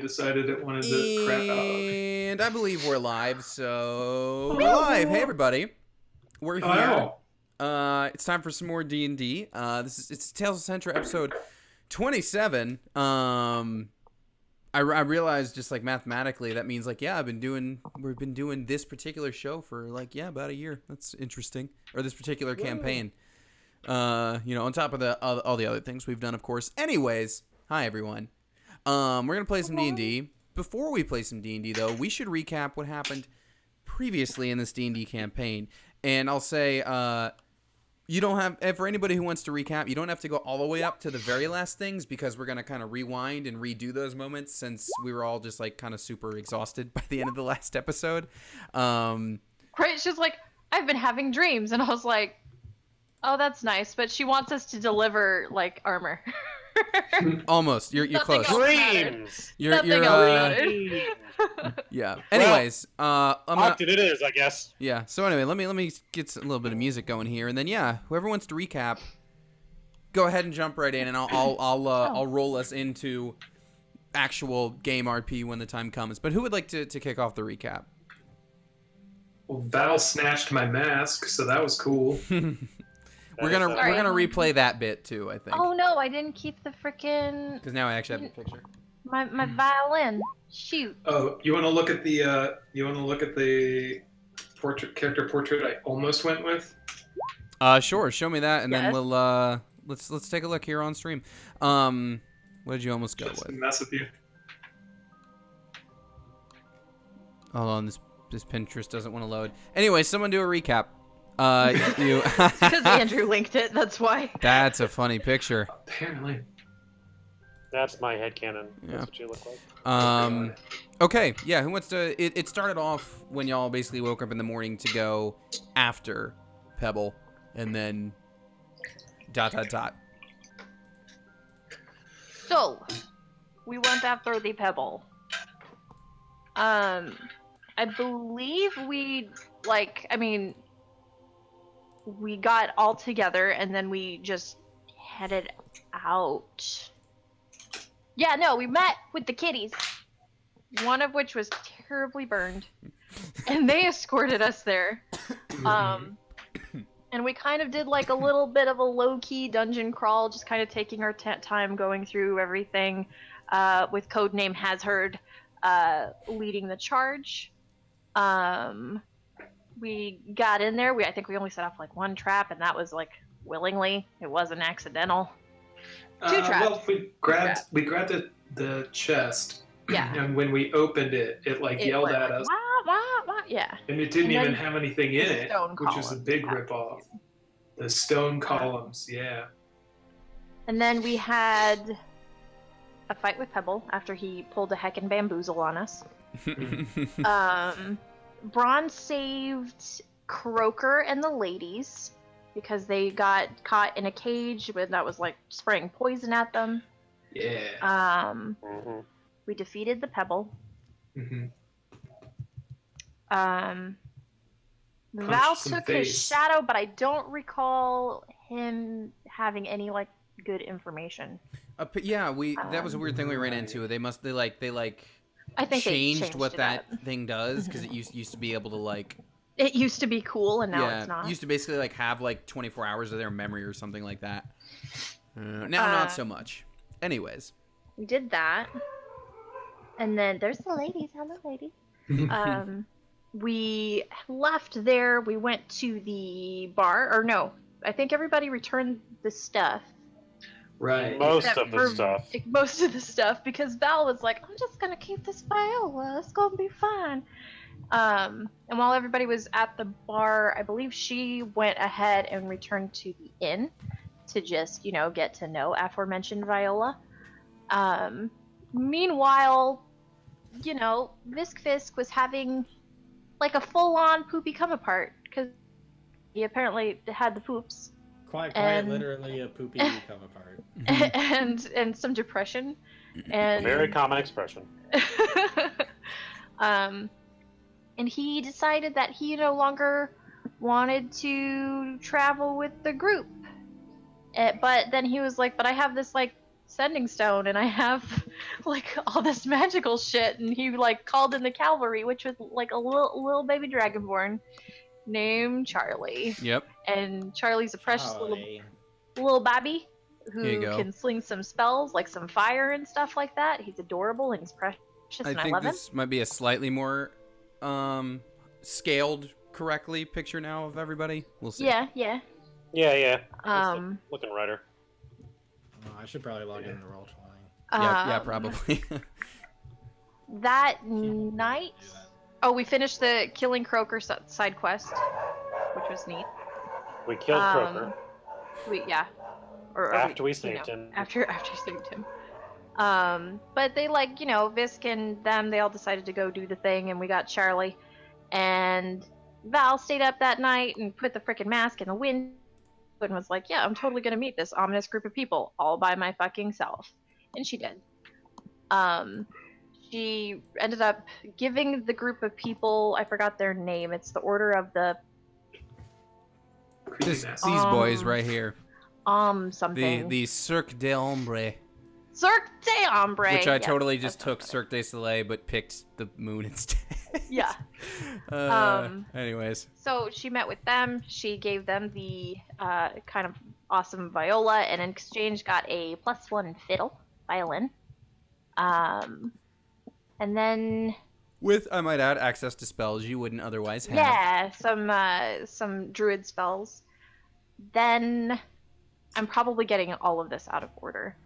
decided it wanted to crap out. And I believe we're live, so we're live. Hey everybody, we're here. Wow. It's time for some more D&D. It's Tales of Sentra episode 27. I realized just like mathematically that means like we've been doing this particular show for like about a year. That's interesting. Or this particular campaign. On top of all the other things we've done, of course. Anyways, hi everyone. We're gonna play some D&D. Before we play some D&D, though, we should recap what happened previously in this D&D campaign. And I'll say, you don't have, for anybody who wants to recap, you don't have to go all the way up to the very last things because we're gonna kind of rewind and redo those moments since we were all just like kind of super exhausted by the end of the last episode. Right? She's like, I've been having dreams, and I was like, oh, that's nice, but she wants us to deliver like armor. Almost. You're close. Dreams. Nothing else Yeah. Anyways, Octave it is, I guess. Yeah. So anyway, let me get a little bit of music going here, and then whoever wants to recap, go ahead and jump right in, and I'll roll us into actual game RP when the time comes. But who would like to kick off the recap? Well, Val snatched my mask, so that was cool. We're gonna replay that bit too, I think. Oh no, I didn't keep the frickin'. Because now I actually have the picture. My violin. Shoot. Oh, you want to look at the character portrait I almost went with? Sure. Show me that, and then we'll let's take a look here on stream. What did you almost go with? Mess with you. Hold on, this Pinterest doesn't want to load. Anyway, someone do a recap. You. Because Andrew linked it. That's why. That's a funny picture. Apparently. That's my headcanon. Yeah. That's what you look like. Okay. Yeah. Who wants to? It started off when y'all basically woke up in the morning to go after Pebble, and then ... So, we went after the Pebble. I believe we got all together and then we just headed out. Yeah, no, we met with the kitties, one of which was terribly burned, and they escorted us there. And we kind of did like a little bit of a low-key dungeon crawl, just kind of taking our time going through everything, with codename Hazard leading the charge. We got in there. I think we only set off like one trap, and that was like willingly. It wasn't accidental. Two traps. Well, we grabbed the chest. Yeah. And when we opened it yelled at us. Wah, wah, wah. Yeah. And it didn't even have anything in it, which was a big columns. ripoff. The stone columns, yeah. And then we had a fight with Pebble after he pulled a heckin' bamboozle on us. Braun saved Croaker and the ladies because they got caught in a cage that was like spraying poison at them. Yeah. We defeated the Pebble. Val took his shadow, but I don't recall him having any like good information. Yeah, that was a weird thing we ran into. They I think changed what that thing does because it used to be able to like. It used to be cool, and now it's not. It used to basically like have like 24 hours of their memory or something like that. Now not so much. Anyways, we did that, and then there's the ladies. Hello, ladies. We left there. We went to the bar, or no? I think everybody returned the stuff. Right. Most of the stuff, because Val was like, I'm just gonna keep this viola, it's gonna be fine. And while everybody was at the bar, I believe she went ahead and returned to the inn to just, get to know aforementioned Viola. Meanwhile, Visk Fisk was having like a full-on poopy come apart because he apparently had the poops. Quite literally a poopy come apart. and some depression. And very common expression. And he decided that he no longer wanted to travel with the group. But then he was like, but I have this like sending stone, and I have like all this magical shit. And he like called in the cavalry, which was like a little baby dragonborn named Charlie. Yep. And Charlie's a precious Golly. little babby Here you who go. can sling some spells, like some fire and stuff like that. He's adorable and he's precious, and I think love him. this might be a slightly more scaled correctly picture now of everybody. We'll see. Yeah. Yeah. Looking righter. Oh, I should probably log into Roll20. Yeah, probably. That night, we finished the killing Croaker side quest, which was neat. We killed Croaker. After we saved him. After saved him. But they Visk and them, they all decided to go do the thing, and we got Charlie. And Val stayed up that night and put the frickin' mask in the wind and was like, yeah, I'm totally gonna meet this ominous group of people all by my fucking self. And she did. She ended up giving the group of people, I forgot their name, it's the Order of the... These boys right here. Something. The Cirque de Ombre. Cirque de Ombre. Which I Yeah, totally just that took sounds Cirque du Soleil, but picked the moon instead. Yeah. Anyways. So she met with them. She gave them the kind of awesome viola, and in exchange got a +1 violin. And then With, I might add, access to spells you wouldn't otherwise have. yeah, some druid spells. Then I'm probably getting all of this out of order.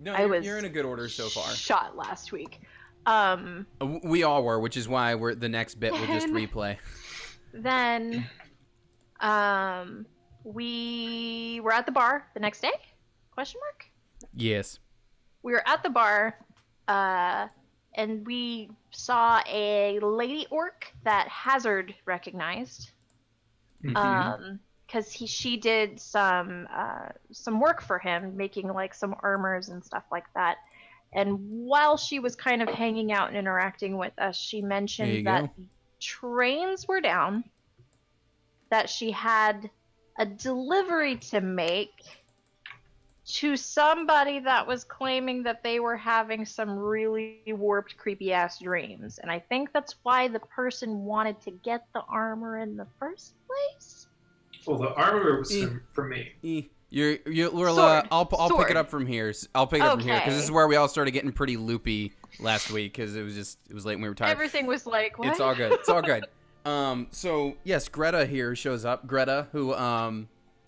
No, I was you're in a good order so far. Shot last week. We all were, which is why the next bit will just replay. Then we were at the bar the next day? Question mark? Yes. We were at the bar, and we saw a lady orc that Hazard recognized. Because she did some work for him, making like some armors and stuff like that. And while she was kind of hanging out and interacting with us, she mentioned that trains were down, that she had a delivery to make to somebody that was claiming that they were having some really warped, creepy-ass dreams. And I think that's why the person wanted to get the armor in the first place. Well, the armor was for me. I'll pick it up from here. I'll pick it up from here because this is where we all started getting pretty loopy last week because it was late and we were tired. Everything was like, what? It's all good. It's all good. So yes, Greta here shows up. Greta, who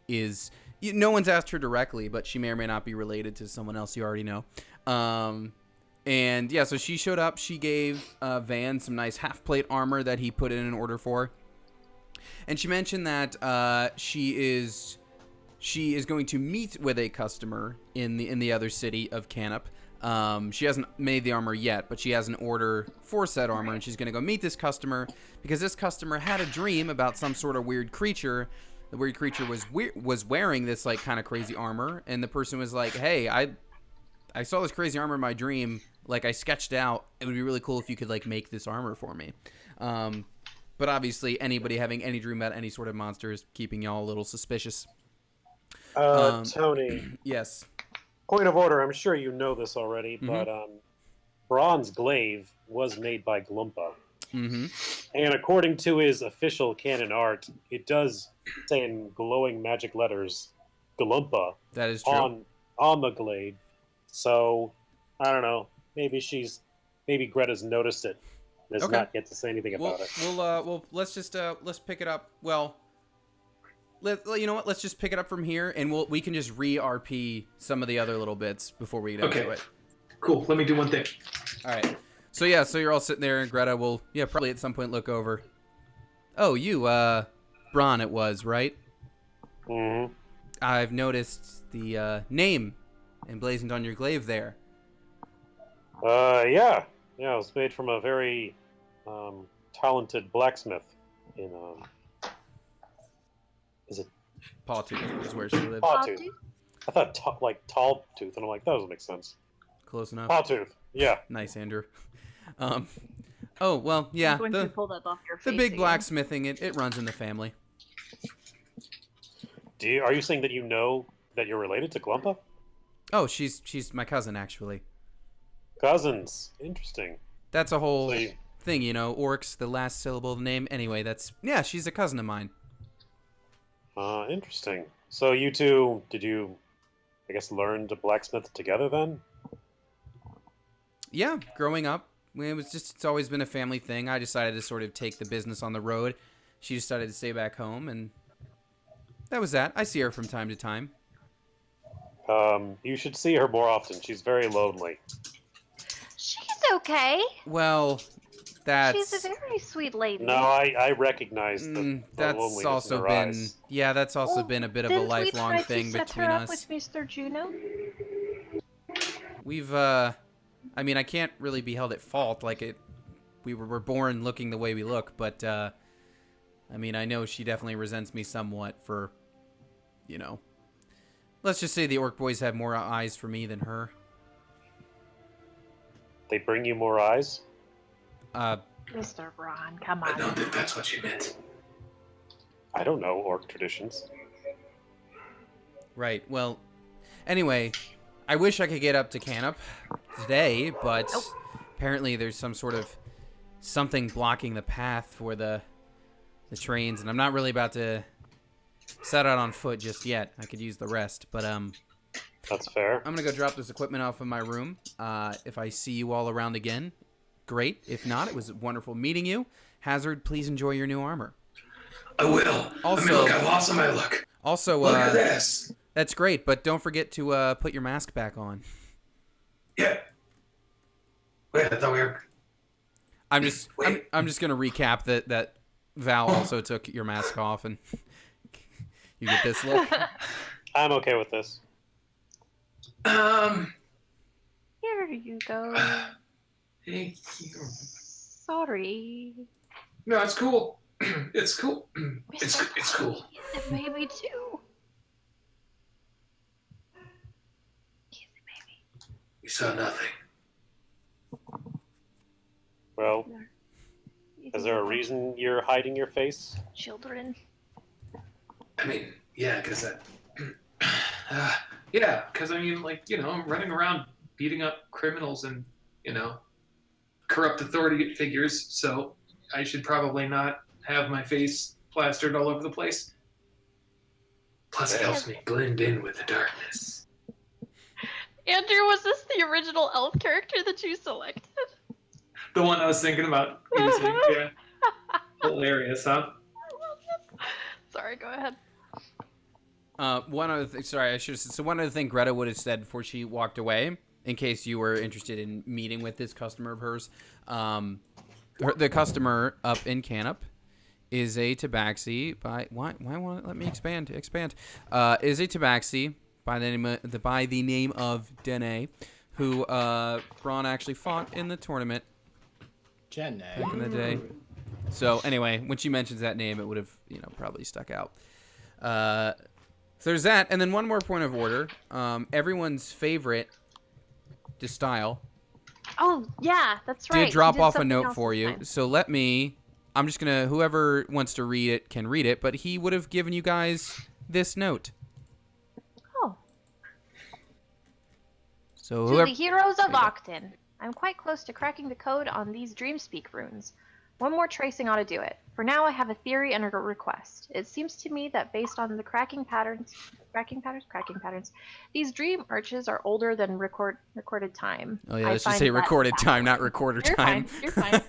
is no one's asked her directly, but she may or may not be related to someone else you already know. And yeah, so she showed up. She gave Van some nice half-plate armor that he put in an order for. And she mentioned that she is going to meet with a customer in the other city of Canup. She hasn't made the armor yet, but she has an order for said armor, and she's going to go meet this customer because this customer had a dream about some sort of weird creature. The weird creature was wearing this like kind of crazy armor, and the person was like, "Hey, I saw this crazy armor in my dream. Like I sketched out. It would be really cool if you could like make this armor for me." But obviously, anybody having any dream about any sort of monster is keeping y'all a little suspicious. Tony. Yes. Point of order. I'm sure you know this already, but bronze glaive was made by Glumpa. Mm-hmm. And according to his official canon art, it does say in glowing magic letters, Glumpa. That is true. On the glaive. So, I don't know. Maybe Greta's noticed it. Does not yet to say anything about it. Well, let's just let's pick it up. Well, you know what? Let's just pick it up from here, and we can just re-RP some of the other little bits before we get into it. Cool. Let me do one thing. All right. So yeah, so you're all sitting there, and Greta will probably at some point look over. Oh, you Bron, it was right. Mm-hmm. I've noticed the name emblazoned on your glaive there. Yeah. It was made from a very talented blacksmith in is it Pawtooth is where she lives. Pawtooth. I thought tall tooth, and I'm like, that doesn't make sense. Close enough. Pawtooth. Yeah. Nice, Andrew. Oh well, yeah. When you pull that off your face The big again. blacksmithing, it runs in the family. Are you saying that you know that you're related to Glumpa? Oh, she's my cousin, actually. Cousins. Interesting. That's a whole So you- thing, you know. Orcs, the last syllable of the name. Anyway, yeah, she's a cousin of mine. Interesting. So you two, did you, I guess, learn to blacksmith together then? Yeah, growing up, it's always been a family thing. I decided to sort of take the business on the road. She decided to stay back home, and that was that. I see her from time to time. You should see her more often. She's very lonely. She's okay. Well, that's She's a very sweet lady. No, I recognize the that's loneliness also in her been eyes. yeah, that's also Well, been a bit of a didn't lifelong we try thing to set between her up us. with Mr. Juno? We've I mean, I can't really be held at fault. Like we're born looking the way we look, but I mean, I know she definitely resents me somewhat for, you know, let's just say the orc boys have more eyes for me than her. They bring you more eyes? Mr. Ron, come I on. don't think that's what you meant. I don't know orc traditions. Right. Well, anyway, I wish I could get up to Canup today, but apparently there's some sort of something blocking the path for the trains, and I'm not really about to set out on foot just yet. I could use the rest, but That's fair. I'm gonna go drop this equipment off in my room. If I see you all around again, great. If not, it was wonderful meeting you. Hazard, please enjoy your new armor. I will. Also- I mean, look how awesome I look. Also, Look at this. that's great, but don't forget to put your mask back on. Yeah. Wait, I thought we were. I'm just Wait. I'm just gonna recap that Val also took your mask off, and you get this look. I'm okay with this. Here you go. Thank you. Sorry. No, it's cool. It's cool. It's Mr. cool. Kiss it, baby, too. Kiss it, baby. We saw nothing. Well, You is there a have reason you're hiding your face? Children. I mean, yeah, because yeah, because I mean, like, you know, I'm running around beating up criminals and, you know, corrupt authority figures, so I should probably not have my face plastered all over the place. Plus, it helps me blend in with the darkness. Andrew, was this the original elf character that you selected? The one I was thinking about using, yeah. Hilarious, huh? Sorry, go ahead. One other thing. Sorry, I should. So one other thing Greta would have said before she walked away, in case you were interested in meeting with this customer of hers, the customer up in Canup is a tabaxi by why won't it let me expand is a tabaxi by the name of Dene, who Braun actually fought in the tournament Jenny. back in the day. So anyway, when she mentions that name, it would have, you know, probably stuck out. So there's that, and then one more point of order. Everyone's favorite style Oh, yeah, that's right. did drop He did off a something note else for this you. time. So I'm just gonna, whoever wants to read it can read it, but he would have given you guys this note. Oh. So To whoever, the heroes of There you go. Octon. I'm quite close to cracking the code on these Dreamspeak runes. One more tracing ought to do it. For now, I have a theory and a request. It seems to me that based on the cracking patterns, these dream arches are older than recorded time. oh yeah, I let's just find say that recorded time, not baffling. recorder You're time. fine, you're fine.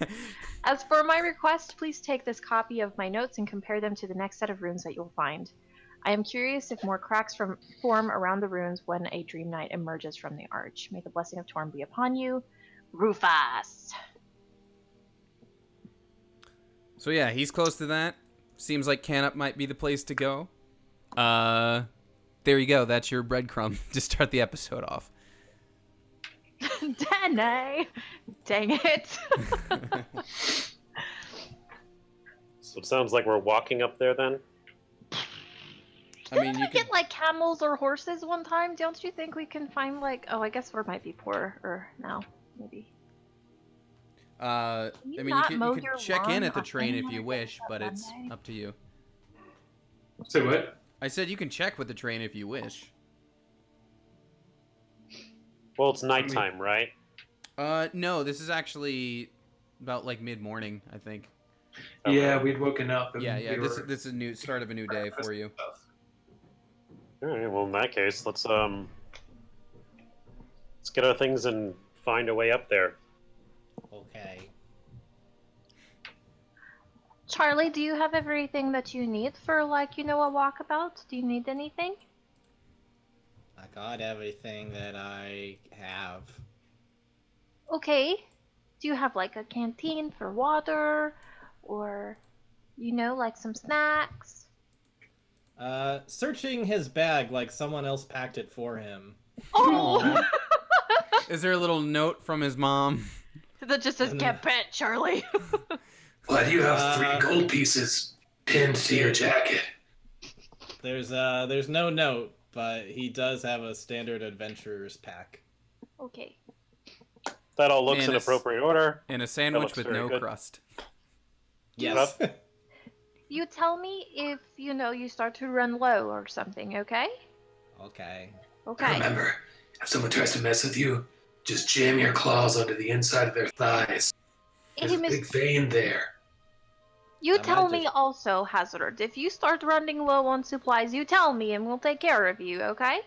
As for my request, please take this copy of my notes and compare them to the next set of runes that you'll find. I am curious if more cracks form around the runes when a dream knight emerges from the arch. May the blessing of Torm be upon you, Rufus. So yeah, he's close to that. Seems like Canup might be the place to go. There you go. That's your breadcrumb to start the episode off. Dang it. So it sounds like we're walking up there then? I mean, Didn't you we could. get like camels or horses one time? Don't you think we can find like? Oh, I guess we might be poorer now. Maybe. I you mean, not you mow could your check in lawn at the on train any if you other wish, day but but it's Monday? up to you. Say what? I said you can check with the train if you wish. Well, it's nighttime, right? No, this is actually about like mid-morning, I think. Okay. Yeah, we'd woken up and Yeah, yeah. we This were is a new start of a new day for you. stuff. All right. Well, in that case, let's get our things and find a way up there. Okay. Charlie, do you have everything that you need for, like, a walkabout? Do you need anything? I got everything that I have. Okay. Do you have, like, a canteen for water? Or, like some snacks? Searching his bag like someone else packed it for him. Oh! Is there a little note from his mom? That just says, get bent, Charlie. Why do you have Uh, 3 gold pieces pinned to your jacket? There's no note, but he does have a standard adventurer's pack. Okay. That all looks And in a appropriate order. And a sandwich looks with very no good. crust. Yes. You tell me if, you start to run low or something, okay? Okay. Okay. Remember, if someone tries to mess with you, just jam your claws onto the inside of their thighs. There's Hey, a Miss, big vein there. you I tell might me just- also, Hazard. If you start running low on supplies, you tell me and we'll take care of you, okay?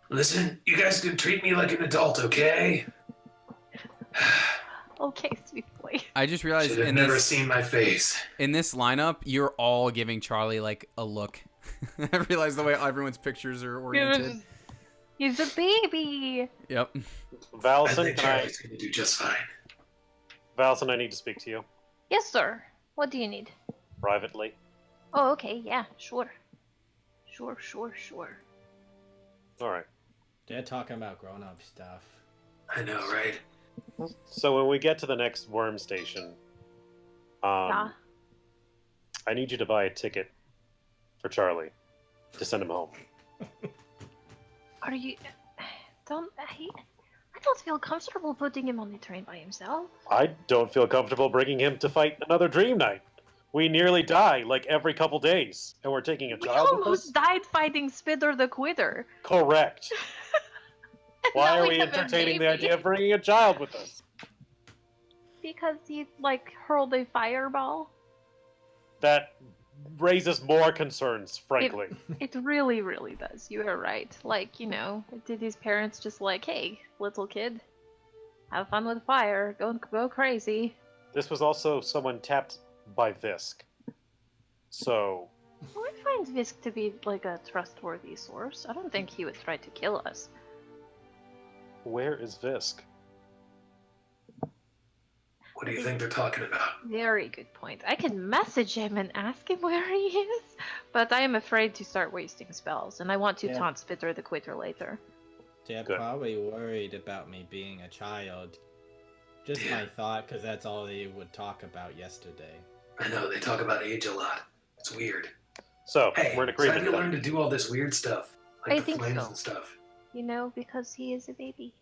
Listen, you guys can treat me like an adult, okay? Okay, sweet boy. I just realized Should have in never this seen my face. in this lineup, you're all giving Charlie like a look. I realized the way everyone's pictures are oriented. He's a baby. Yep. I Valison, think Charlie's gonna do just fine. Valison, I need to speak to you Yes, sir. What do you need? privately. Oh, okay, yeah, sure. Sure. All right. They're talking about grown-up stuff. I know, right? So when we get to the next worm station, Yeah. I need you to buy a ticket for Charlie to send him home. Are you... I don't feel comfortable putting him on the train by himself. I don't feel comfortable bringing him to fight another Dream Knight. We nearly die like every couple days, and we're taking a We child with us? almost died fighting Spitter the Quitter. Correct. Why Now are we have a entertaining the baby. idea of bringing a child with us? Because he, hurled a fireball. That raises more concerns, frankly. It really, really does. You are right. Did his parents just hey, little kid, have fun with fire, go crazy. This was also someone tapped by Visk. So, Well, I find Visk to be a trustworthy source. I don't think he would try to kill us. where is Visk? What do you think they're talking about? Very good point. I can message him and ask him where he is, but I am afraid to start wasting spells, and I want to Yeah. taunt Spitter the Quitter later. They're Good. probably worried about me being a child. Just Yeah. my thought, because that's all they would talk about yesterday. I know, they talk about age a lot. It's weird. So, Hey, we're in so how agreement do you then. learn to do all this weird stuff? Like I the think flames so. and stuff. Because he is a baby.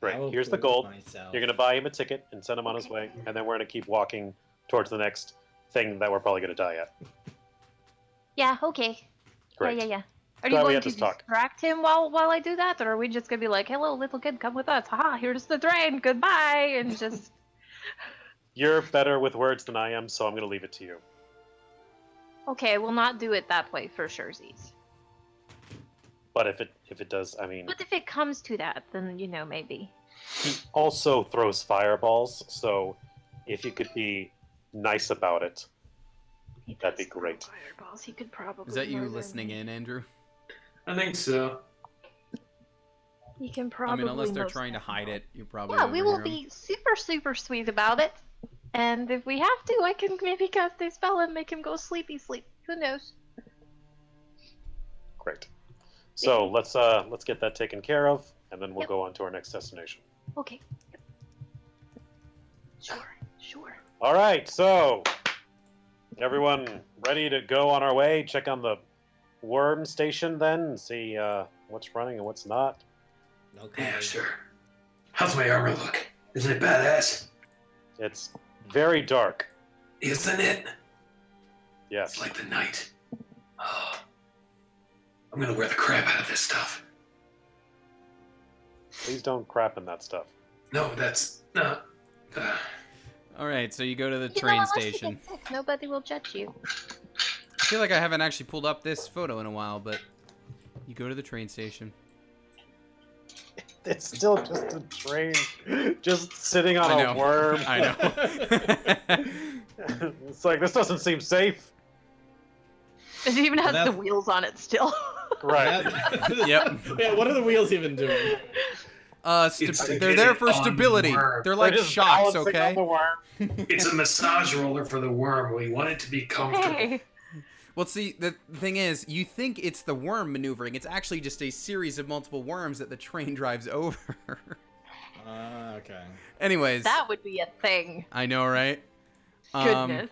I Right, will here's the prove gold. myself. You're going to buy him a ticket and send him on his Okay. way, and then we're going to keep walking towards the next thing that we're probably going to die at. Yeah, okay. Great. Yeah. Are Glad you we going had to this talk. distract him while I do that, or are we just gonna be like, "Hello, little kid, come with us. Haha, here's the train. Goodbye," and just You're better with words than I am, so I'm going to leave it to you. okay, we'll not do it that way for surezies. But if it does, I mean, But if it comes to that, then maybe. he also throws fireballs, so if you could be nice about it, He That'd does be great. throw Fireballs. He could probably. Is that you murder listening me. in, Andrew? I think so. He can I probably. mean, unless they're most trying to hide definitely. it, you probably. Yeah, we will overhear 'em. be super, super sweet about it. And if we have to, I can maybe cast a spell and make him go sleepy sleep. Who knows? great. So let's get that taken care of, and then we'll Yep. go on to our next destination. Okay. Sure. All right, so everyone ready to go on our way? Check on the worm station then, and see what's running and what's not. Okay. Yeah, sure. How's my armor look? Isn't it badass? It's very dark. Isn't it? Yes. It's like the night. Oh. I'm gonna wear the crap out of this stuff. Please don't crap in that stuff. No, that's not. All right, so you go to the You know, train unless you station. get sick, nobody will judge you. I feel like I haven't actually pulled up this photo in a while, but you go to the train station. It's still just a train, just sitting on I a know. worm. I know. It's like, this doesn't seem safe. It even has That's- the wheels on it still. Right. Yep. Yeah, what are the wheels even doing? It's to They're get there it for on stability. worm. They're like They're just shocks, balancing okay? on the worm. It's a massage roller for the worm. We want it to be comfortable. Hey. Well, see, the thing is, you think it's the worm maneuvering. It's actually just a series of multiple worms that the train drives over. Okay. Anyways, That would be a thing. I know, right? Goodness.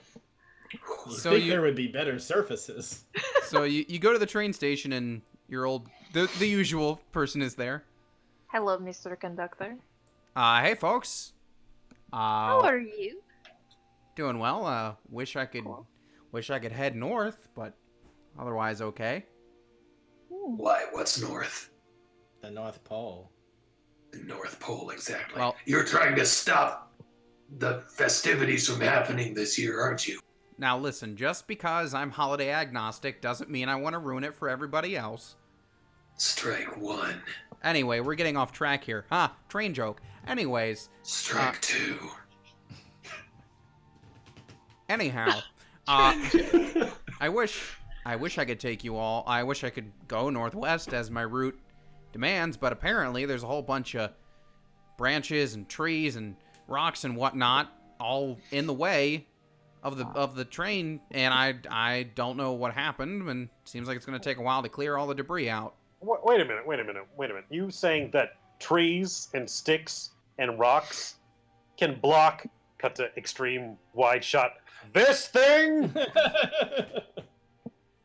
You So think you- there would be better surfaces? So you go to the train station and your the usual person is there. Hello, Mr. Conductor. Hey folks. How are you? Doing well. Wish I could head north, but otherwise okay. Why? What's north? The North Pole. The North Pole, exactly. Well- You're trying to stop the festivities from happening this year, aren't you? Now listen, just because I'm holiday agnostic doesn't mean I want to ruin it for everybody else. Strike one. Anyway, we're getting off track here. Train joke. Anyways, Strike two. anyhow, I wish I could take you all. I wish I could go northwest as my route demands, but apparently there's a whole bunch of branches and trees and rocks and whatnot all in the way of the train, and I don't know what happened, and seems like it's going to take a while to clear all the debris out. Wait a minute. You saying that trees and sticks and rocks can block, cut to extreme wide shot, this thing?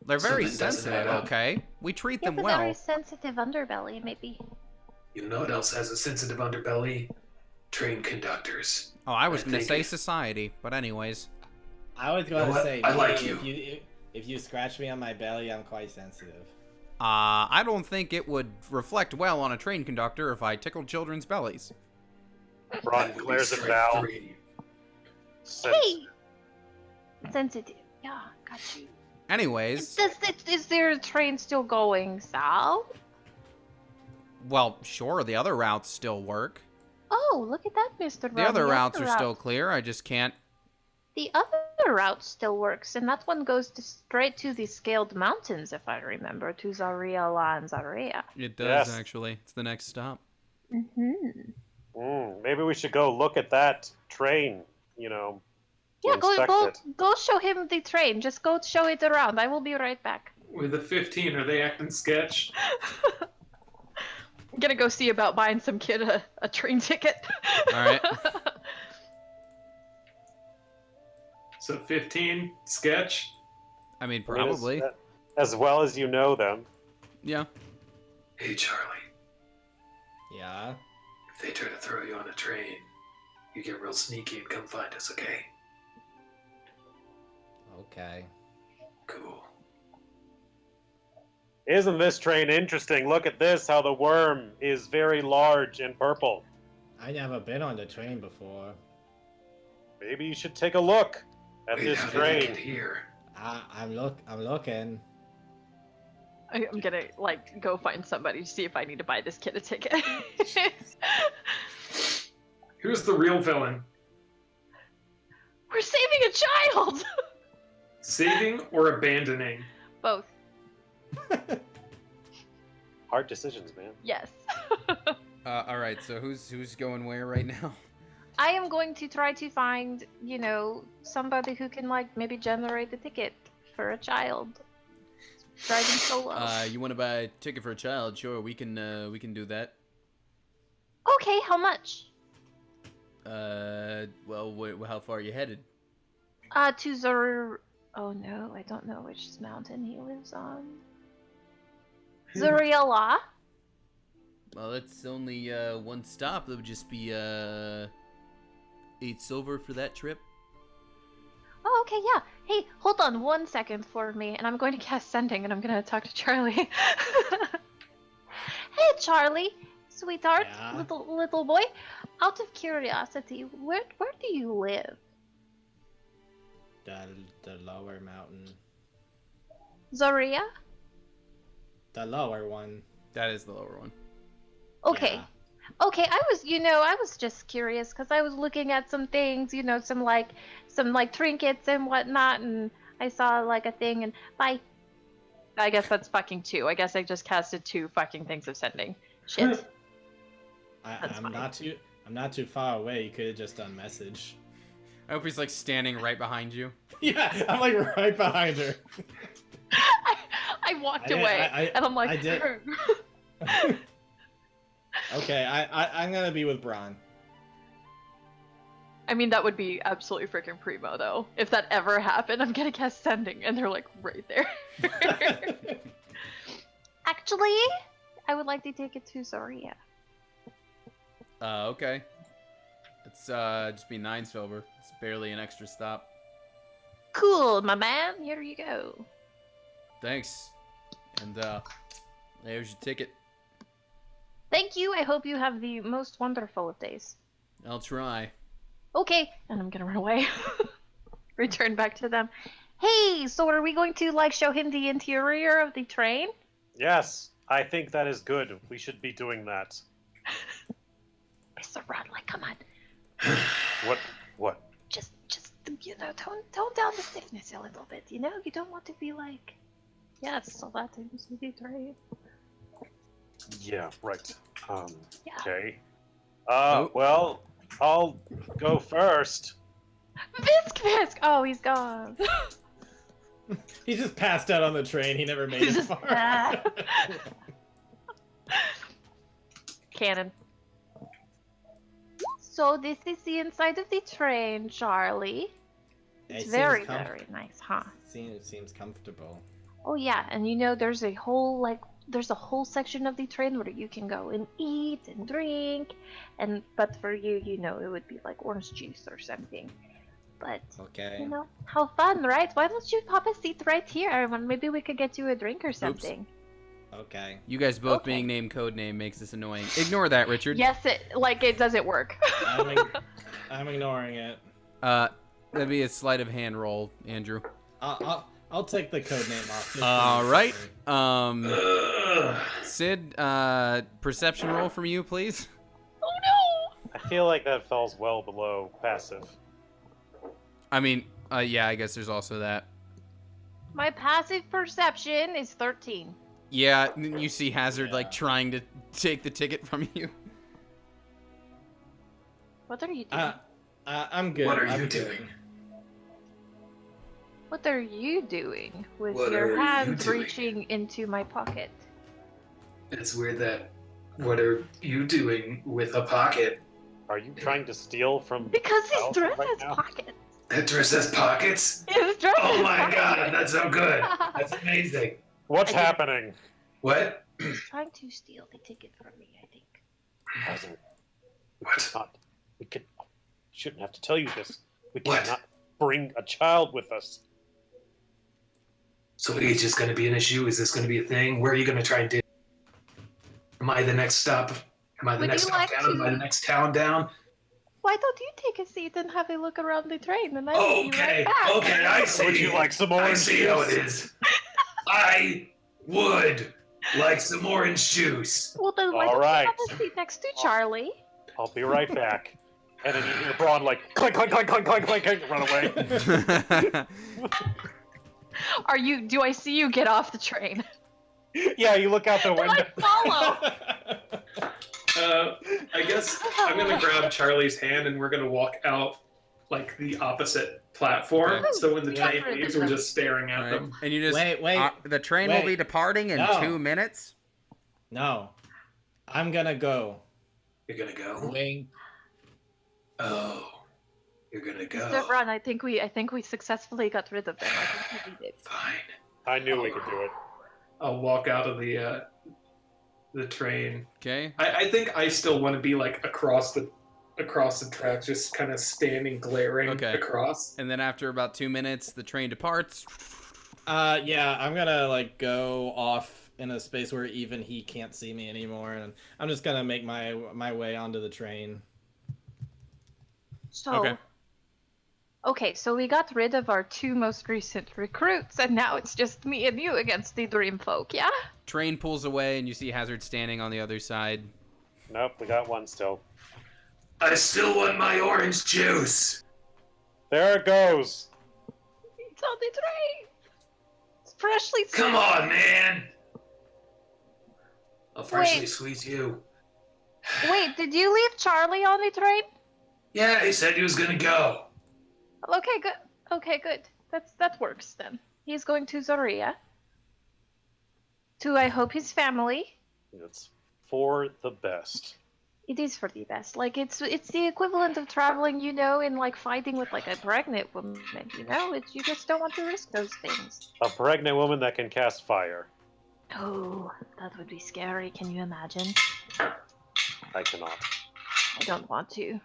They're very Something doesn't sensitive, add up. okay? We treat You them have a well. very sensitive underbelly, maybe. You know what else has a sensitive underbelly? Train conductors. Oh, I was I going to think say it- society, but anyways. I was You know going to what? say, I like maybe if you scratch me on my belly, I'm quite sensitive. I don't think it would reflect well on a train conductor if I tickled children's bellies. Ron That would be glares at strike Val. three. Hey! Sensitive. Yeah, got you. Anyways, Is there a train still going south? well, sure, the other routes still work. Oh, look at that, Mr. The Ron. other routes are route- still clear. I just can't. The other route still works, and that one goes straight to the Scaled Mountains, if I remember, to Zaria La and Zaria. It does, Yes. actually. It's the next stop. Mm-hmm. Maybe we should go look at that train, to Yeah, inspect it. go show him the train. Just go show it around. I will be right back. With the 15, are they acting sketch? I'm gonna go see about buying some kid a train ticket. All right. So 15, sketch? I mean, I mean, probably. as well as you know them. Yeah. Hey, Charlie. Yeah. If they try to throw you on a train, you get real sneaky and come find us, okay? Okay. Cool. Isn't this train interesting? Look at this, how the worm is very large and purple. I never been on the train before. Maybe you should take a look at Wait, this how did they get train. here? I'm looking. I'm gonna go find somebody to see if I need to buy this kid a ticket. Who's the real villain? We're saving a child. Saving or abandoning? Both. Hard decisions, man. Yes. All right. So who's going where right now? I am going to try to find, somebody who can maybe generate a ticket for a child driving solo. You want to buy a ticket for a child? Sure, we can do that. Okay, how much? Well, how far are you headed? To Zur. Oh no, I don't know which mountain he lives on. Zuriala. Well, that's only one stop. That would just be 8 silver for that trip. Oh, okay, yeah. Hey, hold on 1 second for me, and I'm going to cast Sending, and I'm going to talk to Charlie. Hey, Charlie. Sweetheart, Yeah? little boy, out of curiosity, where do you live? The lower mountain. Zoria? The lower one. That is the lower one. Okay. Yeah. Okay, I was just curious because I was looking at some things, some like trinkets and whatnot, and I saw like a thing, and bye. I guess that's fucking 2. I guess I just casted 2 fucking things of sending. Shit. That's I'm fine. not too far away. You could have just done message. I hope he's like standing right behind you. Yeah, I'm like right behind her. I walked I did- away, I- and I'm like, I did. Okay, I'm gonna be with Bron. I mean, that would be absolutely freaking primo, though. If that ever happened, I'm gonna cast sending, and they're like right there. Actually, I would like to take it to Zoria. Okay. It's just be 9 silver. It's barely an extra stop. Cool, my man. Here you go. Thanks. And there's your ticket. Thank you. I hope you have the most wonderful of days. I'll try. Okay, and I'm gonna run away. Return back to them. Hey, so are we going to like show him the interior of the train? Yes, I think that is good. We should be doing that. Mr. Rodley, come on. What? Just tone down the stiffness a little bit. You don't want to be like, yes, so that's into the train. Yeah, right. Yeah. Okay. Oh. Well, I'll go first. Visk! Oh, he's gone. He just passed out on the train. He never made it Just- far. Cannon. So this is the inside of the train, Charlie. It It's seems very, comf- very nice, huh? Seems comfortable. Oh yeah, and there's a whole section of the train where you can go and eat and drink, but for you, it would be like orange juice or something. But Okay. how fun, right? Why don't you pop a seat right here, and maybe we could get you a drink or something. Okay. You guys both Okay. being named codename makes this annoying. Ignore that, Richard. Yes, it doesn't work. I'm ignoring it. That'd be a sleight of hand roll, Andrew. I'll take the code name off. just All for- right. Ugh. Sid, perception roll from you, please. Oh no! I feel like that falls well below passive. I mean, yeah, I guess there's also that. My passive perception is 13. Yeah, you see Hazard like Yeah. trying to take the ticket from you. What are you doing? I'm good. What are I'm you good. doing? What are you doing with What are your you hands doing? reaching into my pocket? It's weird that. What are you doing with a pocket? Are you trying to steal from? Because his Alice dress right has now? pockets. That dress has pockets? His dress Oh has my pockets. god, that's so good. That's amazing. What's I did- happening? What? He's trying to steal the ticket from me, I think. Hazard, What? not. We could. Shouldn't have to tell you this. We What? cannot bring a child with us. So age is going to be an issue? Is this going to be a thing? Where are you going to try and do? Am I the next stop? Am I the Would next you stop like down? Am I to- the next town down? Why don't you take a seat and have a look around the train, and I'll be Okay, right back. okay, I see. Would you like some I orange see how it juice? is. I would like some orange juice. Well, then why All don't right. you have a seat next to Charlie? I'll be right back. And then you hear Braun like clink, clink, clink, clink, clink, clink, clink, run away. Do I see you get off the train? Yeah, you look out the Do window. I follow? I guess I'm gonna grab Charlie's hand and we're gonna walk out like the opposite platform. Okay. So when the Yeah. train leaves, we're just staring at All right. them. And you just Wait, the train will wait. be departing in No. 2 minutes. No, I'm gonna go. You're gonna go. Wing. Oh, you're gonna go. Mr. Run, I think we successfully got rid of them. I think we did. Fine. I knew we could do it. I'll walk out of the train. Okay. I think I still want to be like across the tracks, just kind of standing, glaring Okay. across. And then after about 2 minutes, the train departs. Yeah, I'm gonna like go off in a space where even he can't see me anymore, and I'm just gonna make my way onto the train. So, okay, so we got rid of our 2 most recent recruits, and now it's just me and you against the Dream Folk, yeah? Train pulls away, and you see Hazard standing on the other side. Nope, we got one still. I still want my orange juice. There it goes. It's on the train! It's freshly Come on, man. I'll freshly Wait. squeeze you. Wait, did you leave Charlie on the train? Yeah, he said he was gonna go. Okay, good. Okay, good. That works then. He's going to Zoria. To, I hope, his family. It's for the best. It is for the best. Like, it's the equivalent of traveling, you know, in, like, fighting with, like, a pregnant woman, you know? You just don't want to risk those things. A pregnant woman that can cast fire. Oh, that would be scary. Can you imagine? I cannot. I don't want to.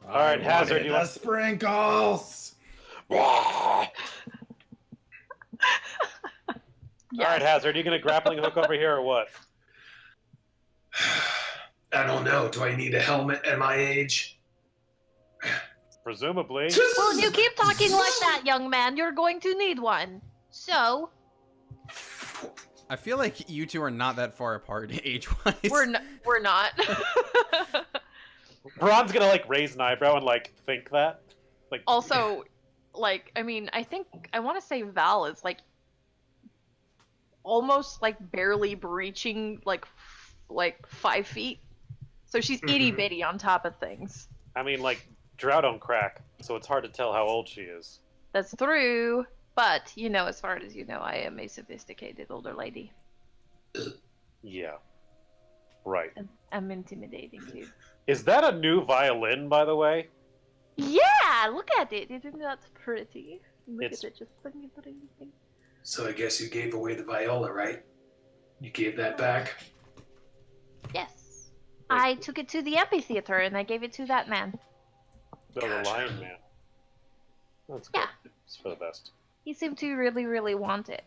All right, Hazard, you the want... sprinkles. All right, Hazard, you gonna grappling hook over here or what? I don't know. Do I need a helmet at my age? Presumably. Well, you keep talking like that, young man. You're going to need one. So, I feel like you two are not that far apart age-wise. we're not. Braun's gonna like raise an eyebrow and like think that. Like Also, like, I mean, I want to say Val is like almost like barely breaching like 5 feet. So she's itty bitty on top of things. I mean, like, drow don't crack, so it's hard to tell how old she is. That's true. But, you know, as far as you know, I am a sophisticated older lady. Yeah. Right. And I'm intimidating too. Is that a new violin, by the way? Yeah, look at it. Isn't that pretty? Look It's- at it, just looking at everything. So I guess you gave away the viola, right? You gave that back? Yes. I took it to the amphitheater and I gave it to that man. No, the Lion Man. That's good. Yeah. It's for the best. He seemed to really, really want it.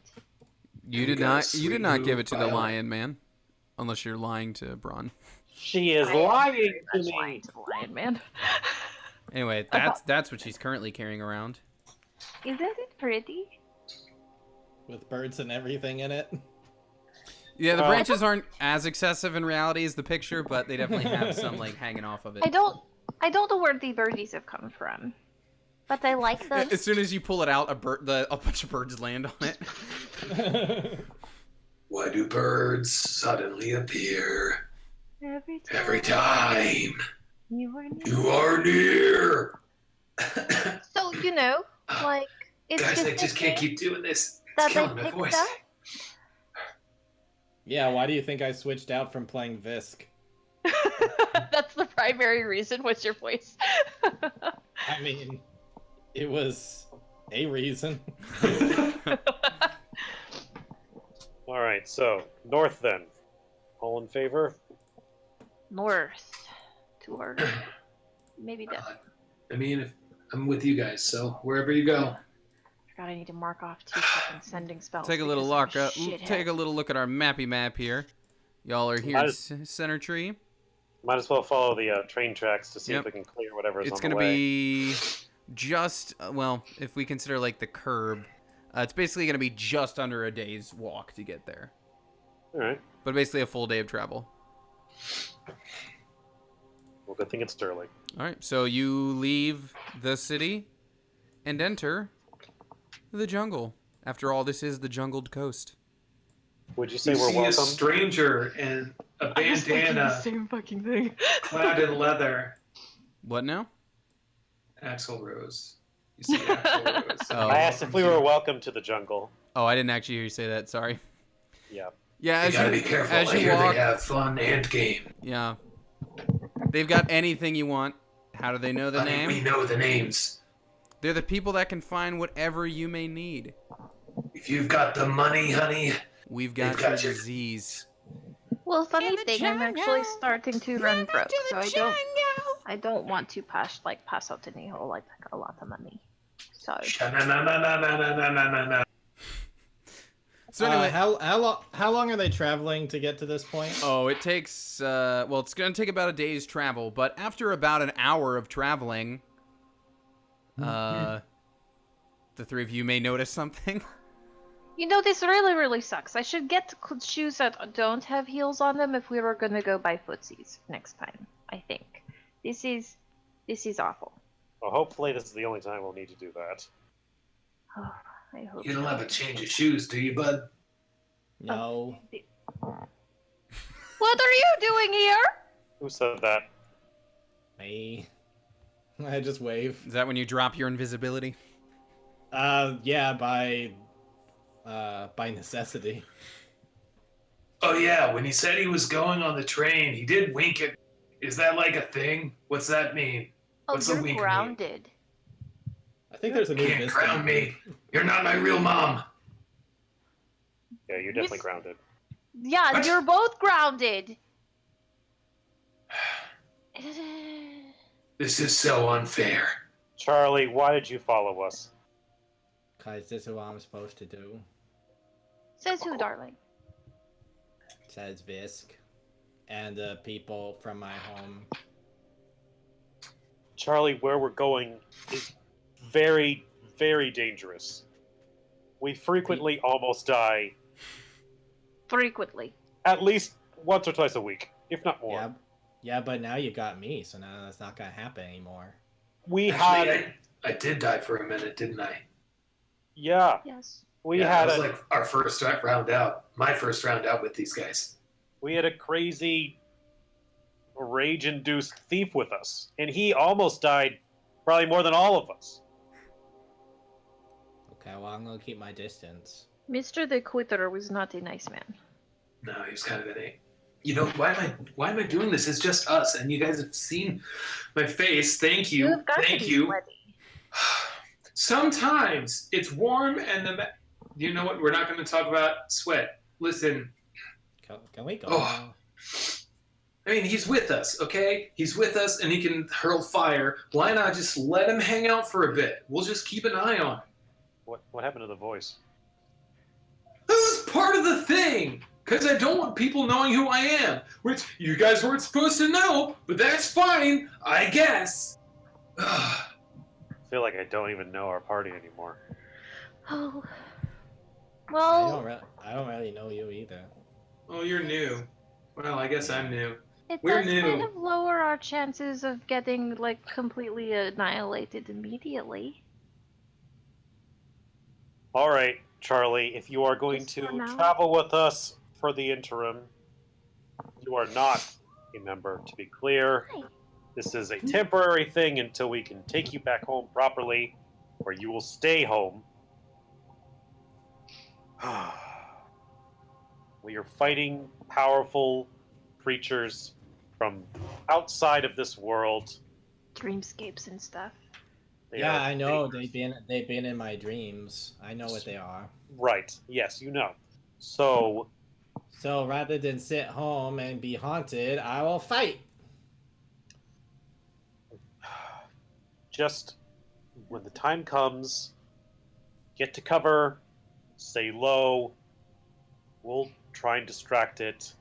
You You did got a not. You sweet did not give new it to the viola. lion man, unless you're lying to Braun. She is I am lying very to much me. lying to the lion man. Anyway, that's what she's currently carrying around. Isn't it pretty? With birds and everything in it. Yeah, the Well- branches aren't as excessive in reality as the picture, but they definitely have some like hanging off of it. I don't know where the birdies have come from, but I like them. As soon as you pull it out, a bunch of birds land on it. Why do birds suddenly appear Every time you were near. you are near? So, you know, like, it's Guys, I just just can't keep doing this. that It's they killing my picked voice. up. Yeah, why do you think I switched out from playing Visk? That's the primary reason. What's your voice? I mean, it was a reason. All right, so north then. All in favor? North. Toward. Maybe that. I mean, if I'm with you guys, so wherever you go. God, I need to mark off 2 fucking sending spells. Take a little because I'm look. shithead. Take a little look at our mappy map here. Y'all are here Might at as- Center Tree. Might as well follow the train tracks to see Yep. if we can clear whatever's It's on the gonna way. be just well, if we consider like the curb, it's basically gonna be just under a day's walk to get there. All right. But basically a full day of travel. Well, good thing it's Sterling. All right, so you leave the city and enter the jungle. After all, this is the jungled coast. Would you say You we're see a welcome? stranger in a I was thinking the bandana same fucking thing. clad in leather. What now? Axel Rose. You see Axel Rose. Oh. I asked if we were welcome to the jungle. Oh, I didn't actually hear you say that. Sorry. Yeah. Yeah, You as gotta you, be careful. as I you hear walk, they have fun and game. yeah, they've got anything you want. How do they know the I mean, we name? know the names. They're the people that can find whatever you may need. If you've got the money, honey, We've got They've your got your- disease. Well, funny In the thing, I'm actually jungle. starting to run broke, to so the I jungle. don't want to pass out any whole like a lot of money. So na na na na na na na na na. So anyway, how long are they traveling to get to this point? oh, it takes well, it's gonna take about a day's travel, but after about an hour of traveling, the three of you may notice something. You know, this really, really sucks. I should get shoes that don't have heels on them if we were gonna go buy footsies next time. I think this is awful. Well, hopefully this is the only time we'll need to do that. Oh, I hope You don't so. have a change of shoes, do you, bud? No. What are you doing here? Who said that? Me. I just wave. Is that when you drop your invisibility? Yeah, by necessity. Oh yeah, when he said he was going on the train, he did wink at. Is that like a thing? What's that mean? Oh, What's a you're wink mean? grounded. I think there's a new Can't Vista. ground me. You're not my real mom. Yeah, you're definitely grounded. Yeah, What? you're both grounded. This is so unfair. Charlie, why did you follow us? Cause this is what I'm supposed to do. Says who, darling? Says Visk. And the people from my home. Charlie, where we're going is very, very dangerous. We frequently almost die Frequently. at least once or twice a week, if not more. Yeah. Yeah, but now you got me, so now that's not gonna happen anymore. We Actually, had, I did die for a minute, didn't I? yeah, Yes. we yeah, had that a, was like our first round out. My first round out with these guys. we had a crazy, rage-induced thief with us, and he almost died, probably more than all of us. Okay, well I'm gonna keep my distance. Mr. the Quitter was not a nice man. No, he was kind of an eight. You know, why am I doing this? It's just us, and you guys have seen my face. Thank you. You've got to Thank be you. sweaty. Sometimes it's warm and you know what? We're not going to talk about sweat. Listen, Can we go? Oh. now? I mean, he's with us, okay? He's with us and he can hurl fire. Why not just let him hang out for a bit? We'll just keep an eye on him. What happened to the voice? This is part of the thing, because I don't want people knowing who I am. Which you guys weren't supposed to know, but that's fine, I guess. Ugh. I feel like I don't even know our party anymore. Oh. I Well, don't really know you either. Oh, you're new. Well, I guess I'm new. it we're does kind new. of lower our chances of getting, like, completely annihilated immediately. All right, Charlie, if you are going Just to for now. travel with us for the interim, you are not a member, to be clear. Hi. This is a temporary thing until we can take you back home properly, or you will stay home. We are fighting powerful creatures from outside of this world. Dreamscapes and stuff. They Yeah, are I know. dangerous. They've been in my dreams. I know what they are. Right. Yes, you know. So, So rather than sit home and be haunted, I will fight. just when the time comes, get to cover, stay low. We'll try and distract it.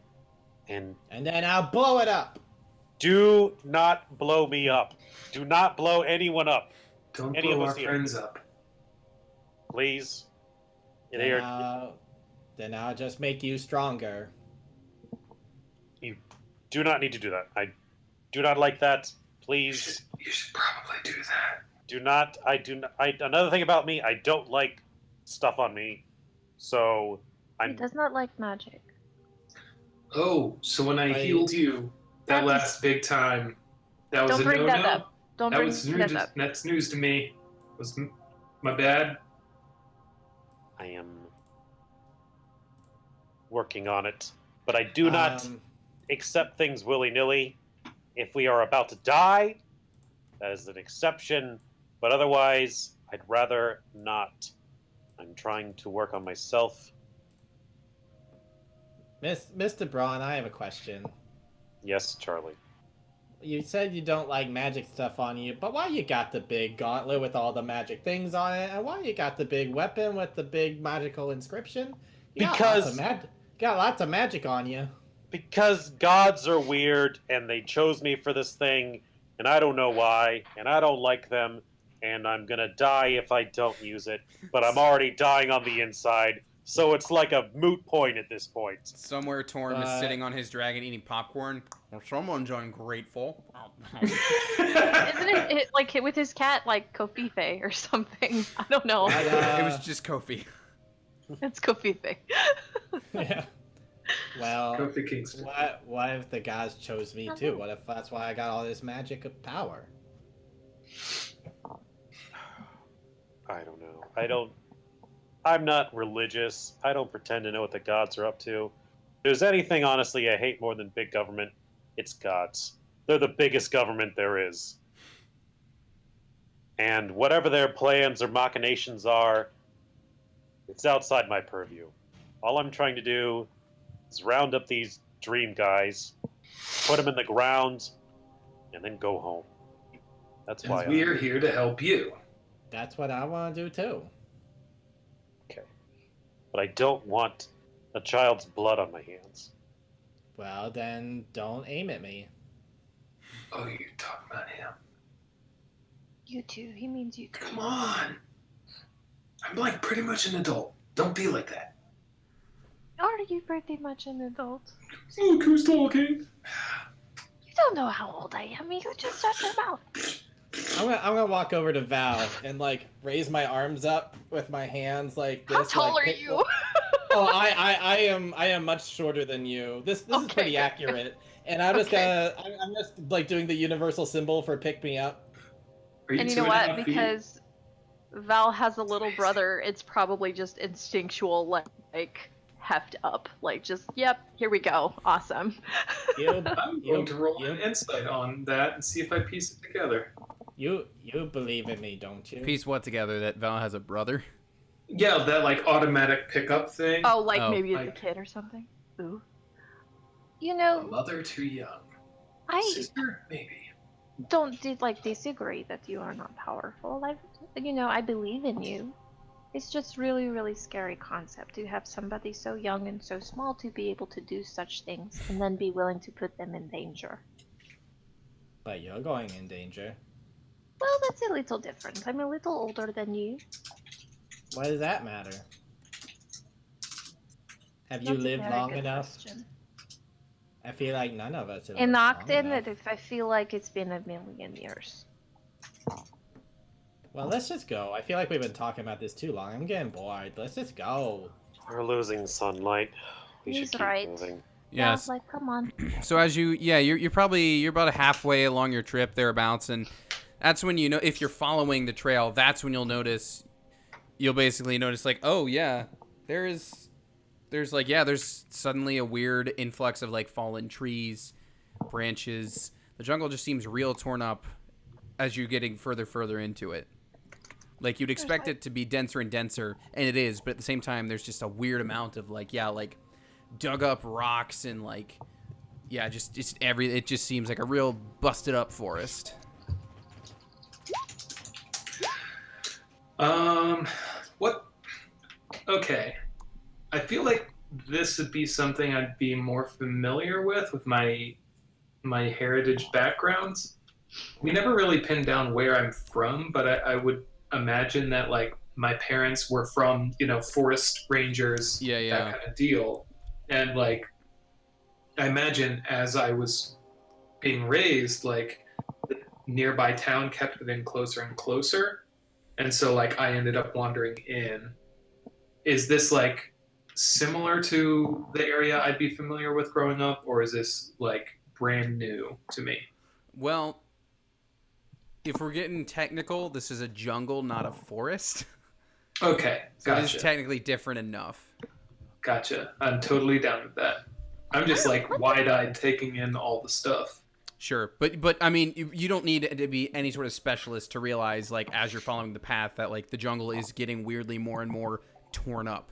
And And then I'll blow it up. do not blow me up. Do not blow anyone up, Don't Any of blow us our here. friends up. please. They Then are, I'll just make you stronger. you do not need to do that. I do not like that. Please You should probably do that. do not. I do not. Another thing about me, I don't like stuff on me. So He I'm does not like magic. Oh, so when I I- healed you that That last big time, that was Don't a bring no-no? that up. Don't That bring was that news. up. That's news to me. Was my bad? I am working on it, but I do not accept things willy-nilly. If we are about to die, that is an exception, but otherwise, I'd rather not. I'm trying to work on myself. Mr. Braun, I have a question. Yes, Charlie. You said you don't like magic stuff on you, but why you got the big gauntlet with all the magic things on it, and why you got the big weapon with the big magical inscription? Because got lots of magic on you. because gods are weird and they chose me for this thing and I don't know why and I don't like them and I'm gonna die if I don't use it, but I'm already dying on the inside, so it's like a moot point at this point. Somewhere Torm is sitting on his dragon eating popcorn, or someone's ungrateful. Isn't it like with his cat, like Kofife or something? I don't know. It was just Kofi. It's Kofife. Yeah. Well, Kofi Kingston. what if the gods chose me too? What if that's why I got all this magic of power? I don't know. I'm not religious. I don't pretend to know what the gods are up to. If there's anything, honestly, I hate more than big government, it's gods. They're the biggest government there is. And whatever their plans or machinations are, it's outside my purview. All I'm trying to do is round up these dream guys, put them in the ground, and then go home. That's why And we're here to help you. That's what I want to do too. Okay. But I don't want a child's blood on my hands. Well, then don't aim at me. Oh, you're talking about him. You too. He means you too. Come on. I'm like pretty much an adult. Don't be like that. Are you pretty much an adult? Look who's talking. You don't know how old I am. You just shut your mouth. I'm gonna walk over to Val and like raise my arms up with my hands like this. How tall like, are you? Oh, I am much shorter than you. This is Okay, pretty good. accurate. And I'm just I'm just like doing the universal symbol for pick me up. Are And you two know and a what? half feet? Because Val has a little brother, it's probably just instinctual, like heft up. Like, just, yep, here we go. Awesome. I'm going to roll an insight on that and see if I piece it together. You believe in me, don't you? Piece what together that Val has a brother? Yeah, that like automatic pickup thing. Oh, like Oh. maybe as a Like- kid or something? Ooh. You A know, mother too young. I Sister, maybe. don't disagree that you are not powerful. I believe in you. It's just really, really scary concept to have somebody so young and so small to be able to do such things and then be willing to put them in danger. But you're going in danger. Well, that's a little different. I'm a little older than you. Why does that matter? Have you That's a lived very long good enough? question. I feel like none of us have In lived long Octon, enough. if I feel like it's been a million years. Well, let's just go. I feel like we've been talking about this too long. I'm getting bored. Let's just go. We're losing sunlight. We He's should keep right. moving. Yes. Like, come on. So as you're about halfway along your trip thereabouts, and that's when you know if you're following the trail. That's when you'll basically notice like, oh yeah, there's suddenly a weird influx of like fallen trees, branches. The jungle just seems real torn up as you're getting further into it. Like you'd expect it to be denser and denser, and it is, but at the same time, there's just a weird amount of like dug up rocks and like it just seems like a real busted up forest. What? Okay. I feel like this would be something I'd be more familiar with my heritage backgrounds. We never really pinned down where I'm from, but I would imagine that like my parents were from, forest rangers, Yeah. that kind of deal. And like I imagine as I was being raised, like the nearby town kept getting closer and closer. And so like I ended up wandering in. Is this like similar to the area I'd be familiar with growing up, or is this like brand new to me? Well, if we're getting technical, this is a jungle, not a forest. Okay, So it is gotcha. technically different enough. Gotcha. I'm totally down with that. I'm just like wide-eyed taking in all the stuff. Sure, but I mean, you don't need to be any sort of specialist to realize, like, as you're following the path, that like the jungle is getting weirdly more and more torn up.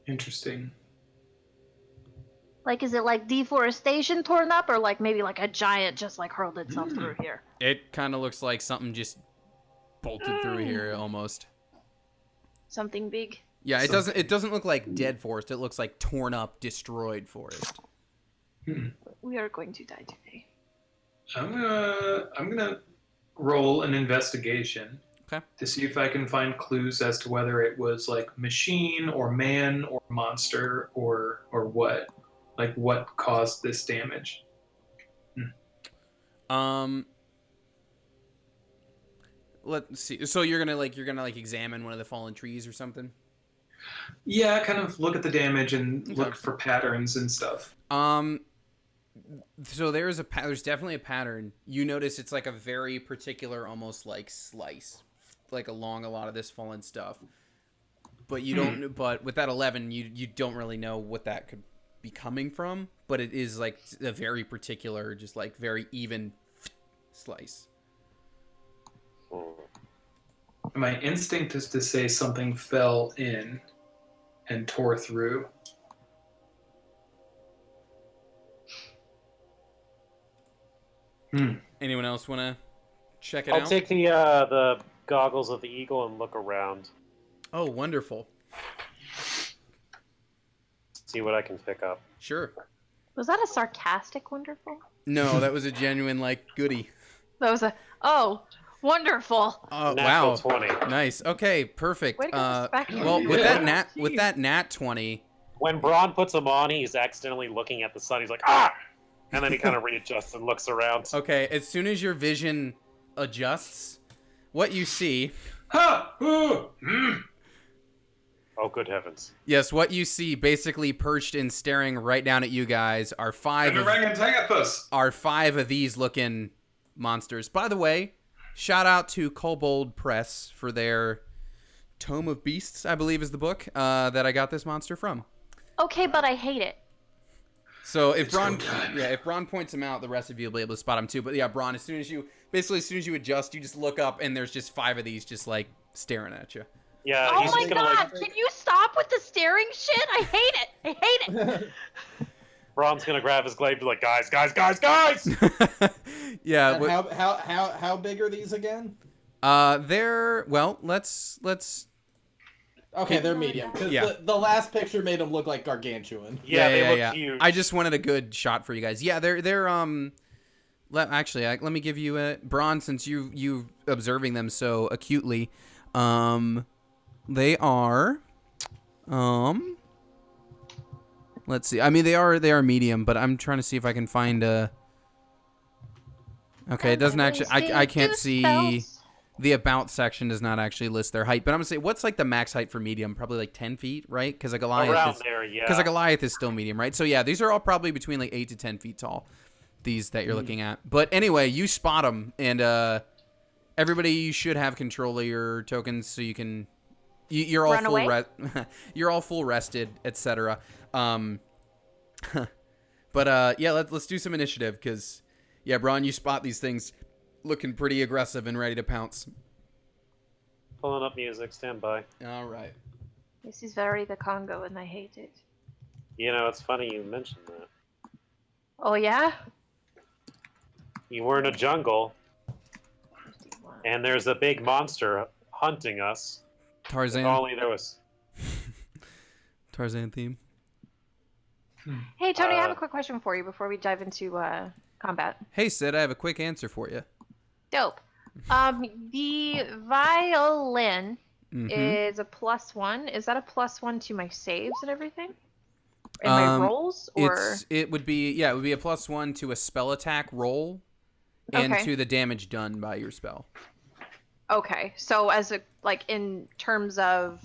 Interesting. Like, is it like deforestation torn up, or like maybe like a giant just like hurled itself through here? It kind of looks like something just bolted through here almost. Something big. Yeah, it doesn't look like dead forest. It looks like torn up, destroyed forest. We are going to die today. I'm gonna roll an investigation. Okay. To see if I can find clues as to whether it was like machine or man or monster or what. Like what caused this damage. Let's see. So you're gonna examine one of the fallen trees or something? Yeah, kind of look at the damage and Okay. look for patterns and stuff. So there's definitely a pattern. You notice it's like a very particular, almost like slice, like along a lot of this fallen stuff. But you don't. But with that 11, you don't really know what that could be coming from. But it is like a very particular, just like very even slice. My instinct is to say something fell in and tore through. Anyone else want to check it out? I'll take the goggles of the eagle and look around. Oh, wonderful. See what I can pick up. Sure. Was that a sarcastic wonderful? No, that was a genuine like goodie. That was a wonderful. Oh, Natural wow. 20. Nice. Okay, perfect. Way to go, Spectre. Well, with Yeah. that nat 20, When Braun puts them on, he's accidentally looking at the sun. He's like, ah! And then he kind of readjusts and looks around. okay, as soon as your vision adjusts, what you see, Ha! Ooh! Mm. Oh, good heavens. yes, what you see basically perched and staring right down at you guys are An five of these looking monsters. By the way, shout out to Kobold Press for their Tome of Beasts, I believe is the book that I got this monster from. Okay, but I hate it. So if It's Braun, go time. if Braun points him out, the rest of you will be able to spot him too. But yeah, Braun, as soon as you adjust, you just look up and there's just 5 of these just like staring at you. Yeah, Oh he's my just gonna god, like. can you stop with the staring shit? I hate it. I hate it. Braun's gonna grab his glaive and be like, guys! Yeah. And how big are these again? Let's Okay, they're medium. Because Yeah. the last picture made them look like gargantuan. Yeah, they look huge. I just wanted a good shot for you guys. Yeah, they're let me give you a Braun, since you observing them so acutely. They are let's see. I mean, they are medium, but I'm trying to see if I can find a. Okay, it doesn't actually. I can't see. The about section does not actually list their height, but I'm gonna say, what's like the max height for medium? Probably like 10 feet, right? Because a Goliath Around is, there, yeah. because a Goliath is still medium, right? So yeah, these are all probably between like 8 to 10 feet tall. These that you're looking at, but anyway, you spot them, and everybody, you should have control of your tokens, so you can. You're all Run full. away? You're all full rested, etc. But yeah, let's do some initiative, because yeah, Braun, you spot these things looking pretty aggressive and ready to pounce. Pulling up music, stand by. All right. This is very the Congo, and I hate it. You know, it's funny you mentioned that. Oh yeah. You were in a jungle, 51. and there's a big monster hunting us. Tarzan. If only there was. Tarzan theme. Hey Tony, I have a quick question for you before we dive into combat. Hey, Sid, I have a quick answer for you. Dope. The violin Mhm. is a +1. Is that a +1 to my saves and everything? And my rolls, or it would be a +1 to a spell attack roll, and Okay. to the damage done by your spell. okay? So as a in terms of,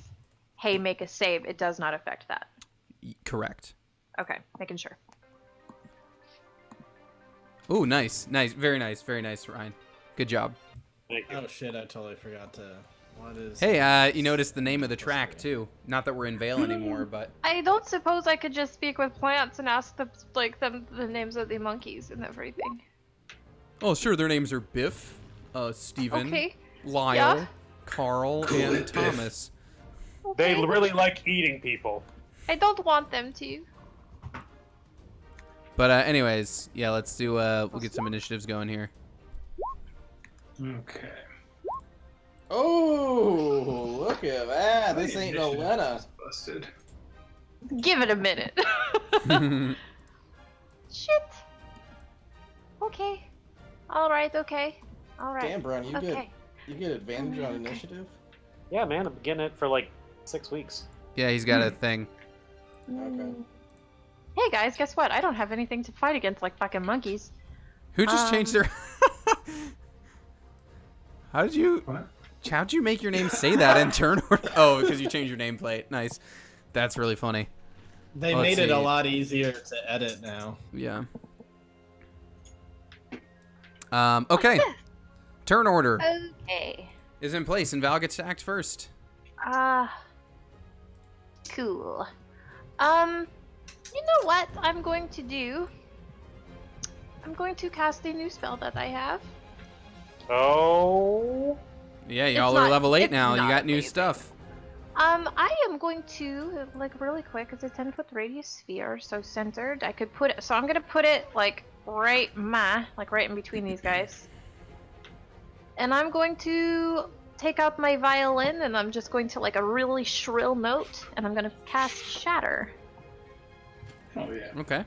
hey, make a save, it does not affect that. Correct. Okay, making sure. Ooh, nice, very nice, Ryan. Good job. Thank you. Oh shit! I totally forgot to. What is? Hey, you noticed the name of the track too. Not that we're in Vale anymore, but I don't suppose I could just speak with plants and ask them the names of the monkeys and everything. oh sure, their names are Biff, Steven, Okay. Lyle, Yeah. Carl, Cool and it, Biff. Thomas. They Okay. really like eating people. I don't want them to. But anyways, yeah, let's do. We'll get some initiatives going here. Okay. Oh, look locomotive. Ah, this ain't no Initiative Lena. is busted. Give it a minute. Shit. Okay. Alright, okay. Alright. Damn, Brown, you Okay. get advantage on Okay. initiative. Yeah, man, I'm getting it for like 6 weeks. Yeah, he's got a thing. Okay. Hey guys, guess what? I don't have anything to fight against like fucking monkeys. Who just changed their... How'd you make your name say that in turn order? Oh, because you changed your nameplate. Nice. That's really funny. They Let's made it a see. lot easier to edit now. Yeah. Okay. Turn order Okay. is in place, and Val gets to act first. Cool. You know what I'm going to do? I'm going to cast a new spell that I have. Oh. Yeah, It's y'all are not- level 8 it's now. You not got new amazing. stuff. I am going to, like, really quick, it's a 10-foot radius sphere, so centered. I could put it, so I'm gonna put it, like, right in between these guys. And I'm going to take out my violin, and I'm just going to, like, a really shrill note, and I'm gonna cast Shatter. Oh yeah. Okay.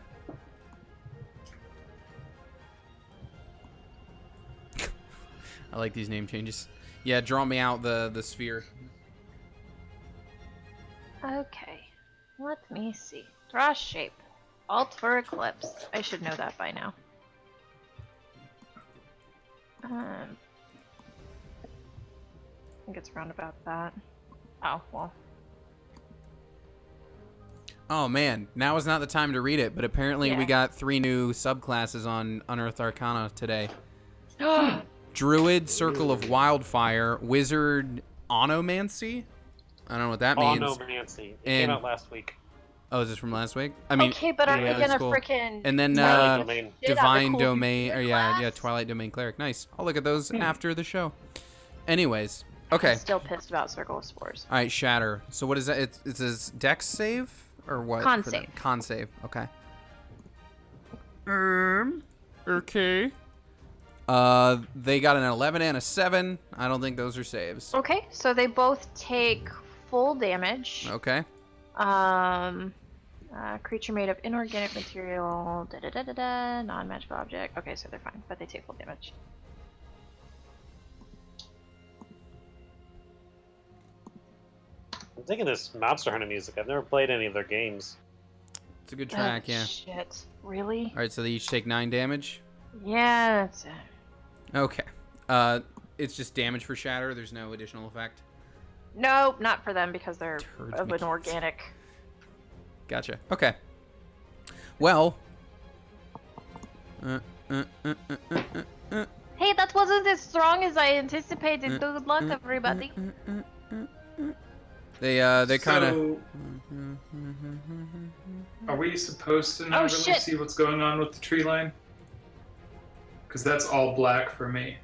I like these name changes. Yeah, draw me out the sphere. Okay, let me see. Draw shape. Alt for eclipse. I should know that by now. I think it's round about that. Oh, well. Oh man, now is not the time to read it, but apparently we Yeah. got 3 new subclasses on Unearthed Arcana today. Druid, Circle of Wildfire, Wizard, Onomancy? I don't know what that Oh means. no, Nancy. It And- came out last week. Oh, is this from last week? I mean, okay, but are yeah, we that's gonna cool. frickin' And then Twilight Domain. shit out of Divine cool Domain, druid or yeah, class? Twilight Domain Cleric. Nice. I'll look at those after the show. Anyways, okay. I'm still pissed about Circle of Spores. All right, Shatter. So what is that? It's a Dex save or what? Con for that? save. Con save. Okay. Okay. They got an 11 and a 7. I don't think those are saves. Okay, so they both take full damage. Okay. Creature made of inorganic material, non-magical object. Okay, so they're fine, but they take full damage. I'm thinking this Monster Hunter music. I've never played any of their games. It's a good track, Oh, yeah. Shit, really? All right, so they each take 9 damage. Yeah, that's it. Okay. It's just damage for Shatter. There's no additional effect. Nope, not for them because they're Turd of an mechanics. organic. Gotcha. Okay. Well. Hey, that wasn't as strong as I anticipated. Good luck, everybody. They kind of. So, are we supposed to not Oh, really shit. see what's going on with the tree line? Because that's all black for me.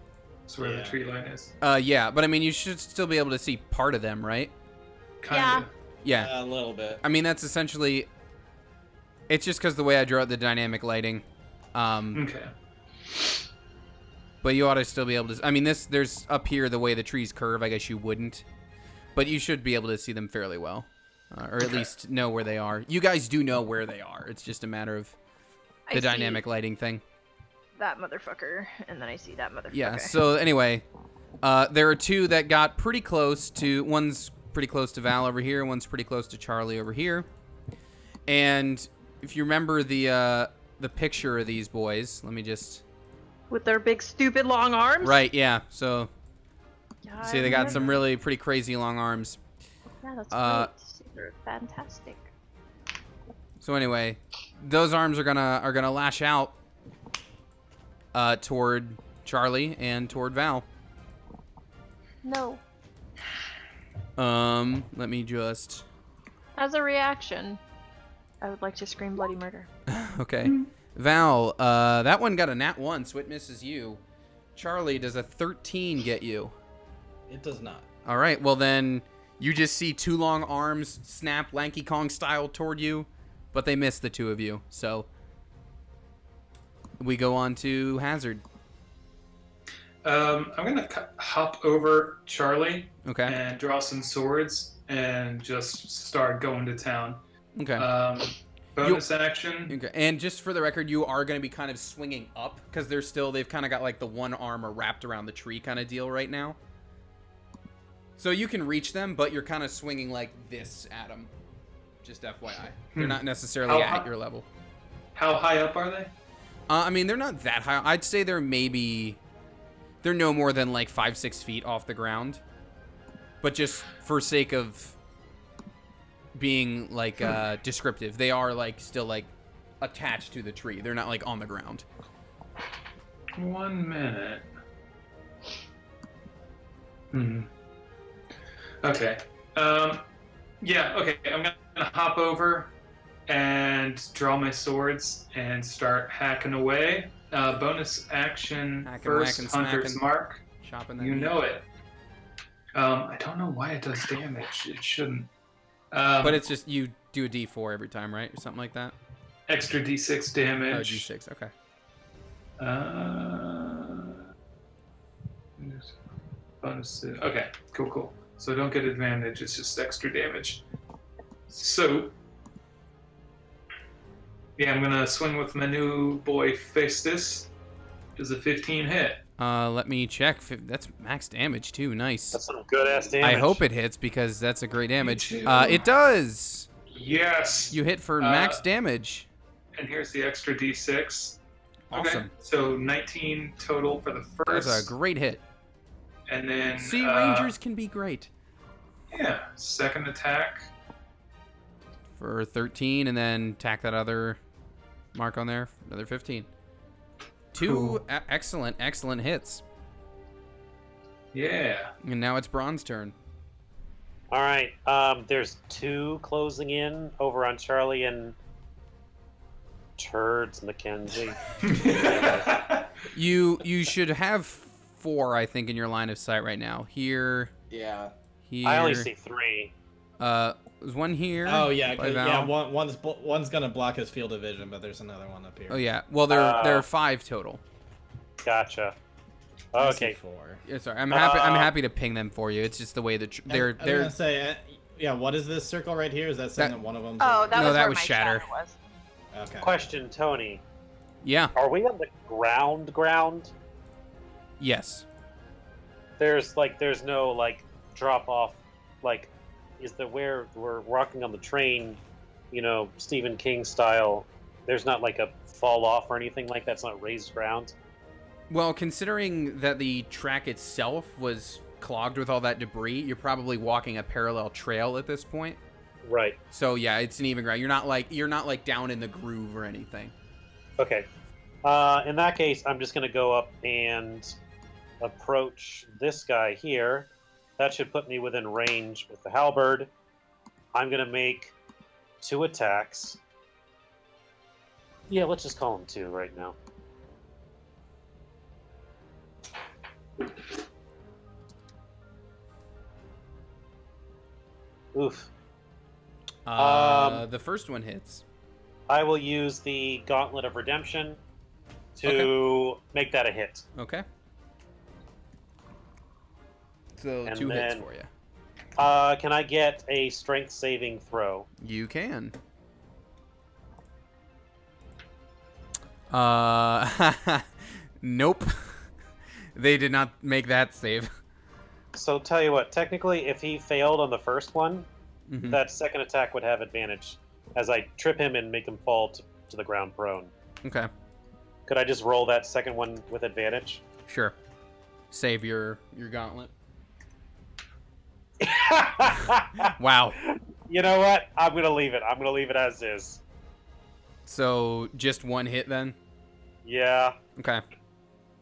That's where Yeah. the tree line is. Yeah, but I mean, you should still be able to see part of them, right? Kinda. Yeah. A little bit. I mean, that's essentially. It's just because the way I draw out the dynamic lighting. Okay. But you ought to still be able to. I mean, there's up here the way the trees curve. I guess you wouldn't, but you should be able to see them fairly well, or at Okay. least know where they are. You guys do know where they are. It's just a matter of I the see dynamic lighting thing. that motherfucker, and then I see that motherfucker. Yeah. So anyway, there are 2 that got pretty close to. One's pretty close to Val over here. One's pretty close to Charlie over here. And if you remember the picture of these boys, let me just. With their big, stupid, long arms. Right. Yeah. So Yeah, see, I they got remember. some really pretty crazy long arms. Yeah, that's uh, great. They're fantastic. So anyway, those arms are gonna lash out toward Charlie and toward Val. No. Let me just. As a reaction, I would like to scream bloody murder. Okay, Val. That one got a nat 1, so it misses you. Charlie, does a 13 get you? It does not. All right. Well then, you just see 2 long arms snap Lanky Kong style toward you, but they miss the 2 of you. So we go on to Hazard. I'm gonna hop over Charlie Okay. and draw some swords and just start going to town. Okay. Bonus action. Okay. And just for the record, you are going to be kind of swinging up because they've kind of got like the one arm wrapped around the tree kind of deal right now. So you can reach them, but you're kind of swinging like this at them. Just FYI. They're not necessarily at your level. How high up are they? I mean, they're not that high. I'd say they're no more than like 5-6 feet off the ground. But just for sake of being like descriptive, they are like still like attached to the tree. They're not like on the ground. 1 minute. Okay. Yeah, okay. I'm gonna hop over and draw my swords and start hacking away. Bonus action, Hacking, first whacking, Hunter's smacking. Mark. Chopping that You meat. know it. I don't know why it does damage. It shouldn't. But it's just you do a D4 every time, right? Or something like that? Extra D6 Oh, damage. D6, okay. Bonus. Okay, cool. So don't get advantage. It's just extra damage. So, yeah, I'm gonna swing with my new boy Festus. Does a 15 hit? Let me check. That's max damage too. Nice. That's some good ass damage. I hope it hits because that's a great damage. too. It does. Yes. You hit for max damage. And here's the extra D6. Okay, Awesome. so 19 total for the first. That's a great hit. And then See, Rangers can be great. Yeah, second attack. For 13, and then tack that other mark on there. Another 15. Two Cool. excellent hits. Yeah. And now it's Braun's turn. All right. There's 2 closing in over on Charlie and Turds Mackenzie. You should have 4, I think, in your line of sight right now. Here. Yeah. Here. I only see 3. There's one here. Oh yeah, by 'cause- Val. yeah. One's gonna block his field of vision, but there's another one up here. Oh yeah. Well, there are 5 total. Gotcha. I see Okay. 4. Yeah, sorry. I'm happy to ping them for you. It's just the way that I was they're. gonna say, yeah. What is this circle right here? Is that saying That- that one of them? Oh, that No, was that where was my shatter. shadow was. Okay. Question, Tony. Yeah. Are we on the ground? Yes. There's no like drop off. Like, is the where we're walking on the train, Stephen King style? There's not like a fall off or anything like that. It's not raised ground. Well, considering that the track itself was clogged with all that debris, you're probably walking a parallel trail at this point. Right. So yeah, it's an even ground. You're not like down in the groove or anything. Okay. In that case, I'm just gonna go up and approach this guy here. That should put me within range with the halberd. I'm gonna make 2 attacks. Yeah, let's just call them 2 right now. Oof. The first one hits. I will use the Gauntlet of Redemption to make that a hit. Okay. So And 2 hits then- for you. Can I get a strength saving throw? You can. Nope. They did not make that save. So tell you what, technically, if he failed on the first one, Mhm. that second attack would have advantage, as I trip him and make him fall to the ground prone. Okay. Could I just roll that second one with advantage? Sure. Save your gauntlet. Wow. You know what? I'm gonna leave it. I'm gonna leave it as is. So just 1 hit then? Yeah. Okay.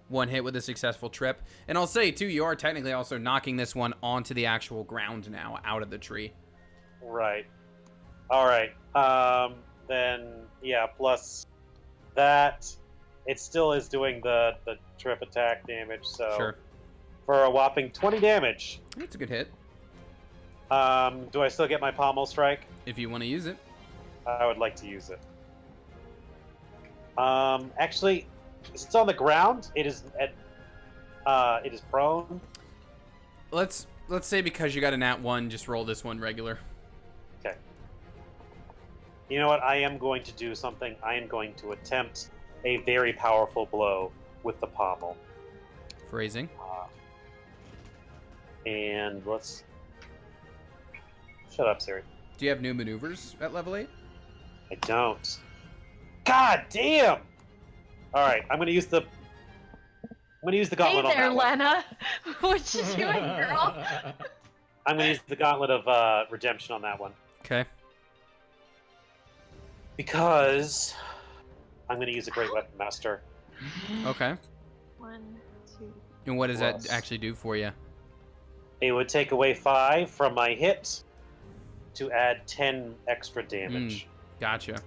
1 hit with a successful trip. And I'll say, too, you are technically also knocking this one onto the actual ground now, out of the tree. Right. All right. Then yeah. Plus that, it still is doing the trip attack damage. So Sure. for a whopping 20 damage. That's a good hit, Do I still get my pommel strike? if you want to use it. I would like to use it. Actually, since it's on the ground, it is at. It is prone. Let's say because you got a nat 1, just roll this one regular. Okay. You know what? I am going to do something. I am going to attempt a very powerful blow with the pommel. Phrasing. And let's... Shut up, Siri. Do you have new maneuvers at level 8? I don't. God damn! Alright, I'm gonna use the... Hey gauntlet on there, that one. Lena. What you doing, girl? I'm gonna use the gauntlet of redemption on that one. Okay. Because... I'm gonna use a great weapon master. Okay. 1, 2. And what does Plus. that actually do for you? It would take away 5 from my hit to add 10 extra damage. Gotcha.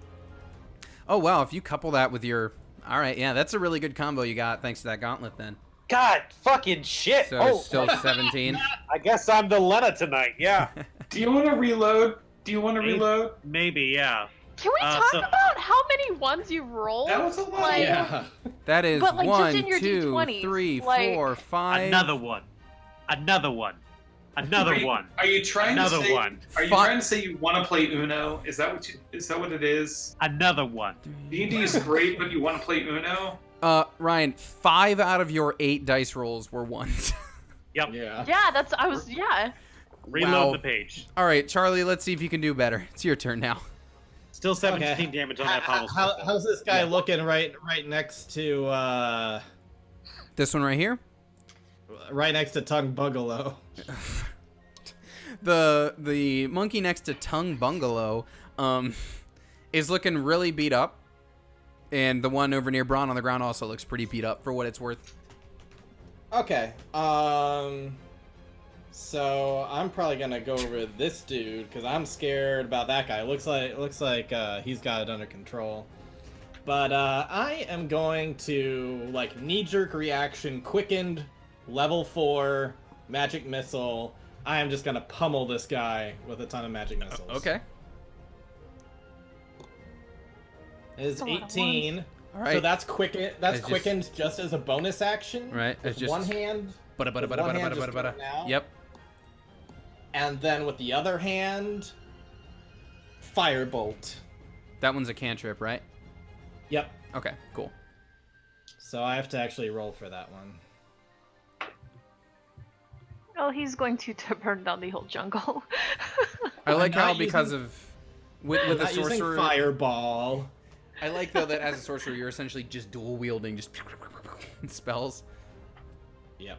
Oh, wow. If you couple that with your... All right, yeah, that's a really good combo you got thanks to that gauntlet then. God fucking shit! So Oh, it's still 17. I guess I'm the Lena tonight, yeah. Do you want to reload? Maybe, yeah. Can we talk about how many ones you rolled? That was a lot. Like, Yeah. That is But, like, just 1, in your 2, D20s, 3, like- 4, 5. Another one. Another one. Another one. Are you trying Another to say? one. Are you trying to say you want to play Uno? Is that what you? Is that what it is? Another one. D&D is great, but you want to play Uno? Ryan, 5 out of your 8 dice rolls were ones. Yep. Yeah. yeah, yeah. Reload Wow. the page. All right, Charlie, let's see if you can do better. It's your turn now. Still 17 Okay. damage on that pommel. How's this guy looking right next to This one right here. Tongue Bungalow? The monkey next to Tongue Bungalow is looking really beat up. And the one over near Braun on the ground also looks pretty beat up for what it's worth. Okay. So I'm probably gonna go over this dude because I'm scared about that guy. Looks like he's got it under control. But I am going to knee-jerk reaction, quickened, level 4 magic missile. I am just gonna pummel this guy with a ton of magic missiles. Okay. It is That's a lot of 18. All right. So that's quicken. That's It's quickened just as a bonus action. Right, it's With just- one hand. Bada, bada, with bada, one bada, hand bada, just bada, bada. going out. Yep. And then with the other hand, firebolt. That one's a cantrip, right? Yep. Okay, cool. So I have to actually roll for that one. Oh, he's going to burn down the whole jungle. I like I'm how not because using- of with a Not using sorcerer. fireball. I like though that as a sorcerer you're essentially just dual wielding just spells. Yep.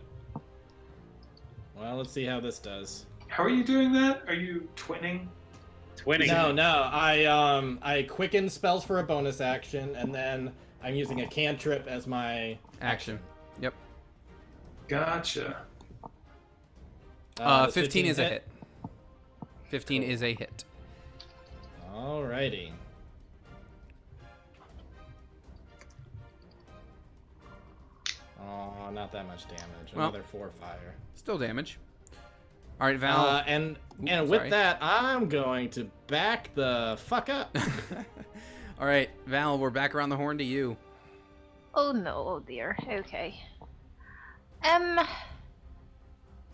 Well, let's see how this does. How are you doing that? Are you twinning? Twinning. No. I quicken spells for a bonus action, and then I'm using a cantrip as my Action. Yep. Gotcha. 15 15 is a hit. 15 Cool. is a hit. Alrighty. Oh, not that much damage. Well. Another 4 fire. Still damage. All right, Val. And sorry. with that, I'm going to back the fuck up. All right, Val, we're back around the horn to you. Oh no, oh dear. Okay.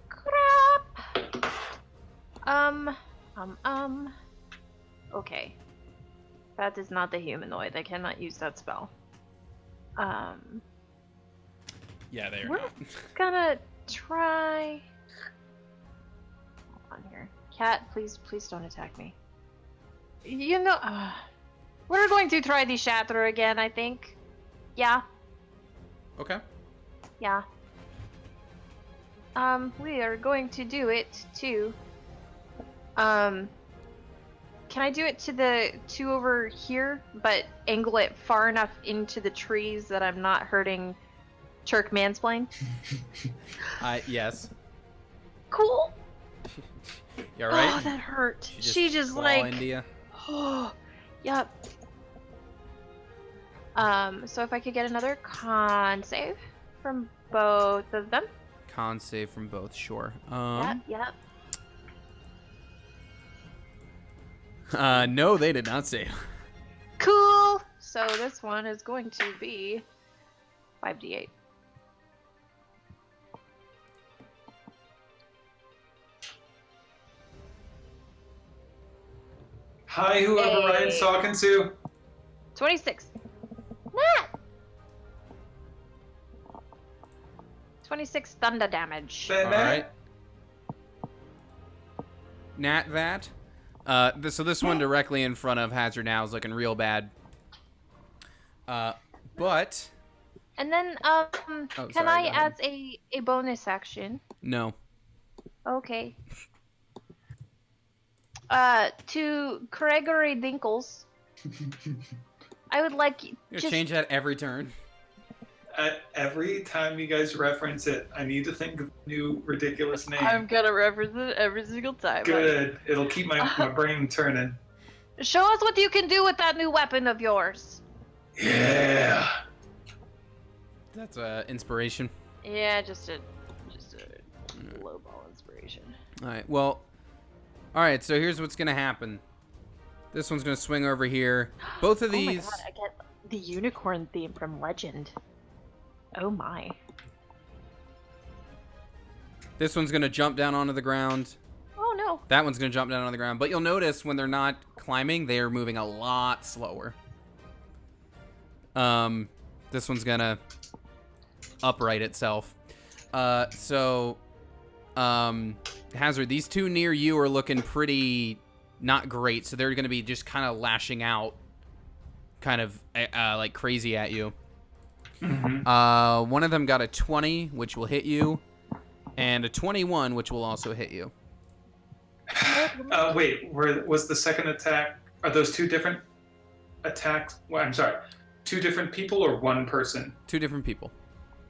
Crap. Okay. That is not the humanoid. I cannot use that spell. Yeah, they are We're not. gonna try. Hold on here. Cat, please don't attack me. You know, we're going to try the shatter again, I think. Yeah. Okay. Yeah. We are going to do it too. Can I do it to the two over here, but angle it far enough into the trees that I'm not hurting Turk Mansplain? Yes. Cool. You all right? Oh, that hurt. She She just claw like. into you? Oh, yep. So if I could get another con save from both of them. Con save from both, sure. Yep. No, they did not save. Cool. So this one is going to be 5d8. Hi, whoever Hey. Ryan's talking to. 26. Nat! 26 thunder damage. Then All that- right. Nat that. So this one directly in front of Hazard now is looking real bad. But And then, can sorry, I, go ahead. as a bonus action? no. Okay. To Gregory Dinkles, I would like You gotta just change that every turn. Every time you guys reference it, I need to think of a new ridiculous name. I'm gonna reference it every single time. Good. It'll keep my brain turning. Show us what you can do with that new weapon of yours. Yeah. That's inspiration. Yeah, just a low ball inspiration. All right. Well. All right. So here's what's gonna happen. This one's gonna swing over here. Both of Oh my these. god, I get the unicorn theme from Legend. Oh my. This one's gonna jump down onto the ground. Oh no. That one's gonna jump down on the ground. But you'll notice when they're not climbing, they are moving a lot slower. This one's gonna upright itself. Hazard, these two near you are looking pretty not great, so they're gonna be just kind of lashing out, kind of like crazy at you. Mm-hmm. One of them got a 20, which will hit you, and a 21, which will also hit you. Wait, was the second attack? Are those two different attacks? Well, I'm sorry, two different people or one person? Two different people.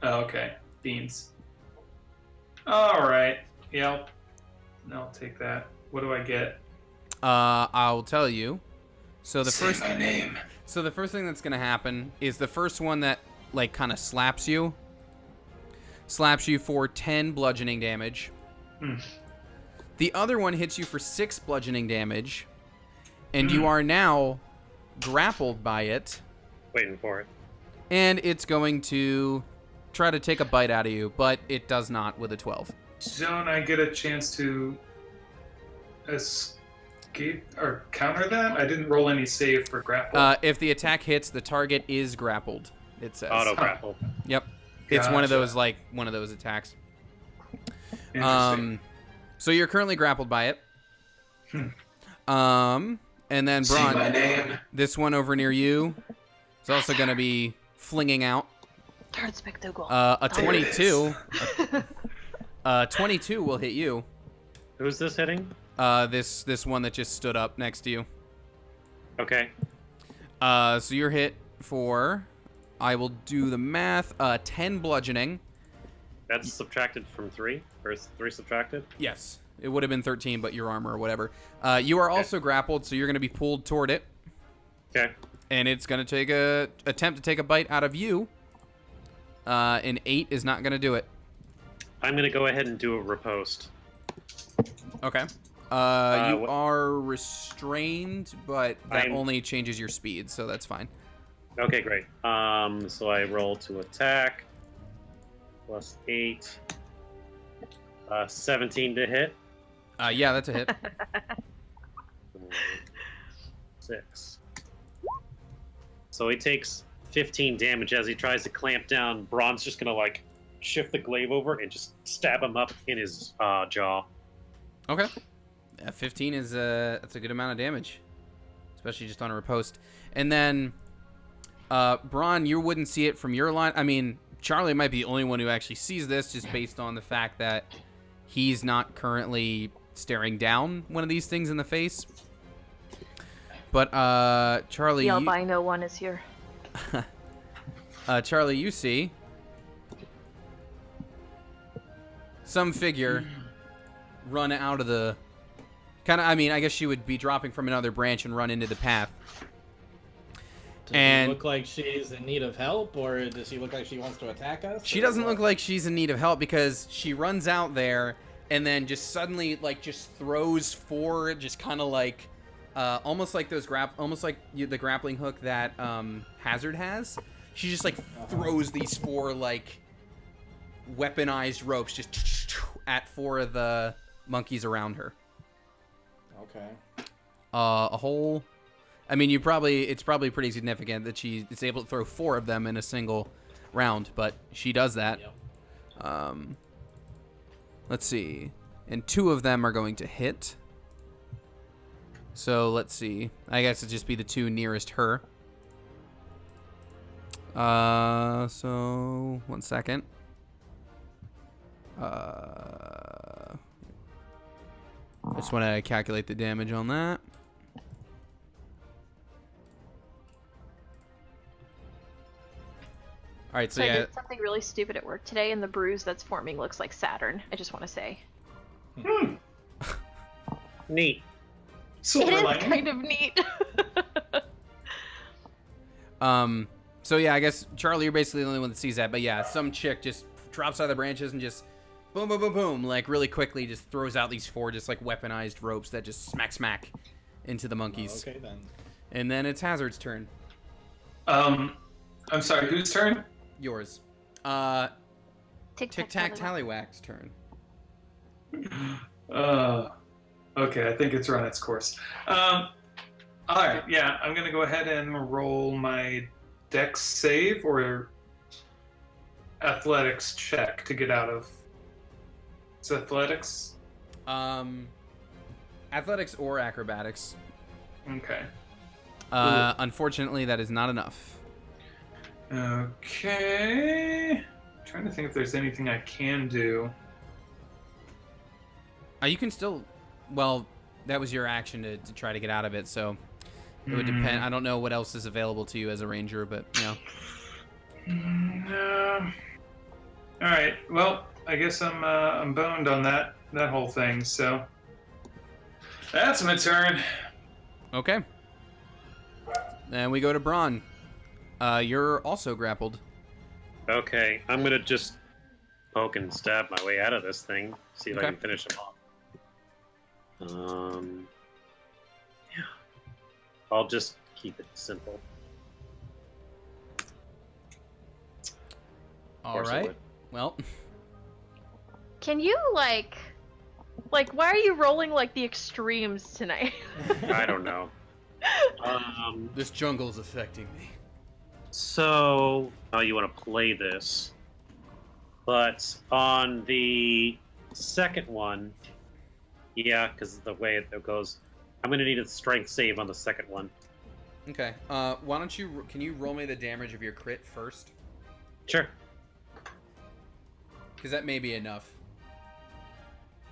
Oh, okay, beans. All right, yeah, I'll take that. What do I get? I'll tell you. So the Say first my name. So the first thing that's gonna happen is the first one that like kind of slaps you for 10 bludgeoning damage. The other one hits you for 6 bludgeoning damage, and you are now grappled by it, Waiting for it. and it's going to try to take a bite out of you, but it does not with a 12. Don't I get a chance to escape or counter that? I didn't roll any save for grapple. If the attack hits, the target is grappled. It says. Auto grapple. Yep. It's one of Gotcha. those one of those attacks. Interesting. So you're currently grappled by it. And then Say my Braun, name. this one over near you is also going to be flinging out Third spectacle. a There it 22. 22 will hit you. Who's this hitting? This one that just stood up next to you. Okay. So you're hit for, I will do the math, 10 bludgeoning. That's subtracted from 3? Or is 3 subtracted? Yes. It would have been 13, but your armor or whatever. You are also grappled, so you're going to be pulled toward it. Okay. And it's going to attempt to take a bite out of you. An 8 is not going to do it. I'm going to go ahead and do a riposte. Okay. You what- are restrained, but that I'm- only changes your speed, so that's fine. Okay, great. So I roll to attack. Plus 8. 17 to hit. Yeah, that's a hit. 6. So he takes 15 damage as he tries to clamp down. Braun's just gonna like shift the glaive over and just stab him up in his jaw. Okay. 15 is that's a good amount of damage, especially just on a riposte. And then, Braun, you wouldn't see it from your line. I mean, Charlie might be the only one who actually sees this, just based on the fact that he's not currently staring down one of these things in the face. But Charlie, The you, albino one is here. Charlie, you see some figure run out of the kind of. I mean, I guess she would be dropping from another branch and run into the path. Does And- she look like she's in need of help, or does she look like she wants to attack us? She or doesn't what? look like she's in need of help because she runs out there and then just suddenly like just throws forward, just kind of like almost like those the grappling hook that Hazard has. She just like throws these 4 like weaponized ropes just at 4 of the monkeys around her. Okay. a whole. I mean, it's probably pretty significant that she is able to throw 4 of them in a single round, but she does that. Yep. Let's see, and 2 of them are going to hit. So let's see. I guess it'd just be the 2 nearest her. So 1 second. I just want to calculate the damage on that. All right, so I yeah, did something really stupid at work today, and the bruise that's forming looks like Saturn. I just want to say. Neat. Silver It is lining. kind of neat. So yeah, I guess Charlie, you're basically the only one that sees that. But yeah, some chick just drops out of the branches and just boom, boom, boom, boom, like really quickly just throws out these 4 just like weaponized ropes that just smack into the monkeys. Okay then. And then it's Hazard's turn. I'm sorry, whose turn? Yours. Tic Tic Tac Tallywhack's turn. Okay, I think it's run its course. Alright, yeah, I'm gonna go ahead and roll my Dex save or athletics check to get out of. It's athletics? Athletics or acrobatics. Okay. Unfortunately, that is not enough. Okay. I'm trying to think if there's anything I can do. You can still, well, that was your action to try to get out of it, so it would depend. I don't know what else is available to you as a ranger, but you know. All right. Well, I guess I'm boned on that whole thing. So that's my turn. Okay. And we go to Braun. You're also grappled. Okay, I'm gonna just poke and stab my way out of this thing. See if I Okay. can finish him off. Yeah. I'll just keep it simple. All course I right. would. Well, Can you like, why are you rolling like the extremes tonight? I don't know. this jungle's affecting me. So, how you want to play this? But on the second one, yeah, because the way it goes, I'm gonna need a strength save on the second one. Okay. Why don't you? Can you roll me the damage of your crit first? Sure. Because that may be enough.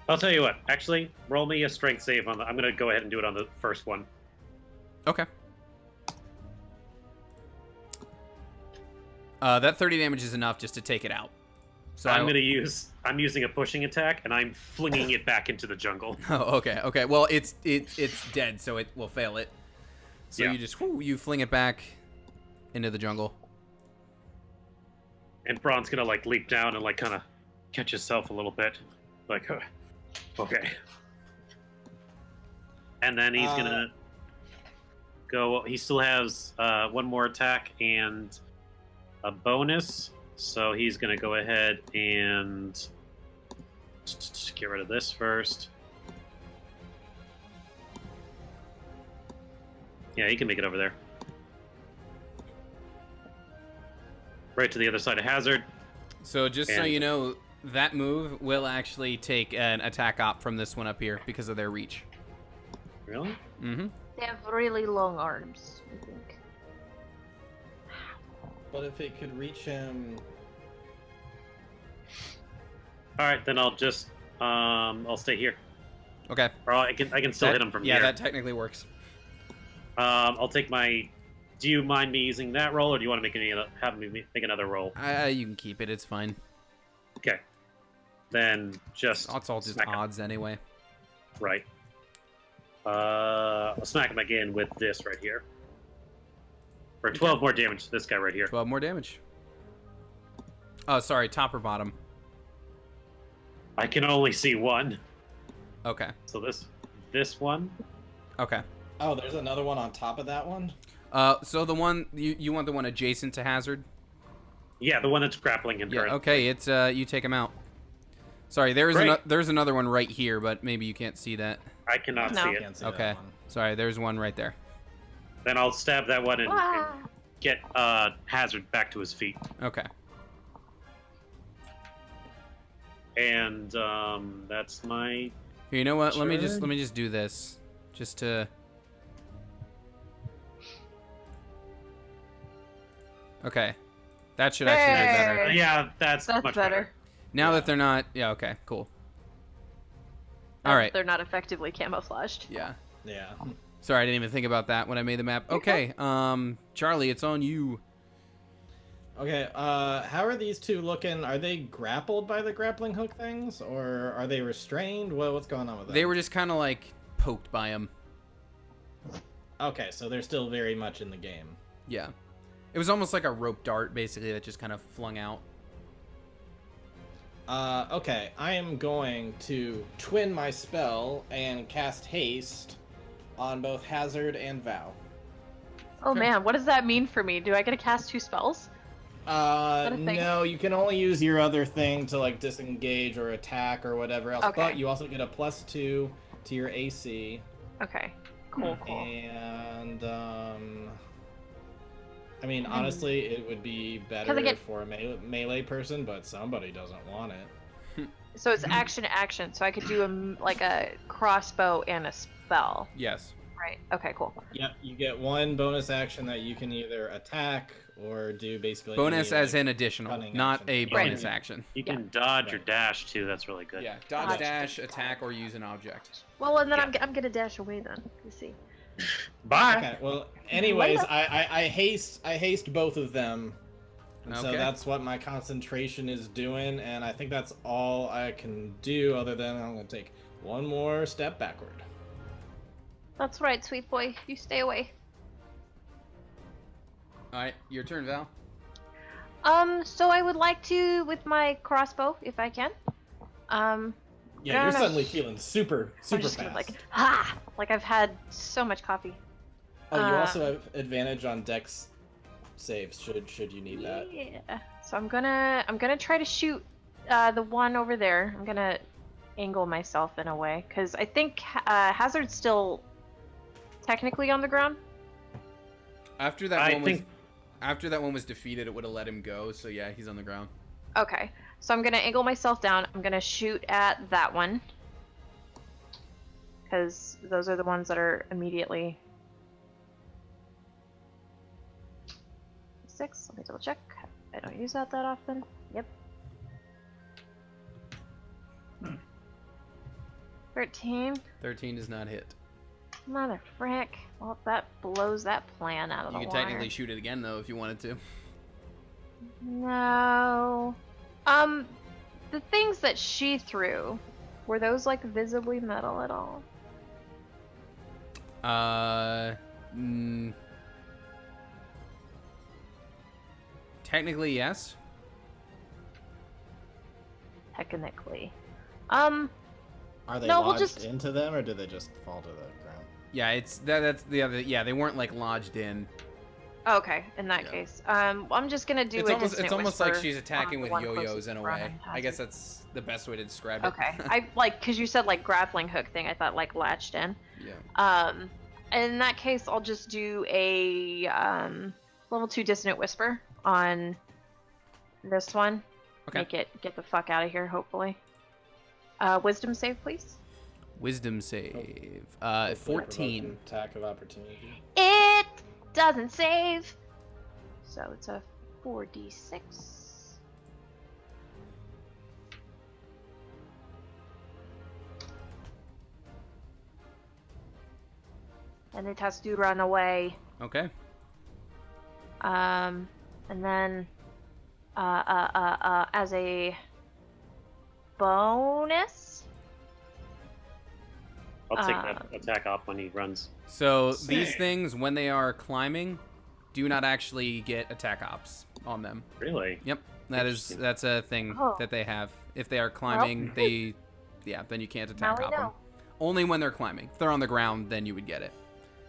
I'll tell you what. Actually, roll me a strength save on the. I'm gonna go ahead and do it on the first one. Okay. That 30 damage is enough just to take it out. So I'm using a pushing attack, and I'm flinging it back into the jungle. Oh, okay, okay. Well, it's dead, so it will fail it. So Yeah. you just you fling it back into the jungle. And Braun's gonna like leap down and like kind of catch himself a little bit, like, okay. And then he's gonna go. He still has one more attack and a bonus, so he's gonna go ahead and get rid of this first. Yeah, he can make it over there. Right to the other side of Hazard. So just so And- you know, that move will actually take an attack op from this one up here because of their reach. Really? Mm-hmm. They have really long arms, I think. But if it could reach him, All right, then I'll just I'll stay here, Okay. or I can still hit him from yeah, here. that technically works. I'll take my. Do you mind me using that roll, or do you want to have me make another roll? You can keep it. It's fine. Okay. Then just. It's all just smack him. odds anyway. Right. I'll smack him again with this right here. For 12 more damage to this guy right here. 12 more damage. Oh, sorry, top or bottom? I can only see one. Okay. So this one. Okay. oh, there's another one on top of that one. So the one you want the one adjacent to Hazard? Yeah, the one that's grappling him Yeah. currently. Okay. It's you take him out. Sorry, there's Great. there's another one right here, but maybe you can't see that. I cannot No. see it. Can't see Okay. that one. Sorry, there's one right there. Then I'll stab that one and Ah. get Hazard back to his feet. Okay. And that's my. Here, you know what? Sure. Let me just do this, just to. Okay, that should actually be better. Hey. Yeah, that's That's much better. Now that they're not, yeah, okay, cool. Now All that right. They're not effectively camouflaged. Yeah. Yeah. Sorry, I didn't even think about that when I made the map. Okay, Charlie, it's on you. Okay, how are these two looking? Are they grappled by the grappling hook things, or are they restrained? What's going on with them? They were just kind of like poked by him. Okay, so they're still very much in the game. Yeah. It was almost like a rope dart, basically, that just kind of flung out. Okay, I am going to twin my spell and cast haste on both Hazard and Vow. Oh man, what does that mean for me? Do I get to cast 2 spells? that a thing? No, you can only use your other thing to like disengage or attack or whatever else. Okay. But you also get a +2 to your AC, Okay. Cool. and I mean, honestly, it would be better I get- for a melee person, but somebody doesn't want it. So it's action to action. So I could do like a crossbow and a spell, Yes. right? Okay. Cool. Yep, you get one bonus action that you can either attack or do basically Bonus any, as like, in additional, cunning not action. a Right. bonus action. You can dodge or dash too. That's really good. Yeah, dodge, Dodge. dash, attack, or use an object. Well, and then Yeah. I'm gonna dash away then. You see. Bye. Okay, well, anyways, I haste both of them, and so Okay. that's what my concentration is doing, and I think that's all I can do. Other than I'm gonna take one more step backward. That's right, sweet boy. You stay away. All right, your turn, Val. So I would like to with my crossbow, if I can. Yeah, you're Gonna- suddenly feeling super I'm just fast. gonna like I've had so much coffee. Oh, you also have advantage on Dex saves. Should you need that? Yeah. So I'm gonna try to shoot the one over there. I'm gonna angle myself in a way because I think Hazard's still technically on the ground. After that I one think- was, after that one was defeated, it would have let him go. So yeah, he's on the ground. Okay. So I'm gonna angle myself down. I'm gonna shoot at that one because those are the ones that are immediately 6. Let me double check. I don't use that often. Yep. 13. 13 does not hit. Mother frick. Well, that blows that plan out of You the could water. technically shoot it again though if you wanted to. No. The things that she threw, were those like visibly metal at all? Technically, yes. Technically. Are they No, we'll lodged just- into them, or do they just fall to the ground? Yeah, it's that's the other. Yeah, they weren't like lodged in. Okay, in that Yeah. case. I'm just gonna do It's a almost dissonant almost like whisper she's attacking on the with one yo-yos closest in to a Brian way. and I guess Hazard. that's the best way to describe it. Okay. I like because you said like grappling hook thing. I thought like latched in. Yeah. In that case, I'll just do a level 2 dissonant whisper on this one. Okay. Make it get the fuck out of here. Hopefully. Wisdom save, please. Wisdom save. Hopefully 14. provoke an attack of opportunity. It doesn't save. So it's a 4d6. And it has to run away. Okay. And then, as a bonus, I'll take that attack off when he runs. So these things, when they are climbing, do not actually get attack ops on them. Really? Yep. That's a thing Oh. that they have. If they are climbing, then you can't attack Now we op them. know. Only when they're climbing. If they're on the ground, then you would get it.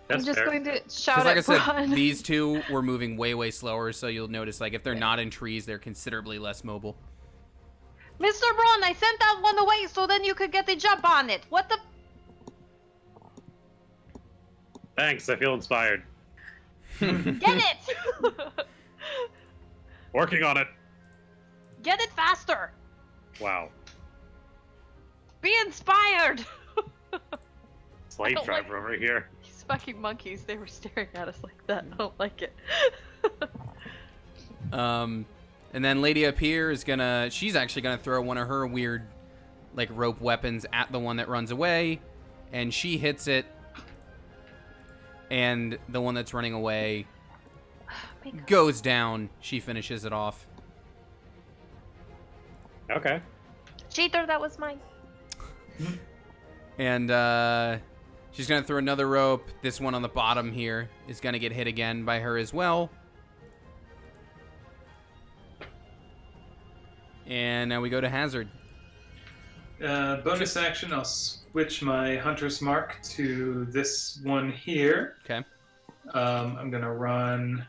That's I'm just fair. going to shout Because like I at said, Braun. these two were moving way, way slower, so you'll notice like if they're not in trees, they're considerably less mobile. Mr. Braun, I sent that one away so then you could get the jump on it. What the? Thanks, I feel inspired. Get it! Working on it. Get it faster! Wow. Be inspired! Slave don't driver over here. These fucking monkeys, they were staring at us like that. I don't like it. And then Lady Up Here is she's actually gonna throw one of her weird, like, rope weapons at the one that runs away, and she hits it, and the one that's running away goes down. She finishes it off. Okay. Cheater, that was mine. And she's gonna throw another rope. This one on the bottom here is gonna get hit again by her as well. And now we go to Hazard. Bonus action, I'll switch my Hunter's Mark to this one here. Okay. I'm going to run.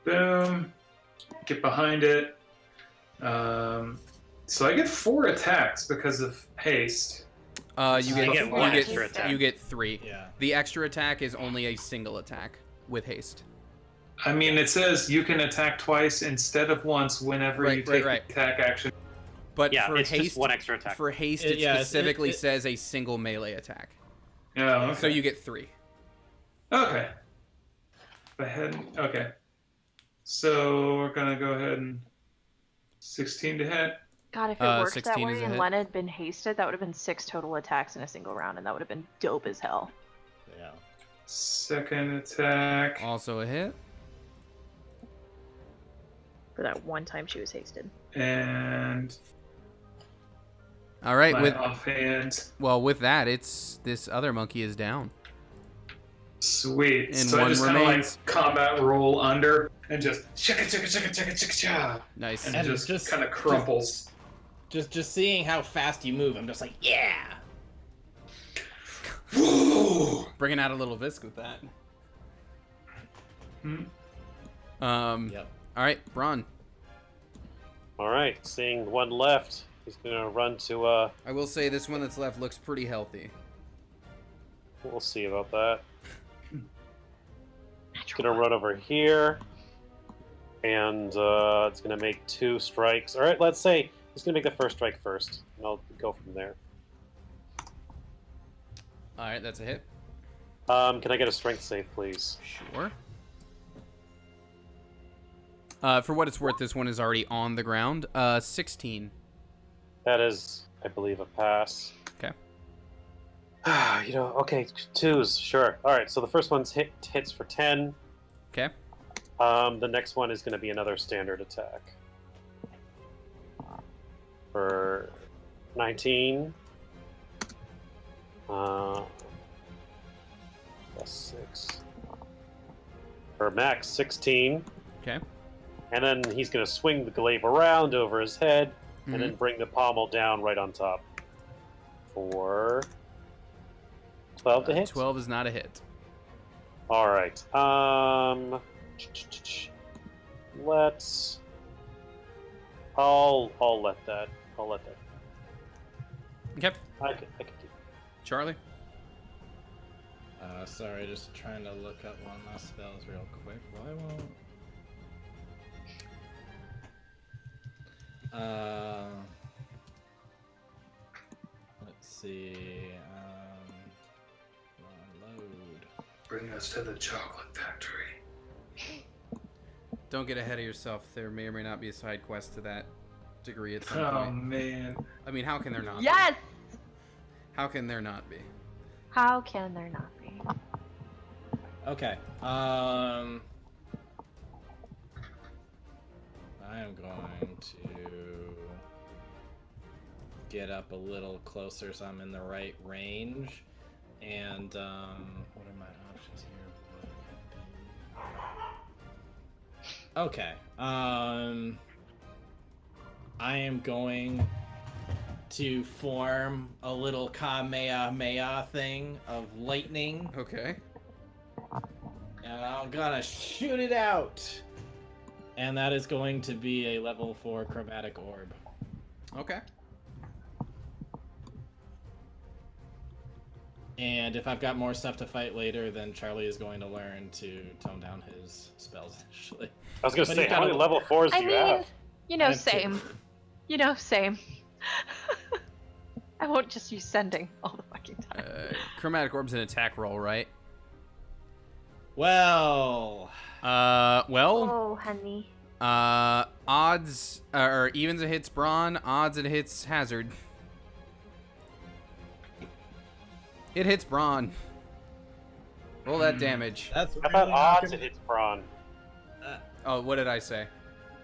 Boom. Get behind it. So I get 4 attacks because of haste. You get one extra attack. You get 3. Yeah. The extra attack is only a single attack with haste. I mean, it says you can attack twice instead of once whenever you take the attack action. But Yeah, for it's haste, just one extra attack. For haste, it specifically says a single melee attack. Oh, okay. So you get 3. Okay. Okay. So we're gonna go ahead and 16 to hit. God, if it worked that 16 is way a and hit. Len had been hasted, that would have been 6 total attacks in a single round, and that would have been dope as hell. Yeah. Second attack. Also a hit. For that one time she was hasted. And All right. my offhand. With that, it's this other monkey is down. Sweet. And So I one just kind of remains. like combat roll under and just chicka chicka chicka chicka chicka cha, Nice. and And just just- kind of crumples. Just seeing how fast you move, I'm just like, yeah. Woo! Bringing out a little Visk with that. Hmm. Yep. All right, Braun. All right, seeing one left. He's gonna run to. I will say this one that's left looks pretty healthy. We'll see about that. It's gonna run over here, and it's gonna make 2 strikes. All right, let's say he's gonna make the first strike first, and I'll go from there. All right, that's a hit. Can I get a strength save, please? Sure. For what it's worth, this one is already on the ground. 16. That is, I believe, a pass. Okay. Okay, 2s, sure. All right, so the first one's hits for 10. Okay. The next one is going to be another standard attack for 19. Plus 6. For max 16. Okay. And then he's going to swing the glaive around over his head Mhm. and then bring the pommel down right on top. For 12 to hit? 12 is not a hit. All right. Let's. I'll let that. Okay. I can do. Charlie. Sorry, just trying to look up one of my spells real quick. Why won't? Let's see. Load. Bring us to the chocolate factory. Don't get ahead of yourself. There may or may not be a side quest to that degree at some Oh point. man. I mean, how can there not be? Yes! How can there not be? How can there not be? Okay. I am going to get up a little closer so I'm in the right range. And what are my options here? Okay. I am going to form a little Kamehameha thing of lightning. Okay. And I'm gonna shoot it out And that is going to be a level 4 chromatic orb. Okay. And if I've got more stuff to fight later, then Charlie is going to learn to tone down his spells initially. I was gonna But say, he's how got many a- level 4s do I you mean, have? you I know, have two. same. You know, same. I won't just use sending all the fucking time. Chromatic orb's an attack roll, right? Well, Well, Oh, honey. odds or evens it hits Brawn, odds it hits Hazard. It hits Brawn. Roll that damage. that's How about really not odds gonna- it hits Brawn? Oh, what did I say?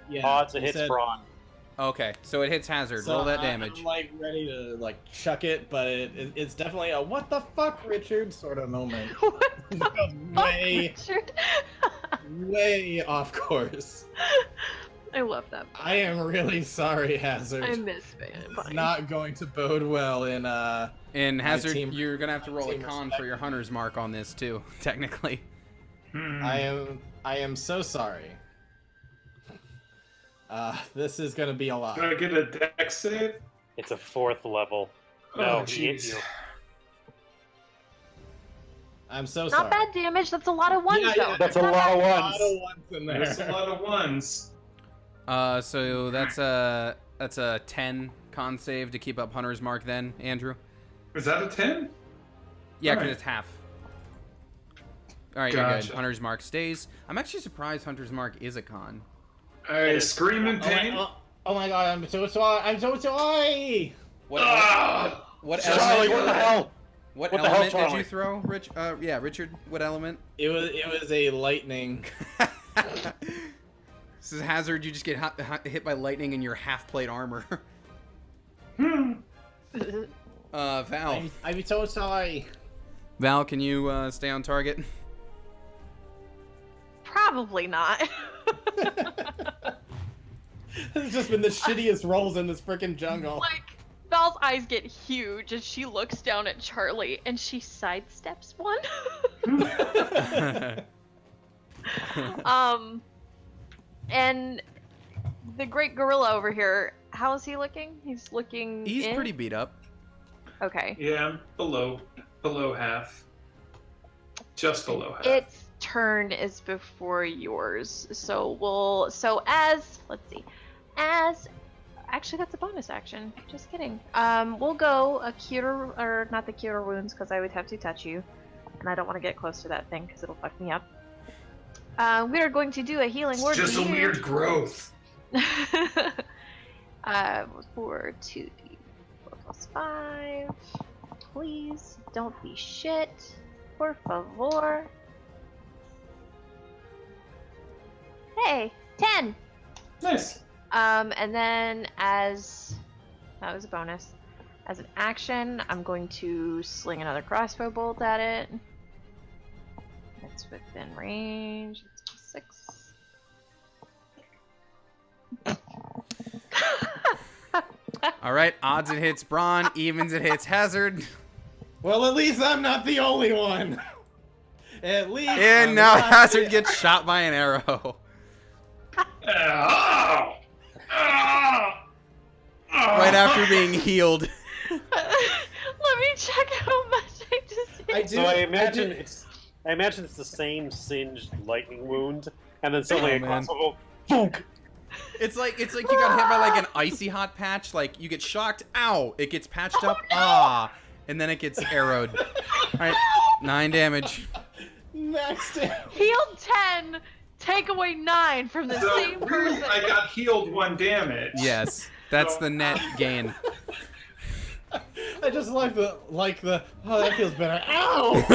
Yeah, Odds it he hits said- Brawn. Okay, so it hits Hazard. So Roll that I'm, damage. like ready to like chuck it, but it's definitely a "what the fuck, Richard" sort of moment. What It the goes fuck, way, Richard? way off course. I love that. I am really sorry, Hazard. I miss Van. It's not going to bode well in And Hazard, team- you're gonna have to roll a team con respect. for your hunter's mark on this too, technically. I am so sorry. This is gonna be a lot. Do I get a dex save? It's a 4th level. Oh, No, he hit jeez. you. I'm so sorry. Not bad damage. That's a lot of ones, Yeah, though. yeah, That's a Not lot bad. of A lot ones. of ones in there. There's a lot of ones. So that's a 10 con save to keep up hunter's mark. Then Andrew. Is that a 10? Yeah, because Alright. it's half. All right, you're good. Gotcha. Hunter's mark stays. I'm actually surprised hunter's mark is a con. I scream in pain. Oh my god, I'm so sorry. I'm so sorry. What? Ah! What Charlie, element? what the hell? What what the hell, element did Charlie? you throw, Rich? Yeah, Richard. What element? It was a lightning. This is Hazard. You just get hit by lightning in your half plate armor. Val. I'm so sorry. Val, can you stay on target? Probably not. It's just been the shittiest rolls in this freaking jungle. Like, Val's eyes get huge and she looks down at Charlie and she sidesteps one. And the great gorilla over here, how is he looking? He's looking. He's in? pretty beat up. Okay. Yeah, I'm below half. Just below half. Its turn is before yours, so actually that's a bonus action. Just kidding. We'll go a not the cure wounds because I would have to touch you, and I don't want to get close to that thing because it'll fuck me up. We are going to do a healing word. Just to a you. weird growth. 4 2d4 plus 5. Please don't be shit. Por favor. Hey, 10. Nice. And then that was a bonus. As an action, I'm going to sling another crossbow bolt at it. It's within range. It's 6. All right, odds it hits Braun, evens it hits Hazard, Well, at least I'm not the only one. At least. and I'm now not Hazard the- gets shot by an arrow. Ow! Ow! Right after being healed. Let me check how much I just hit. I do. So I imagine do- it's the same singed lightning wound, and then suddenly Oh, a man. crossbow boom. It's like you got hit by like an icy hot patch. Like you get shocked, ow! It gets patched up, ah, and then it gets arrowed. All right, 9 damage. Next. Healed 10, take away 9 from the So same really, person. I got healed 1 damage. Yes, that's the net gain. I just like the. Oh, that feels better. Ow!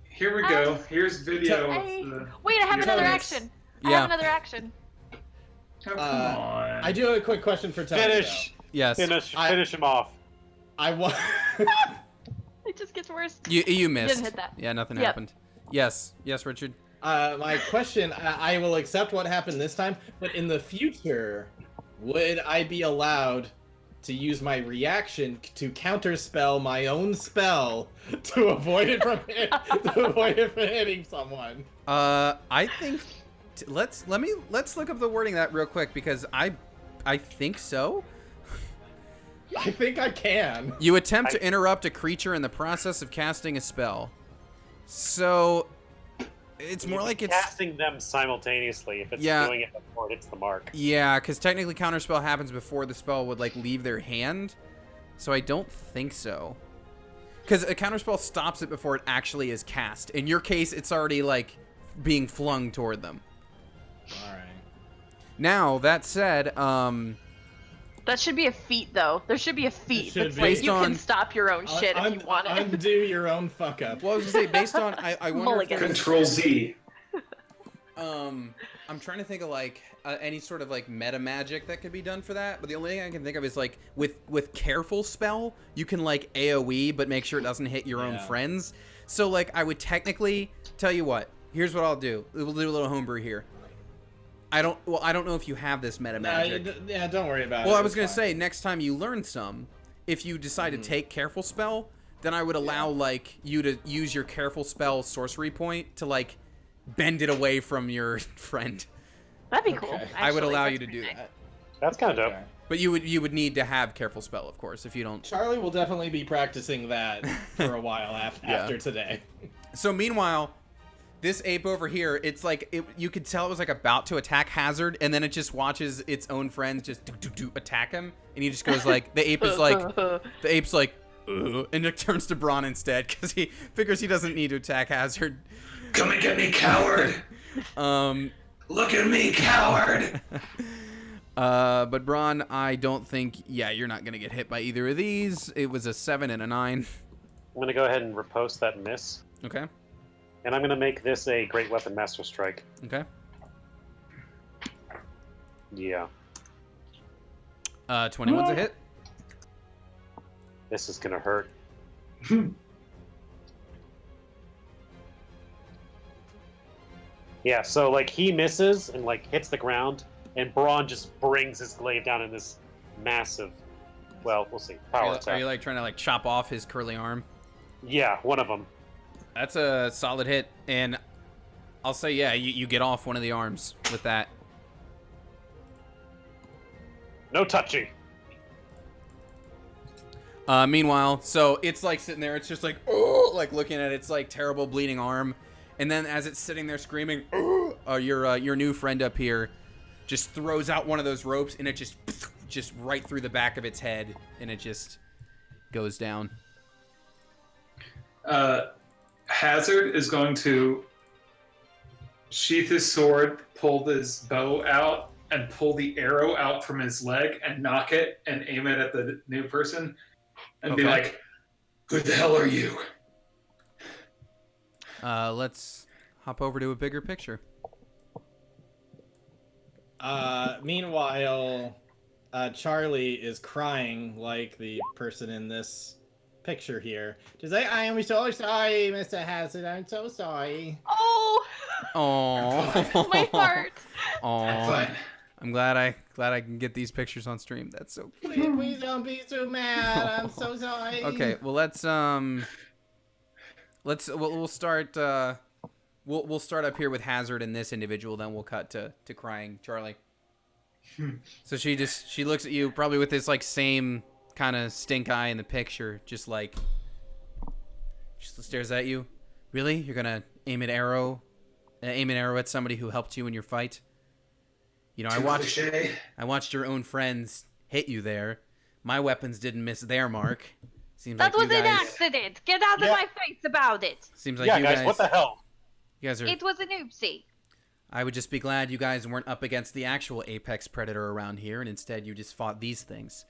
Here we go. Here's video of the. Wait, I have Your another bonus. action. I Yeah. have another action. Oh, come on. I do have a quick question for Tony. Finish, Yes, finish him off. I want. It just gets worse. you missed. Didn't hit that. Yeah, nothing Yep. happened. Yes, Richard. My question. I will accept what happened this time, but in the future, would I be allowed to use my reaction to counterspell my own spell to avoid it from hitting someone. I think let's look up the wording of that real quick because I think so. I think I can. You attempt to interrupt a creature in the process of casting a spell. So it's more like it's casting them simultaneously if it's doing it before it hits the mark. Yeah, because technically counterspell happens before the spell would like leave their hand. So I don't think so. Because a counterspell stops it before it actually is cast. In your case, it's already like being flung toward them. All right. Now that said, That should be a feat, though. There should be a feat that's be. like Based you on- can stop your own shit if you want it. Undo your own fuck up. well, I was gonna say based on I wonder if Mulligan. there's, Control Z. I'm trying to think of like any sort of like meta magic that could be done for that, but the only thing I can think of is like with careful spell you can like AoE but make sure it doesn't hit your own friends. So like I would technically tell you what. Here's what I'll do. We'll do a little homebrew here. I don't know if you have this meta magic. Yeah, don't worry about it. Well, I was It's gonna fine. say next time you learn some, if you decide to take careful spell, then I would allow like you to use your careful spell sorcery point to like bend it away from your friend. That'd be cool. Okay. I would actually. allow That's you to pretty do nice. that. That's kind of dope. Okay. But you would need to have careful spell, of course, if you don't. Charlie will definitely be practicing that for a while after today. So meanwhile, this ape over here, it's like you could tell it was like about to attack Hazard, and then it just watches its own friends just attack him, and he just goes like the ape's like, "Ugh," and it turns to Braun instead because he figures he doesn't need to attack Hazard. Come and get me, coward! Look at me, coward! But Braun, I don't think. Yeah, you're not gonna get hit by either of these. It was a 7 and a 9. I'm gonna go ahead and repost that miss, Okay. and I'm gonna make this a Great Weapon Master Strike. Okay. Yeah, 21's a hit. this is gonna hurt. Yeah, so like he misses and like hits the ground, and Braun just brings his glaive down in this massive, well, we'll see, power Are attack. you like trying to like chop off his curly arm? Yeah, one of them. That's a solid hit, and I'll say, yeah, you get off one of the arms with that. No touchy. Meanwhile, so it's like sitting there, it's just like, oh, like looking at its like terrible bleeding arm, and then as it's sitting there screaming, oh, your new friend up here just throws out one of those ropes, and it just right through the back of its head, and it just goes down. Hazard is going to sheath his sword, pull his bow out, and pull the arrow out from his leg and knock it and aim it at the new person and be Okay. like, "Who the hell are you?" Let's hop over to a bigger picture. Meanwhile, Charlie is crying like the person in this picture here. Just like, I am so sorry, Mr. Hazard. I'm so sorry. Oh, Oh, my heart. Oh, Fine. I'm glad I can get these pictures on stream. That's so cute. Please don't be too mad. I'm so sorry. Okay, well we'll start we'll start up here with Hazard and this individual, then we'll cut to crying Charlie. So she looks at you probably with this like same kind of stink eye in the picture, just like she stares at you. Really? You're gonna aim an arrow at somebody who helped you in your fight? You know, Too cliche. I watched your own friends hit you there. My weapons didn't miss their mark. Seems That like was you an guys. accident. Get out of Yeah. my face about it. Seems like Yeah, you guys, what the hell? You guys are. It was an oopsie. I would just be glad you guys weren't up against the actual apex predator around here, and instead you just fought these things.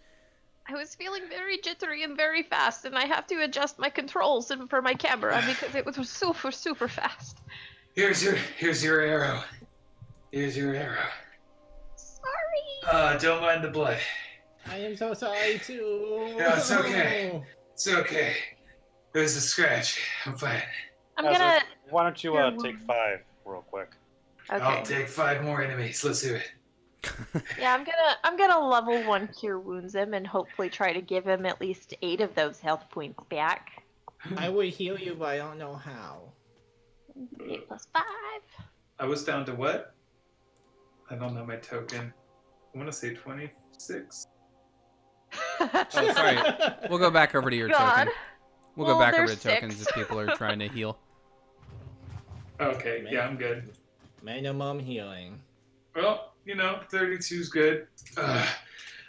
I was feeling very jittery and very fast, and I have to adjust my controls for my camera because it was super, super fast. Here's your arrow. Here's your arrow. Sorry. Don't mind the blood. I am so sorry too. No, it's okay. It's okay. It was a scratch. I'm fine. I'm Hazard, gonna. Why don't you You're take 5 real quick? Okay. I'll take 5 more enemies. Let's do it. Yeah, I'm gonna level 1 cure wounds him and hopefully try to give him at least 8 of those health points back. I would heal you, but I don't know how. 8 plus 5. I was down to what? I don't know my token. I want to say 26. Oh, sorry. We'll go back over to your God. token. We'll go Well, back over there's to tokens 6. if people are trying to heal. Okay, yeah, I'm good. Minimum healing. Well, 32 is good.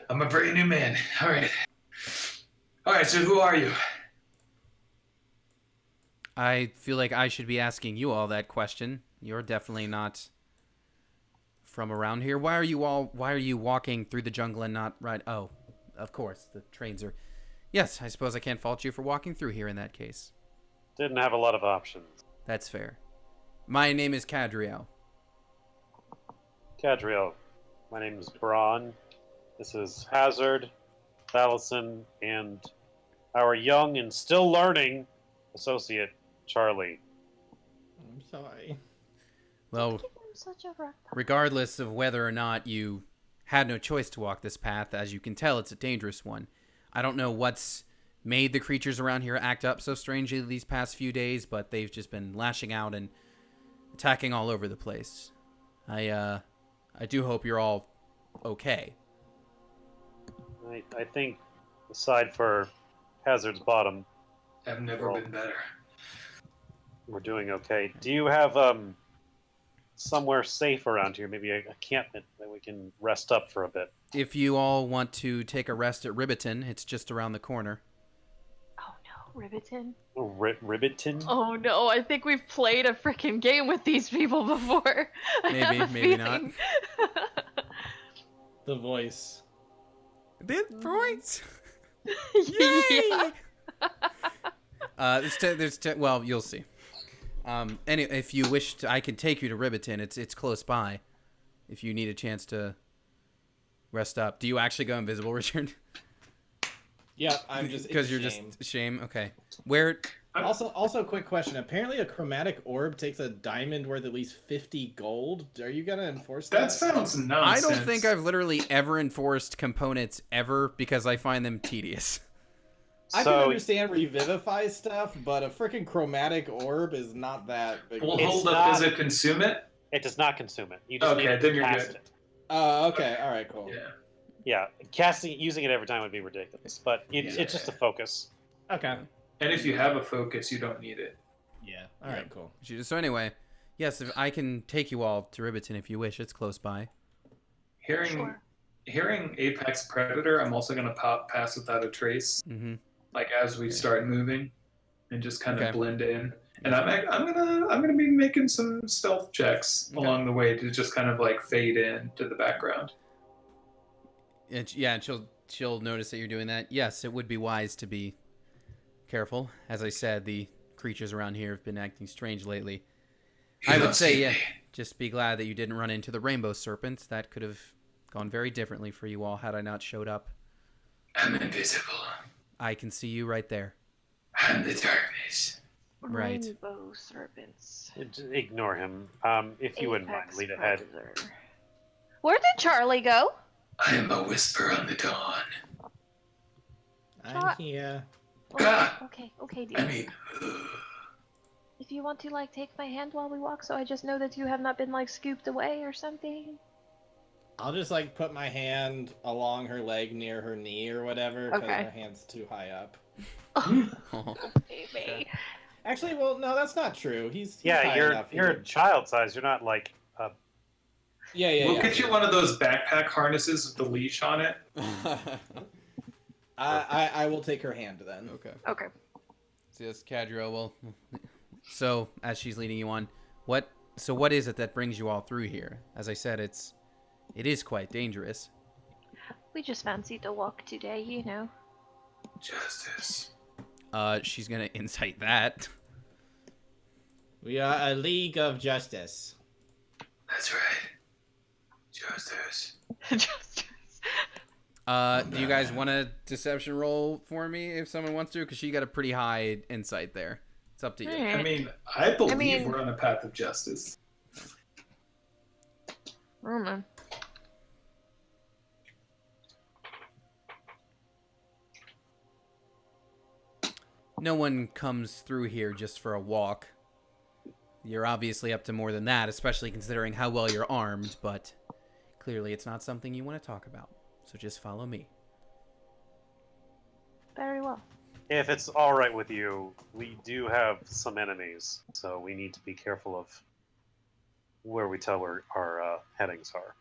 I'm a brand new man. All right. So who are you? I feel like I should be asking you all that question. You're definitely not from around here. Why are you walking through the jungle and not right? Oh, of course, the trains are. Yes, I suppose I can't fault you for walking through here in that case. Didn't have a lot of options. That's fair. My name is Cadriel. Cadriel, my name is Braun. This is Hazard, Allison, and our young and still learning associate, Charlie. I'm sorry. Well, Give him such a rough time. regardless of whether or not you had no choice to walk this path, as you can tell, it's a dangerous one. I don't know what's made the creatures around here act up so strangely these past few days, but they've just been lashing out and attacking all over the place. I do hope you're all okay. I think, aside for Hazard's bottom, I've never been better. we're doing okay. Do you have somewhere safe around here? Maybe a encampment that we can rest up for a bit. If you all want to take a rest at Ribbiton, it's just around the corner. Oh no, Ribbiton. Ribbiton? Oh no, I think we've played a freaking game with these people before. I Maybe, have a maybe not. feeling. The voice. The points. Yeah. Well, you'll see. If you wish to, I can take you to Ribbiton. It's close by. If you need a chance to rest up. Do you actually go invisible, Richard? Yeah, I'm just Because you're ashamed. just shame. Okay. Where? Also, quick question. Apparently, a chromatic orb takes a diamond worth at least 50 gold. Are you gonna enforce that? That sounds I nonsense. don't think I've literally ever enforced components ever because I find them tedious. I can understand revivify stuff, but a freaking chromatic orb is not that big. Well, It's hold up. not- Does it consume it? It does not consume it. You just Okay, need then to you're cast good. it. Okay, all right, cool. Yeah. Yeah, using it every time would be ridiculous, but it's just a focus. Okay. And if you have a focus, you don't need it. Yeah. All right, cool. So anyway, yes, if I can take you all to Ribbiton if you wish. It's close by. Hearing Apex Predator, I'm also gonna pass without a trace. Mm-hmm. Like as we start moving, and just kind of Okay. blend in. And I'm gonna be making some stealth checks Okay. along the way to just kind of like fade in to the background. And she'll notice that you're doing that. Yes, it would be wise to be careful. As I said, the creatures around here have been acting strange lately. I would say, yeah, just be glad that you didn't run into the rainbow serpent. That could have gone very differently for you all had I not showed up. I'm invisible. I can see you right there. I'm the darkness. Right. Rainbow serpents. Just ignore him. If you wouldn't mind, Apex lead ahead. predator. Where did Charlie go? I am a whisper on the dawn. I'm here. Okay, dear. I mean, If you want to take my hand while we walk, so I just know that you have not been scooped away or something. I'll just put my hand along her leg near her knee or whatever, because Okay. her hand's too high up. Oh. Baby. Actually, well, no, that's not true. He's Yeah, high you're enough. you're child size. You're not Yeah. we'll get you one of those backpack harnesses with the leash on it. I will take her hand then. Okay. Okay. So yes, Cadriel, well, so as she's leading you on, what is it that brings you all through here? As I said, it is quite dangerous. We just fancied to walk today, you know. Justice. She's gonna incite that. We are a League of Justice. That's right. Justice. Just. Do you guys want a deception roll for me if someone wants to? Because she got a pretty high insight there. It's up to you. Alright. I mean, I believe mean- we're on a path of justice. I don't know. no one comes through here just for a walk. You're obviously up to more than that, especially considering how well you're armed, but clearly it's not something you want to talk about. So just follow me. Very well. If it's all right with you, we do have some enemies, so we need to be careful of where we tell where our headings are.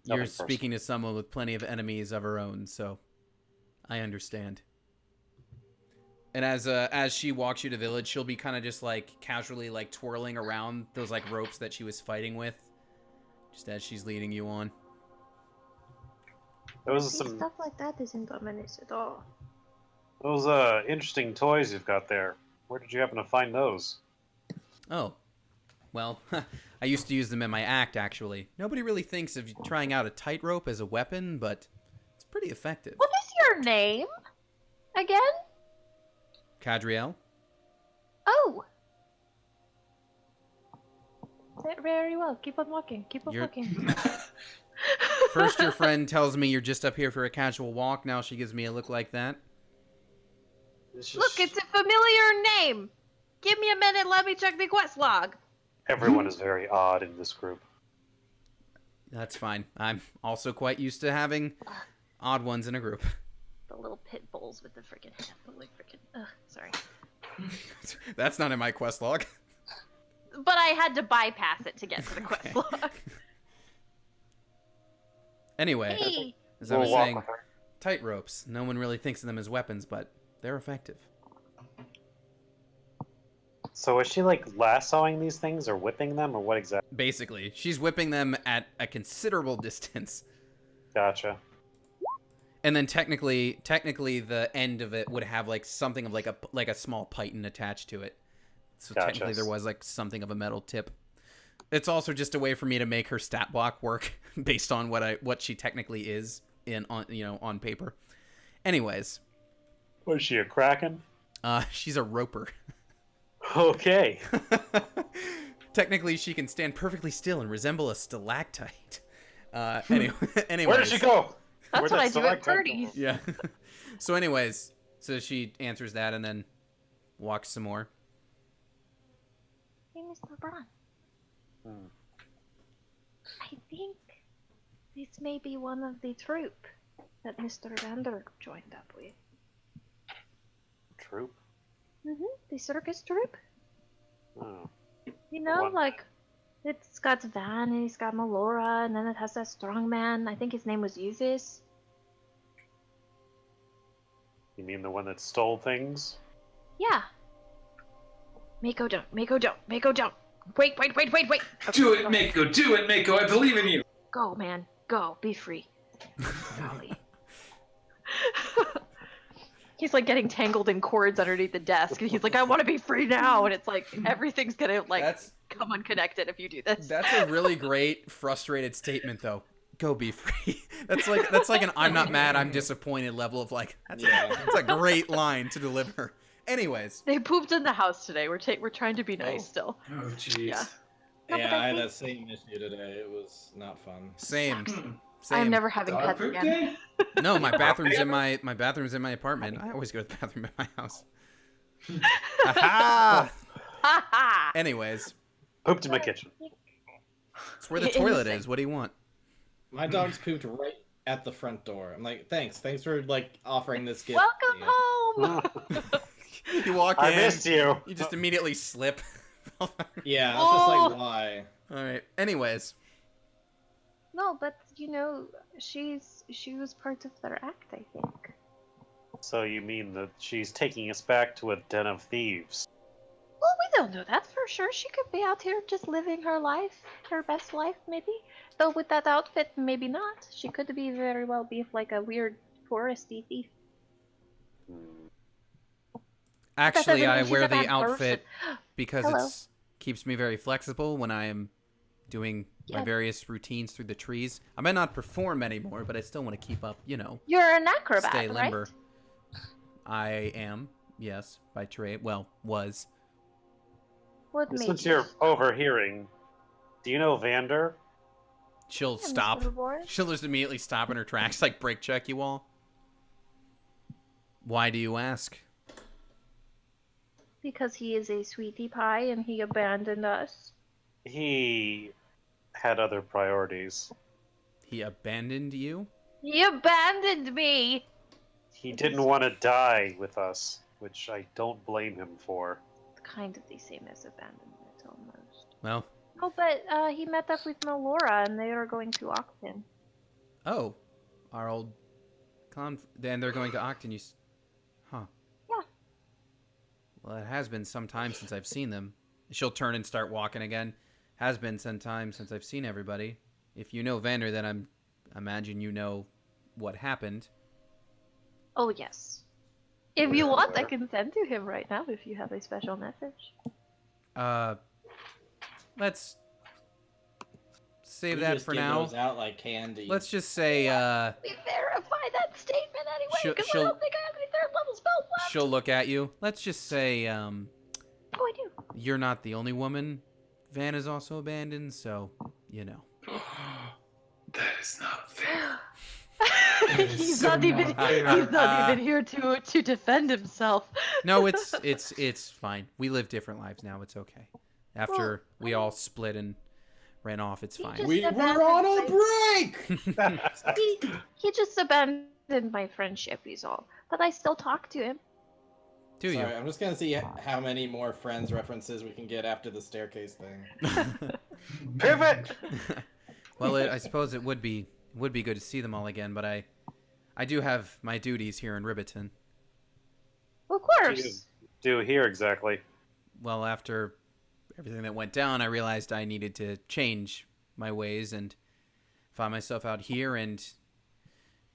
You're Nothing personal. speaking to someone with plenty of enemies of her own, so I understand. And as she walks you to village, she'll be kind of just like casually like twirling around those like ropes that she was fighting with, just as she's leading you on. Those are See, some stuff like that isn't ominous at all. interesting toys you've got there. Where did you happen to find those? Oh, well, I used to use them in my act, actually. Nobody really thinks of trying out a tightrope as a weapon, but it's pretty effective. What is your name? Again? Cadriel? Oh. Very well. Keep on walking. Keep on You're- walking. First your friend tells me you're just up here for a casual walk, now she gives me a look like that. Look, it's a familiar name. Give me a minute. Let me check the quest log. Everyone is very odd in this group. That's fine. I'm also quite used to having odd ones in a group. The little pit bulls with the freaking head. Like freaking. Sorry. That's not in my quest log. But I had to bypass it to get to the quest Okay. log. Anyway, Hey. as I was We'll walk saying, with her. tight ropes. No one really thinks of them as weapons, but they're effective. So is she like lassoing these things or whipping them or what exactly? Basically, she's whipping them at a considerable distance. Gotcha. And then technically the end of it would have like something of like a small python attached to it. So Gotcha. technically there was like something of a metal tip. It's also just a way for me to make her stat block work based on what she technically is on paper. Anyways, Was she a kraken? she's a roper. Okay. Technically, she can stand perfectly still and resemble a stalactite. Anyways. Where did she go? That's Where'd what that I do at stalactite come parties. from? Yeah. So anyways, so she answers that and then walks some more. Hey, Mr. Braun. Hmm. I think this may be one of the troop that Mr. Vander joined up with. Troop? The circus troop. Oh. You know, One- like, it's got Van and it's got Melora, and then it has that strong man. I think his name was Uvis. You mean the one that stole things? Yeah. Mako don't. Mako don't. Mako don't. Wait. Okay, Do it, go. Mako. Do it, Mako. I believe in you. Go, man. Go. Be free. Golly. He's like getting tangled in cords underneath the desk, and he's like, "I want to be free now." And it's like everything's gonna like That's come unconnected if you do this. That's a really great frustrated statement, though. Go be free. That's like an I'm not mad, I'm disappointed level of like. That's a great line to deliver. Anyways, They pooped in the house today. We're trying to be nice Oh. still. Oh, jeez. Yeah. No, Yeah, but I I had think- that same issue today. It was not fun. same. I am Same. never having Dog pets poop again. day? No, my bathroom's in my bathroom's in my apartment. I always go to the bathroom at my house. Aha! Ha ha! Anyways, Pooped in my kitchen. it's where the In the toilet sink. is. What do you want? My dog's pooped right at the front door. I'm like, thanks for like offering this gift. Welcome Yeah. home. You walk I in. missed you. You just immediately slip. All Yeah, I was just Oh. like, why? right. Anyways, No, but you know, she was part of their act, I think. So you mean that she's taking us back to a den of thieves? Well, we don't know that for sure. She could be out here just living her life, her best life, maybe. Though with that outfit, maybe not. She could be very well be like a weird foresty thief. Hmm. actually, doesn't I mean she's wear a the bad outfit because Hello. it's keeps me very flexible when I am doing my Yeah. various routines through the trees. I might not perform anymore, but I still want to keep up, You're an acrobat, stay right? limber. I am, yes, by trade. Well, was. What made Since you? you're overhearing, do you know Vander? She'll Yeah, Mr. stop. Reward. She'll just immediately stop in her tracks, like brake check you all. Why do you ask? Because he is a sweetie pie and he abandoned us. He had other priorities. He abandoned you? He abandoned me! He didn't want to die with us, which I don't blame him for. Kind of the same as abandonment, almost. Well, Oh, but he met up with Melora and they are going to Octon. oh, our old then they're going to Octon. Huh. Yeah. Well, it has been some time since I've seen them. She'll turn and start walking again. Has been some time since I've seen everybody. If you know Vander, then I imagine you know what happened. Oh, yes. If you want, I can send to him right now if you have a special message. Let's save We that just for give now. those out like candy. Let's just say, We verify that statement anyway, because I she'll- don't think I have any third level spells left. she'll look at you. Let's just say, Oh, I do. you're not the only woman Van is also abandoned, so, you know. That is not fair. he's so not even. not fair. He's not even here to defend himself. No, it's fine. We live different lives now. It's okay. After we all split and ran off, it's fine. just- We're on a break! He just abandoned my friendship. He's all. But I still talk to him. Do you? Sorry, I'm just gonna see how many more Friends references we can get after the staircase thing. Pivot! Well, I suppose it would be good to see them all again, but I do have my duties here in Ribbiton. Of Do course. here exactly. Well, after everything that went down, I realized I needed to change my ways and found myself out here and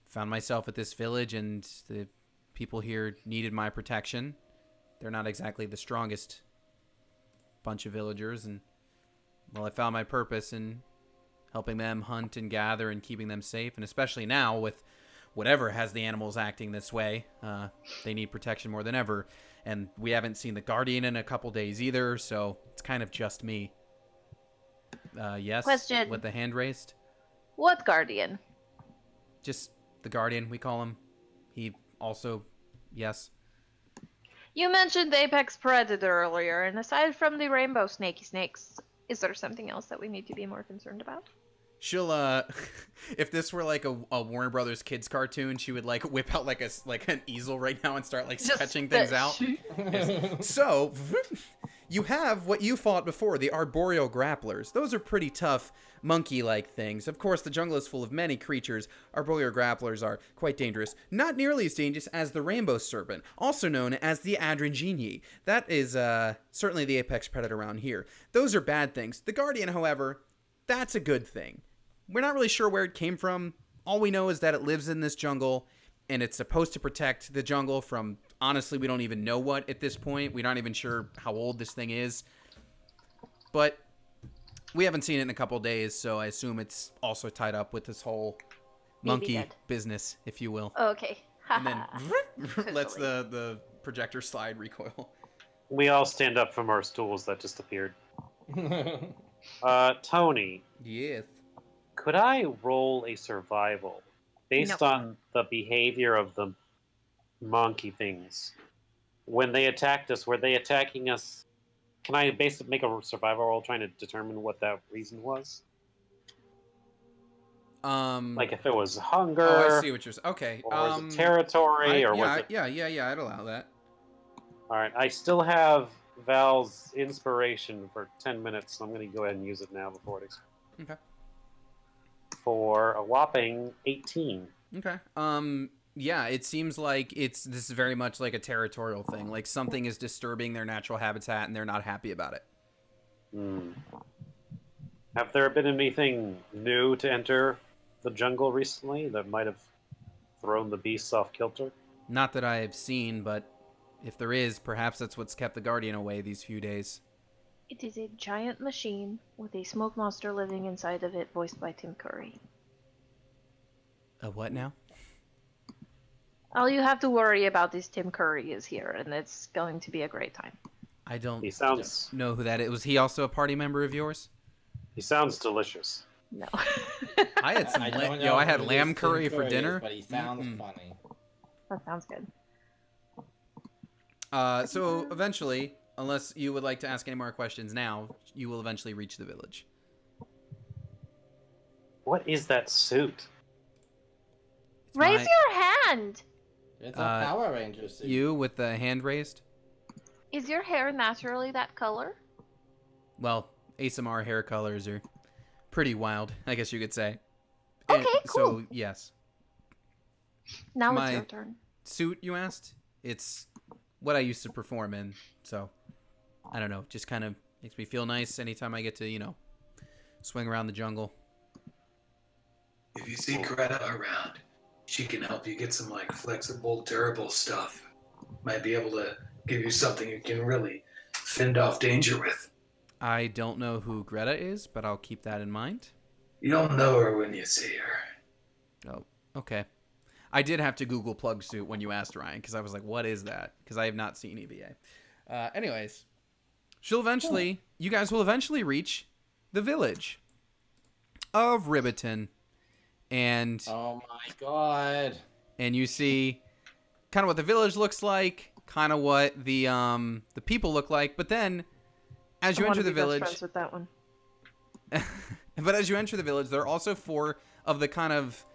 found myself at this village, and the people here needed my protection. They're not exactly the strongest bunch of villagers, and well, I found my purpose in helping them hunt and gather and keeping them safe, and especially now with whatever has the animals acting this way, they need protection more than ever. And we haven't seen the Guardian in a couple days either, so it's kind of just me. Yes? Question. With the hand raised? What guardian? Just the Guardian, we call him. He also, yes. You mentioned Apex Predator earlier, and aside from the rainbow snaky snakes, is there something else that we need to be more concerned about? She'll if this were like a Warner Brothers kids cartoon, she would like whip out like an easel right now and start like sketching things out. So you have what you fought before, the arboreal grapplers. Those are pretty tough monkey-like things. Of course, the jungle is full of many creatures. Arboreal grapplers are quite dangerous. Not nearly as dangerous as the rainbow serpent, also known as the Adrangini. That is certainly the apex predator around here. Those are bad things. The Guardian, however, that's a good thing. We're not really sure where it came from. All we know is that it lives in this jungle, and it's supposed to protect the jungle from, honestly, we don't even know what at this point. We're not even sure how old this thing is. But we haven't seen it in a couple days, so I assume it's also tied up with this whole monkey dead. business, if you will. Okay. And then lets the projector slide recoil. We all stand up from our stools that just appeared. Tony, Yes. could I roll a survival based No. on the behavior of the monkey things? When they attacked us, were they attacking us? Can I basically make a survival roll trying to determine what that reason was? Like if it was hunger, Oh, I see what you're saying. Okay. or was it territory, or was it... yeah, I'd allow that. All right, I still have Val's inspiration for 10 minutes, so I'm going to go ahead and use it now before it expires. Okay. For a whopping 18. Okay. Yeah, it seems like this is very much like a territorial thing. Like something is disturbing their natural habitat and they're not happy about it. Hmm. Have there been anything new to enter the jungle recently that might have thrown the beasts off kilter? Not that I have seen, but if there is, perhaps that's what's kept the Guardian away these few days. It is a giant machine with a smoke monster living inside of it, voiced by Tim Curry. A what now? All you have to worry about is Tim Curry is here, and it's going to be a great time. I don't He sounds know who that is. Was he also a party member of yours? delicious. No. I had some I don't know I had who this lamb Tim curry for is, dinner. but he sounds Mm-mm. funny. That sounds good. So eventually, unless you would like to ask any more questions now, you will eventually reach the village. What is that suit? It's Raise my- your hand. It's a Power Ranger suit. You with the hand raised? Is your hair naturally that color? Well, ASMR hair colors are pretty wild, I guess you could say. Okay, So, cool. yes. Now My- it's your turn. Suit, you asked? It's what I used to perform in, so I don't know. Just kind of makes me feel nice anytime I get to, swing around the jungle. If you see Greta around, she can help you get some like flexible, durable stuff. Might be able to give you something you can really fend off danger with. I don't know who Greta is, but I'll keep that in mind. You'll know her when you see her. Oh, okay. I did have to Google plug suit when you asked Ryan, because I was like, what is that? Because I have not seen EVA. Anyways, you guys will eventually reach the village of Ribbiton. And Oh my god. you see kind of what the village looks like, kind of what the people look like, but then as you enter the village, Best friends with that one. but as you enter the village, there are also 4 of the kind of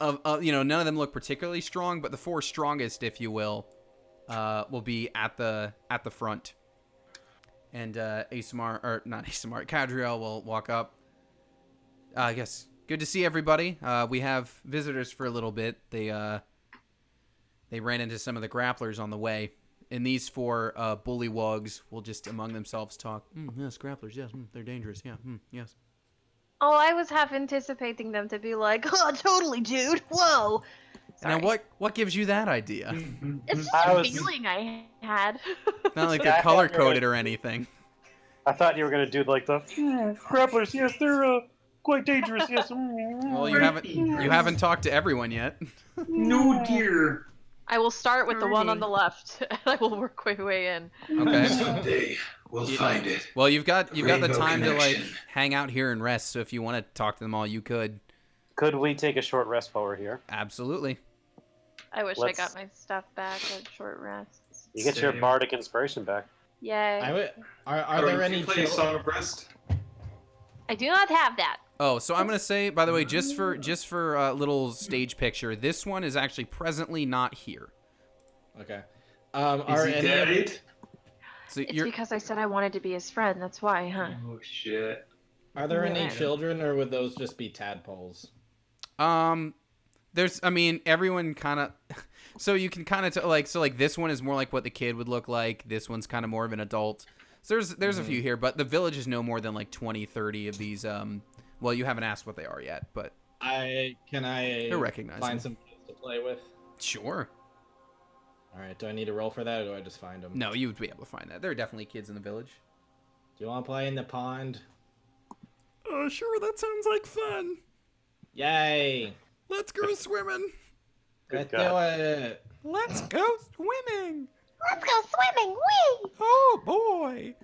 none of them look particularly strong, but the 4 strongest, if you will be at the front. And ASMR, or not ASMR, Cadriel will walk up. Yes, good to see everybody. We have visitors for a little bit. They ran into some of the grapplers on the way. And these 4 bullywugs will just among themselves talk. Yes, grapplers, yes, they're dangerous, yeah, yes. Oh, I was half anticipating them to be like, oh, totally, dude. Whoa. Sorry. Now, what gives you that idea? It's just I a was- feeling I had. Not like Yeah, they're I thought color you were coded gonna- or anything. I thought you were gonna do like the grapplers. Yes, they're quite dangerous. Yes. Well, you haven't talked to everyone yet. No dear. I will start with the one on the left, and I will work my way in. Okay. Someday we'll find it. Well, you've got the Rainbow time to like connection. hang out here and rest. So if you want to talk to them all, you could. Could we take a short rest while we're here? Absolutely. I wish Let's- I got my stuff back at short rests. You get your Same. bardic inspiration back. Yay. Are there any play a children? Song of Rest? I do not have that. Oh, so I'm gonna say, by the way, just for a little stage picture, this one is actually presently not here. Okay. Is Are he any of dead? So It's you're because I said I wanted to be his friend. That's why, huh? Oh shit. Are there any Yeah. children, or would those just be tadpoles? there's, I mean, everyone kind of. So you can kind of like this one is more like what the kid would look like. This one's kind of more of an adult. So there's a few here, but the village is no more than like 20, 30 of these. Well, you haven't asked what they are yet, but Can I They're recognizable. find some kids to play with? sure. All right. Do I need to roll for that, or do I just find them? No, you would be able to find that. There are definitely kids in the village. Do you want to play in the pond? Sure, that sounds like fun. Yay! Let's go swimming. Let's do God. it. Let's go swimming. Let's go swimming. Wee! Oh boy.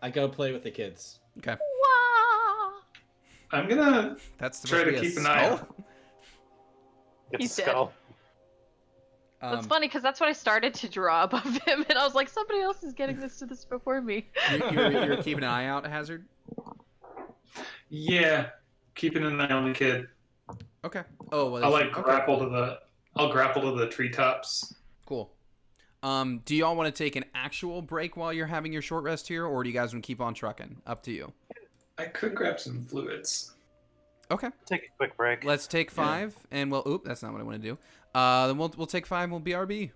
I go play with the kids. Okay, Wow! I'm gonna that's try supposed to be a keep an eye skull? out. Get He's the dead. skull. That's funny because that's what I started to draw above him, and I was like, somebody else is getting this before me. You're keeping an eye out, Hazard. Yeah, keeping an eye on the kid. Okay. Oh well. I'll that's- like okay, grapple cool. to the. I'll grapple to the treetops. Cool. Do y'all want to take an actual break while you're having your short rest here, or do you guys want to keep on trucking? Up to you. I could grab some fluids. Okay. Take a quick break. Let's take 5, and we'll. Oop, that's not what I want to do. Then we'll take 5. We'll BRB.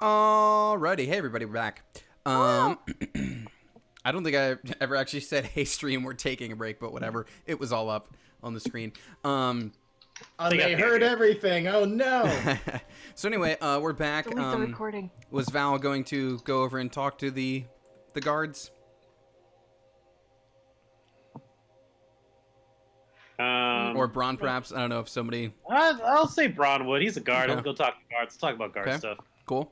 Alrighty, hey everybody, we're back. I don't think I ever actually said, "Hey stream, we're taking a break," but whatever. It was all up on the screen. Oh, they heard everything. Oh no. So anyway, we're back. Delete the recording. Was Val going to go over and talk to the guards? Or Braun, perhaps? I don't know if somebody... I'll say Braun would. He's a guard. Okay. I'll go talk to guards. Talk about guard stuff. Cool.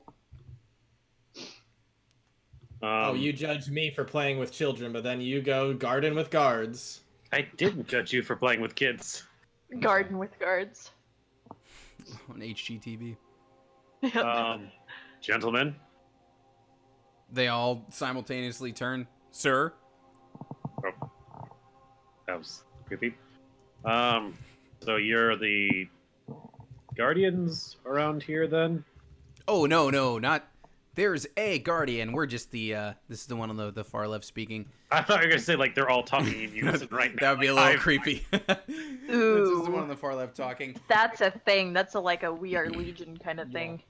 Oh, you judge me for playing with children, but then you go garden with guards. I didn't judge you for playing with kids. Garden with guards. On HGTV. Gentlemen. They all simultaneously turn. Sir? Oh, that was creepy. So you're the guardians around here, then? Oh, no, not... There's a guardian. We're just the, this is the one on the far left speaking. I thought you were going to say, like, they're all talking in unison right now. That would be a little creepy. Ooh. This is the one on the far left talking. That's a thing. That's like a We Are Legion kind of thing.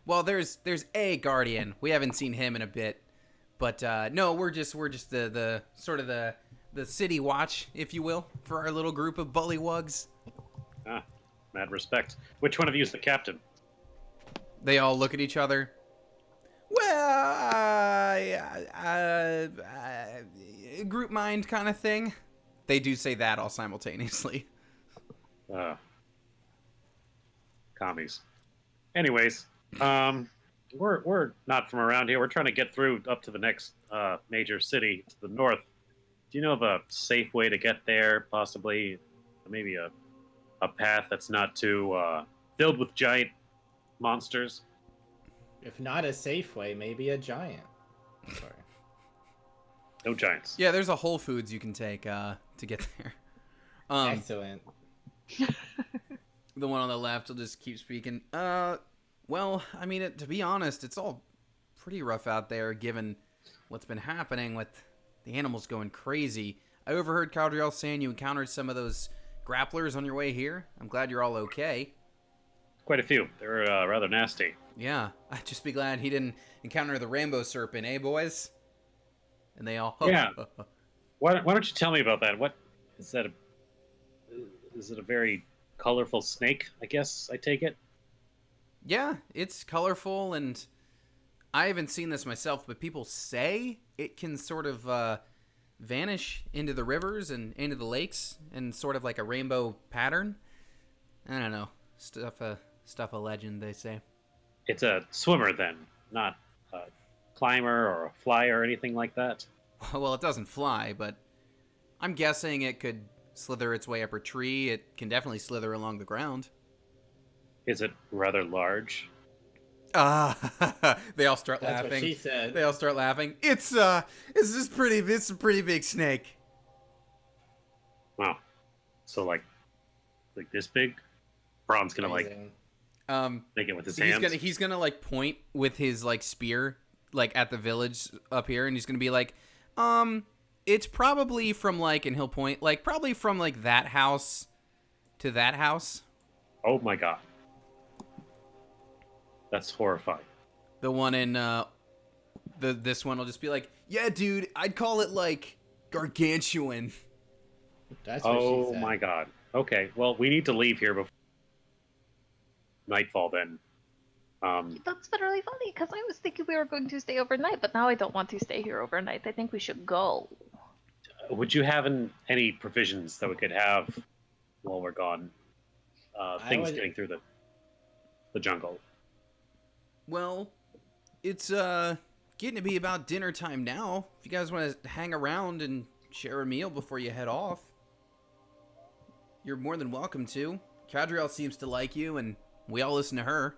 Well, there's a guardian. We haven't seen him in a bit. But, no, we're just the sort of the city watch, if you will, for our little group of bullywugs. Ah, mad respect. Which one of you is the captain? They all look at each other. Well, group mind kind of thing. They do say that all simultaneously. Commies. Anyways, we're not from around here. We're trying to get through up to the next major city to the north. Do you know of a safe way to get there? Possibly, maybe a path that's not too filled with giant monsters. If not a safe way, maybe a giant. Sorry. No giants. Yeah, there's a Whole Foods you can take to get there. Excellent. The one on the left will just keep speaking. Well, I mean, to be honest, it's all pretty rough out there, given what's been happening with the animals going crazy. I overheard Caudriel saying you encountered some of those grapplers on your way here. I'm glad you're all okay. Quite a few. They're rather nasty. Yeah, I'd just be glad he didn't encounter the rainbow serpent, eh, boys? And they all... Yeah. Why don't you tell me about that? What is that? Is it a very colorful snake? I guess I take it. Yeah, it's colorful, and I haven't seen this myself, but people say it can sort of vanish into the rivers and into the lakes in sort of like a rainbow pattern. I don't know. Stuff a legend, they say. It's a swimmer, then, not a climber or a flyer or anything like that. Well, it doesn't fly, but I'm guessing it could slither its way up a tree. It can definitely slither along the ground. Is it rather large? They all start That's laughing. what she said. They all start laughing. It's a pretty big snake. Wow. So like this big? Braun's gonna Amazing. make it with his So hands. he's gonna like point with his like spear like at the village up here, and he's gonna be like, it's probably from like, and he'll point like probably from like that house to that house. Oh my god. That's horrifying. The one in this one will just be like, yeah, dude, I'd call it like gargantuan. That's what she Oh said. my god. Okay, well, we need to leave here before nightfall then. That's really funny because I was thinking we were going to stay overnight, but now I don't want to stay here overnight. I think we should go. Would you have any provisions that we could have while we're gone? Things would- getting through the jungle. Well, it's getting to be about dinner time now. If you guys want to hang around and share a meal before you head off, you're more than welcome to. Caudriel seems to like you, and we all listen to her.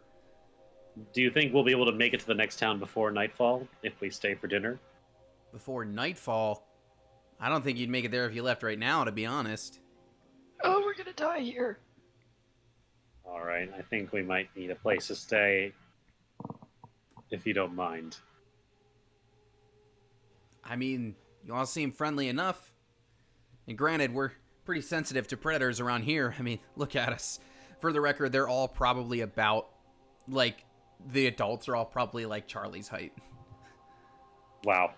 Do you think we'll be able to make it to the next town before nightfall if we stay for dinner? Before nightfall, I don't think you'd make it there if you left right now, to be honest. Oh, we're gonna die here. All right, I think we might need a place to stay, if you don't mind. I mean, you all seem friendly enough. And granted, we're pretty sensitive to predators around here. I mean, look at us. For the record, they're all probably about, like, the adults are all probably like Charlie's height. Wow.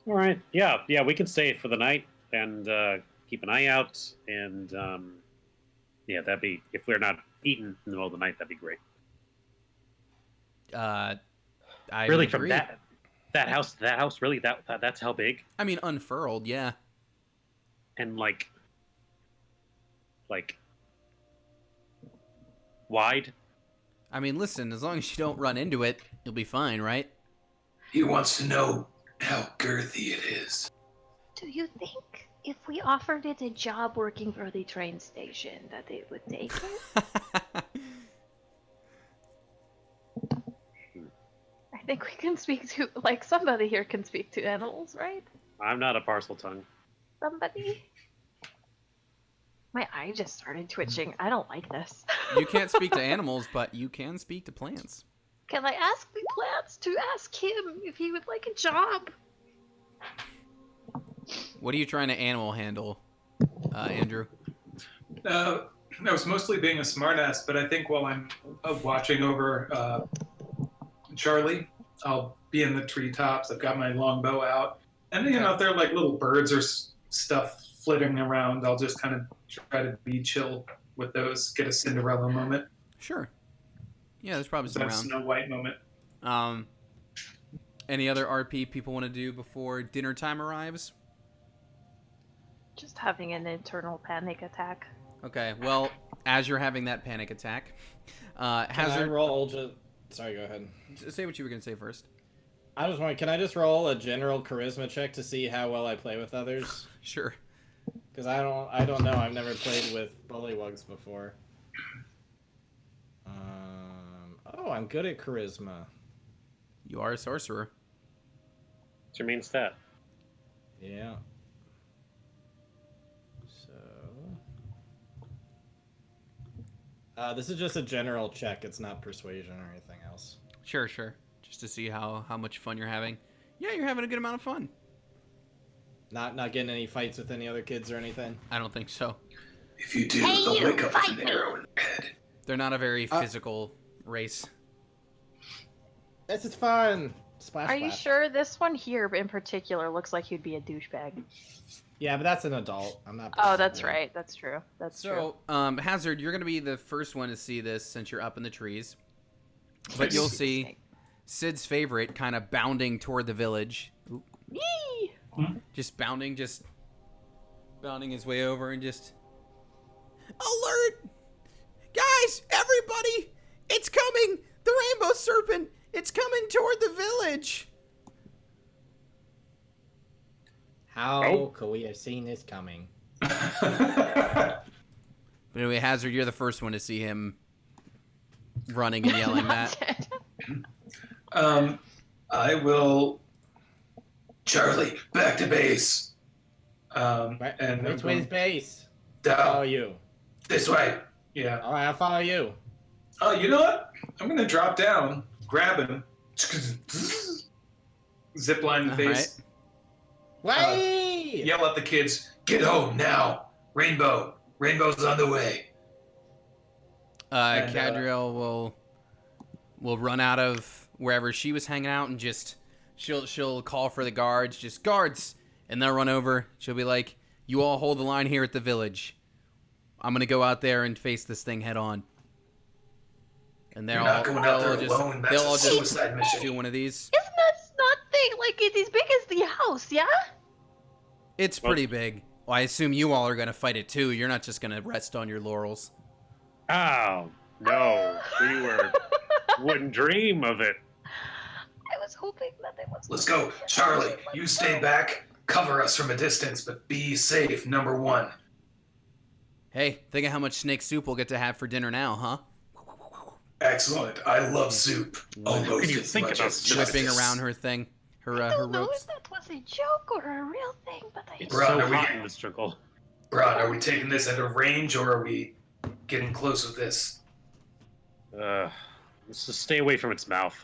All right. Yeah, we can stay for the night and keep an eye out. And yeah, that'd be, if we're not eating in the middle of the night, that'd be great. I Really, would from agree. that house, really, that's how big? I mean, unfurled, yeah. And like wide? I mean, listen, as long as you don't run into it, you'll be fine, right? He wants to know how girthy it is. Do you think if we offered it a job working for the train station that it would take it? I think we can speak to, like, somebody here can speak to animals, right? I'm not a parcel tongue. Somebody? My eye just started twitching. I don't like this. You can't speak to animals, but you can speak to plants. Can I ask the plants to ask him if he would like a job? What are you trying to animal handle, Andrew? I was mostly being a smartass, but I think while I'm watching over Charlie, I'll be in the treetops. I've got my longbow out, and if there are like little birds or stuff flitting around, I'll just kind of try to be chill with those. Get a Cinderella moment. Sure. Yeah, there's probably some That around. Snow White moment. Any other RP people want to do before dinner time arrives? Just having an internal panic attack. Okay, well, as you're having that panic attack, Can I Hazard, roll? Sorry, go ahead. say what you were going to say first. I was wondering, can I just roll a general charisma check to see how well I play with others? Sure. Because I don't know. I've never played with bullywugs before. Oh, I'm good at charisma. You are a sorcerer. What's your main stat? Yeah. So, this is just a general check. It's not persuasion or anything else. Sure. Just to see how much fun you're having. Yeah, you're having a good amount of fun. Not getting any fights with any other kids or anything. I don't think so. If you do, Hey, they'll you, wake up fight with an me. arrow in their head. They're not a very physical race. This is fun. Splash. Are you splash. sure this one here in particular looks like he'd be a douchebag? Yeah, but that's an adult. I'm not. Oh, that's right. That's true. That's true. So, Hazard, you're going to be the first one to see this since you're up in the trees. But you'll see Sid's favorite kind of bounding toward the village. Oop. Yee! Just bounding his way over and just... Alert! Guys, everybody! It's coming! The rainbow serpent! It's coming toward the village! How could we have seen this coming? But anyway, Hazard, you're the first one to see him running and yelling that. I will. Charlie, back to base. And Which way's base? down Follow you. this way. Yeah. All right, I'll follow you. Oh, you know what? I'm gonna drop down, grab him, zip line the All base, Way! yell at the kids, "Get home now! Rainbow's on the way." And, Cadriel will run out of wherever she was hanging out and just she'll call for the guards, just guards, and they'll run over. She'll be like, "You all hold the line here at the village. I'm gonna go out there and face this thing head on." And You're not going out there alone. That's a suicide mission. do one of these. Isn't that not thing like it's as big as the house? Yeah. It's pretty big. Well, I assume you all are gonna fight it too. You're not just gonna rest on your laurels. Oh, no. Wouldn't dream of it. I was hoping that it was. Let's go, Charlie. You stay back, cover us from a distance, but be safe. Number one. Hey, think of how much snake soup we'll get to have for dinner now, huh? Excellent. I love soup. Almost can you as think much about as Whipping justice. around her thing, her I don't know ropes. if that was a joke or a real thing, but I. It's Bro, so are we- hot in this jungle. Bron, are we taking this at a range or are we getting close with this? Let's just stay away from its mouth.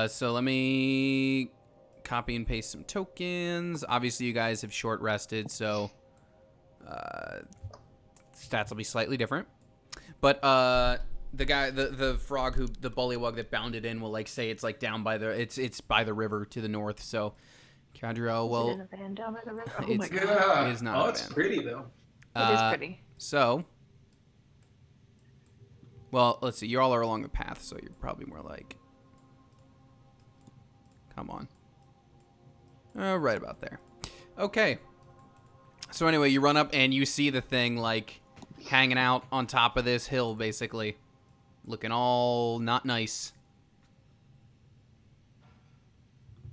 So let me copy and paste some tokens. Obviously, you guys have short rested, so stats will be slightly different. But the guy, the frog the bullywug that bounded in will like say it's like down by the it's by the river to the north. So Cadriel, Is it well, in a van down by the river? Oh it's my god. Yeah. it is not Oh, a it's van. pretty though. It is pretty. So, well, let's see. You all are along the path, so you're probably more like, come on, right about there. Okay. So anyway, you run up and you see the thing like hanging out on top of this hill, basically, looking all not nice.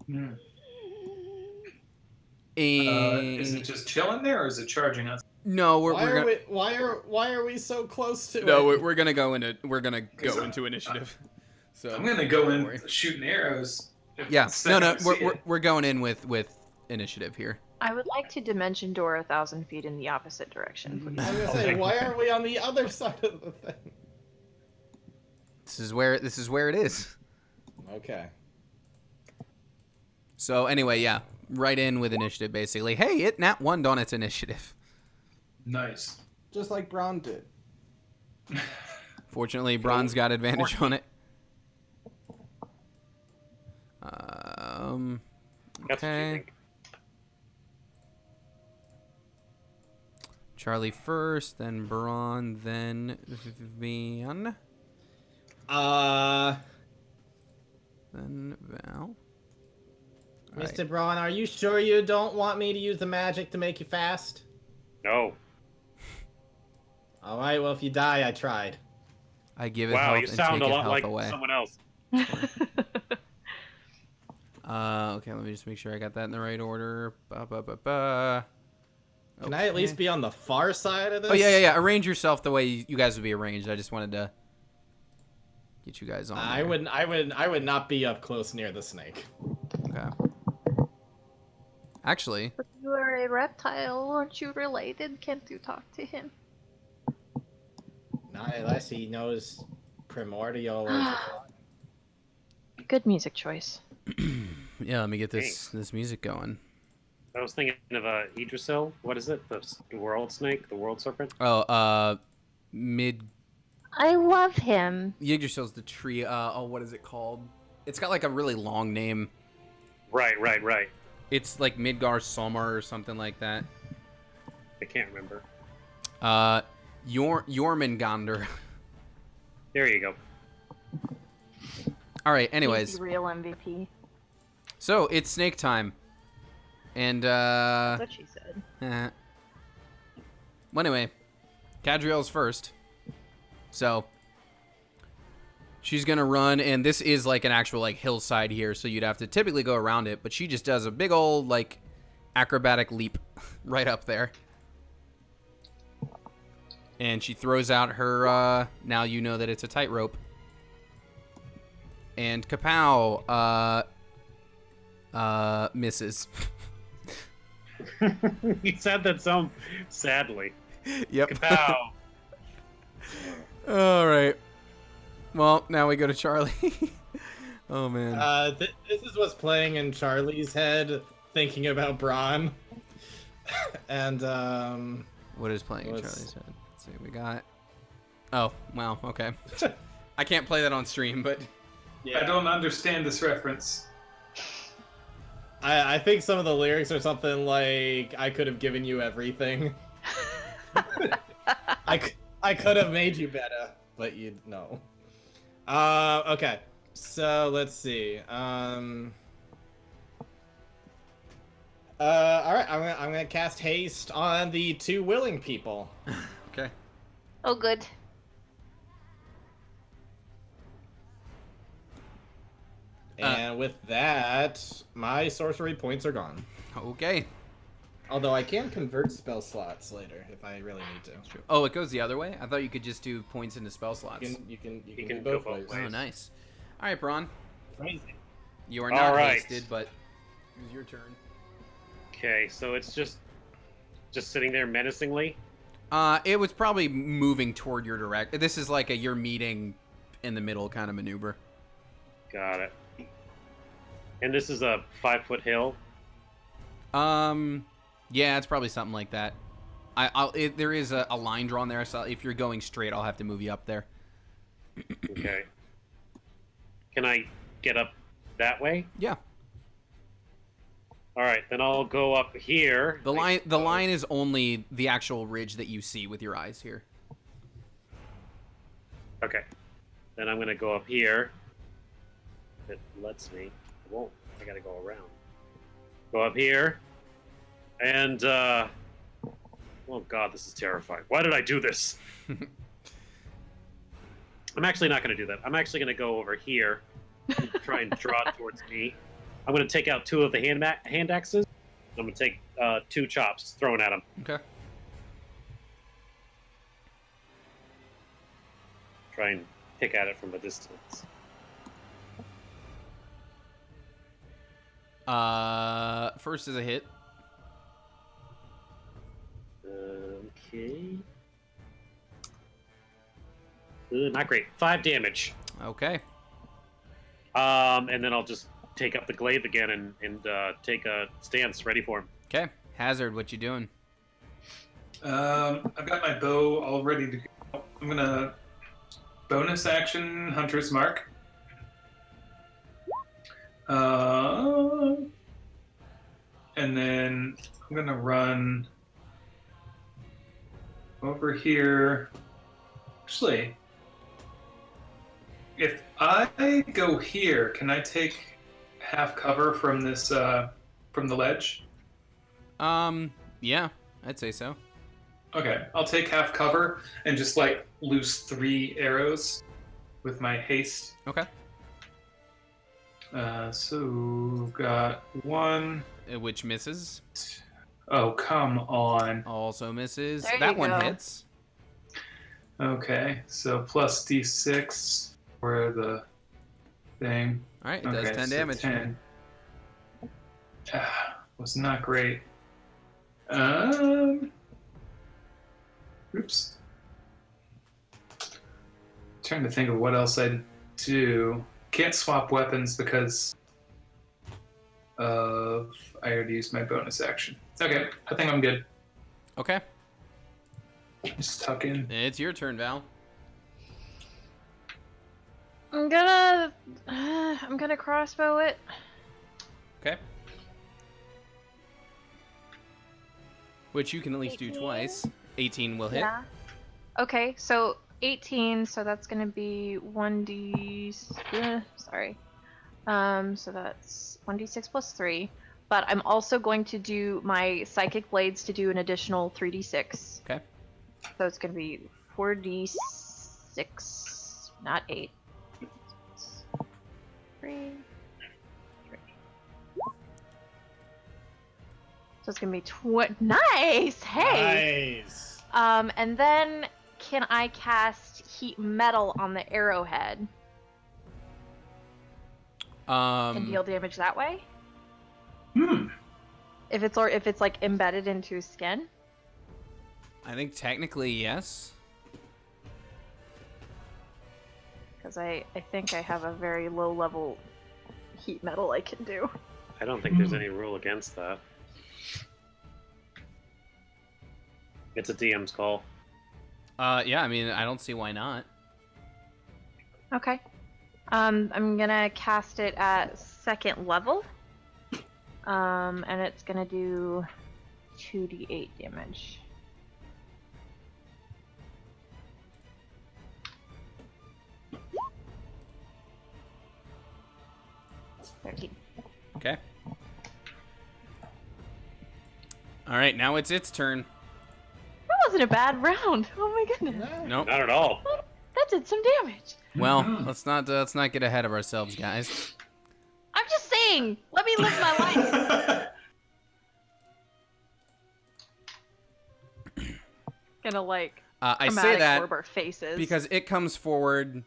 Hmm. And Is it just chilling there, or is it charging us? no, Why are we so close to no, it? we're gonna go into I'm- initiative. So I'm gonna go don't in worry. shooting arrows. if Yeah, the second no, I see it. we're going in with initiative here. I would like to dimension door 1,000 feet in the opposite direction, please. I was gonna say, why are we on the other side of the thing? This is where it is. Okay. So anyway, yeah, right in with initiative basically. Hey, it nat 1'd on its initiative. Nice. Just like Braun did. Fortunately, Bronze got advantage on it. That's what you Okay. think. Charlie first, then Braun, then Vian, then Val. Mr. Braun, are you sure you don't want me to use the magic to make you fast? No. Alright, well, if you die, I tried. I give it Wow, health you and sound take a it lot health like away. someone else. Okay, let me just make sure I got that in the right order. Ba. Can I at least be on the far side of this? Oh yeah. Arrange yourself the way you guys would be arranged. I just wanted to get you guys on. I there. would not be up close near the snake. Okay. Actually, But you are a reptile, aren't you related? Can't you talk to him? Not unless he knows primordial or Good music choice. yeah. Let me get Thanks. this music going. I was thinking of Idrisil. What is it? The world snake? The world serpent? Oh, mid I love him. Yggdrasil's the tree. What is it called? It's got like a really long name. Right. It's like Midgar Somar or something like that. I can't remember. Jormungandr. There you go. All right. He's Anyways, the real MVP. so it's snake time, and That's what she said. Well, anyway, Cadriel's first, so she's gonna run, and this is like an actual like hillside here, so you'd have to typically go around it, but she just does a big old like acrobatic leap right up there, and she throws out her. Now you know that it's a tightrope, and kapow! Misses. You said that so sadly. Yep. Kapow. All right. Well, now we go to Charlie. Oh man. This is what's playing in Charlie's head, thinking about Braun. And What is playing in let's- Charlie's head? Let's see. We got. Oh wow. Okay. I can't play that on stream, but I don't understand this reference. I think some of the lyrics are something like, "I could have given you everything." I could have made you better, but you know. Okay. So let's see. All right. I'm gonna cast haste on the two willing people. okay. Oh, good. And with that, my sorcery points are gone. Okay. Although I can convert spell slots later if I really need to. Oh, it goes the other way. I thought you could just do points into spell slots. You can can go go both both ways. ways. Oh, nice. All right, Braun. Crazy. You are All not right. hasted, but it was your turn. Okay, so it's just sitting there menacingly. It was probably moving toward your direct. This is like a you're meeting in the middle kind of maneuver. Got it. And this is a 5-foot hill. Yeah, it's probably something like that. there is a line drawn there, so if you're going straight, I'll have to move you up there. Okay. Can I get up that way? Yeah. All right, then I'll go up here. The line is only the actual ridge that you see with your eyes here. Okay. Then I'm gonna go up here. If it lets me. It won't. I gotta go around. Go up here. And oh god, this is terrifying. Why did I do this? I'm actually not gonna do that. I'm actually gonna go over here and try and draw it towards me. I'm gonna take out 2 of the hand axes. I'm gonna take 2 chops thrown at him. Okay. Try and pick at it from a distance. First is a hit. Okay. Not great. 5 damage. Okay. And then I'll just take up the glaive again and take a stance ready for him. Okay. Hazard, what you doing? I've got my bow all ready to go. I'm gonna bonus action Hunter's Mark. And then I'm gonna run over here. Actually, if I go here, can I take half cover from this from the ledge? Yeah, I'd say so. Okay, I'll take half cover and just like loose 3 arrows with my haste. Okay. So we've got 1. Which misses. Oh, come on. Also misses. There That you one go. hits. Okay, so plus d6 for the thing. All right, it does 10 so damage. 10. Was not great. Oops. Trying to think of what else I'd do. Can't swap weapons because of I already used my bonus action. Okay, I think I'm good. Okay. Just tuck in. It's your turn, Val. I'm gonna crossbow it. Okay. Which you can at least do 18. twice. 18 will hit. Yeah. Okay, so 18, so that's gonna be 1d. Sorry. So that's 1d6 plus 3. But I'm also going to do my psychic blades to do an additional 3d6. Okay. So it's gonna be 4d6, not 8. 3. So it's gonna be nice. Hey. Nice. And then can I cast heat metal on the arrowhead and deal damage that way? If it's like embedded into skin. I think technically yes. Because I think I have a very low level heat metal I can do. I don't think there's any rule against that. It's a DM's call. Yeah, I mean, I don't see why not. Okay. I'm gonna cast it at 2nd level. And it's gonna do 2d8 damage. Okay. All right, now it's its turn. That wasn't a bad round. Oh my goodness. Nope. Not at all. That did some damage. Well, let's not get ahead of ourselves, guys. I'm just saying. Let me live my life. Gonna like. I say that orb our faces. because it comes forward,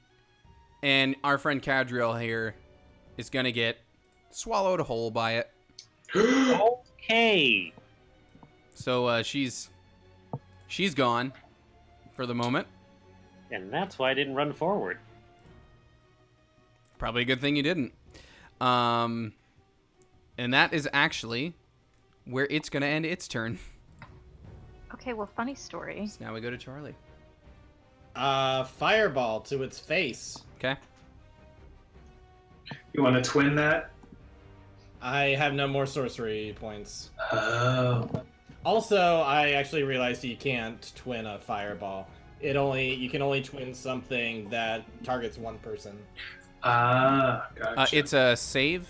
and our friend Cadriel here is gonna get swallowed whole by it. Okay. So she's gone for the moment. And that's why I didn't run forward. Probably a good thing you didn't. And that is actually where it's gonna end its turn. Okay, well, funny story. So now we go to Charlie. Fireball to its face. Okay. You want to twin that? I have no more sorcery points. Oh. Also, I actually realized you can't twin a fireball. You can only twin something that targets one person. Ah, gotcha. It's a save.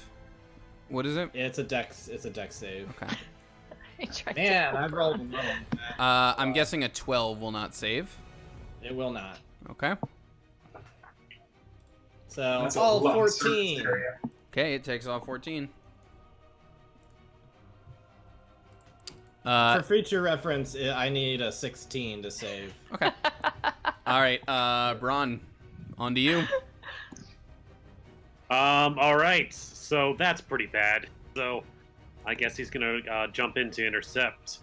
What is it? It's a dex save. Okay. I tried to Man, help I've her. rolled low. I'm guessing a 12 will not save. It will not. Okay. So That's a all lot of 14. surface area. Okay, it takes all 14. For future reference, I need a 16 to save. Okay. All right, Braun, on to you. All right. So that's pretty bad. So I guess he's gonna jump in to intercept.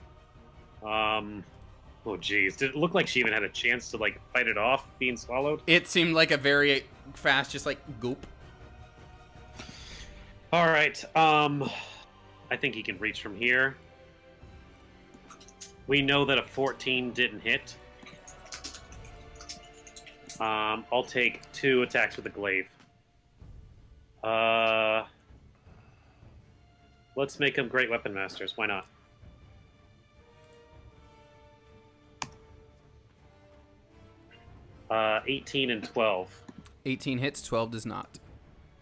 Oh geez, did it look like she even had a chance to like fight it off being swallowed? It seemed like a very fast, just like goop. All right. I think he can reach from here. We know that a 14 didn't hit. I'll take 2 attacks with the glaive. Let's make them great weapon masters. Why not? Uh, 18 and 12. 18 hits, 12 does not.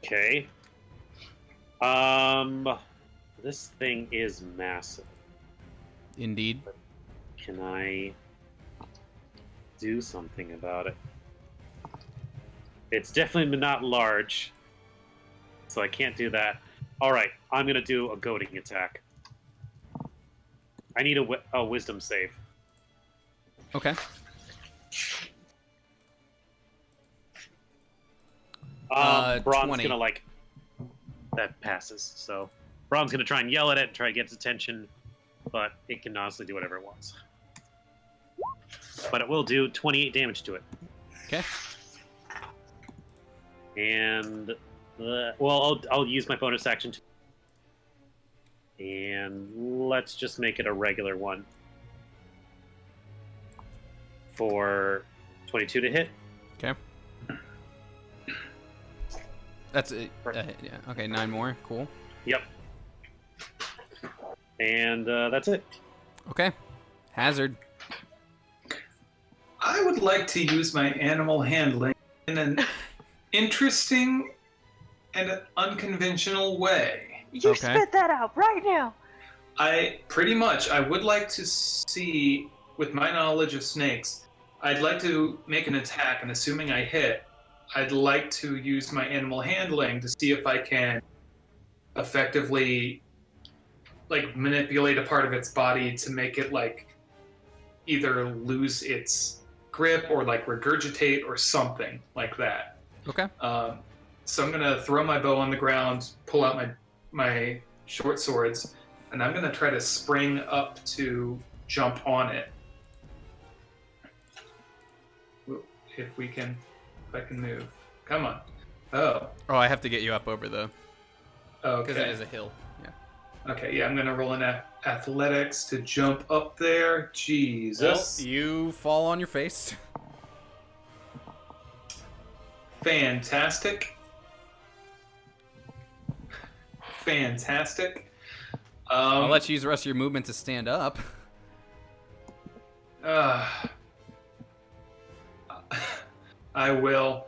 Okay. This thing is massive. Indeed. Can I do something about it? It's definitely not large, so I can't do that. All right, I'm gonna do a goading attack. I need a wisdom save. Okay. Braun's 20. gonna like that passes. So Braun's gonna try and yell at it and try to get its attention, but it can honestly do whatever it wants. But it will do 28 damage to it. Okay. And well, I'll use my bonus action to, and let's just make it a regular one for 22 to hit. Okay. That's it. Yeah. Okay, 9 more. Cool. Yep. And that's it. Okay. Hazard. I would like to use my animal handling in an interesting and unconventional way. You Okay. spit that out right now. I would like to see, with my knowledge of snakes, I'd like to make an attack, and assuming I hit, I'd like to use my animal handling to see if I can effectively like manipulate a part of its body to make it like either lose its grip or like regurgitate or something like that. Okay. So I'm gonna throw my bow on the ground, pull out my short swords, and I'm gonna try to spring up to jump on it. If I can move. Come on. Oh. Oh, I have to get you up over the... Okay. Because it is a hill. Yeah. Okay, yeah, I'm gonna roll in athletics to jump up there. Jesus. Well, you fall on your face. Fantastic. Fantastic. I'll let you use the rest of your movement to stand up. I will.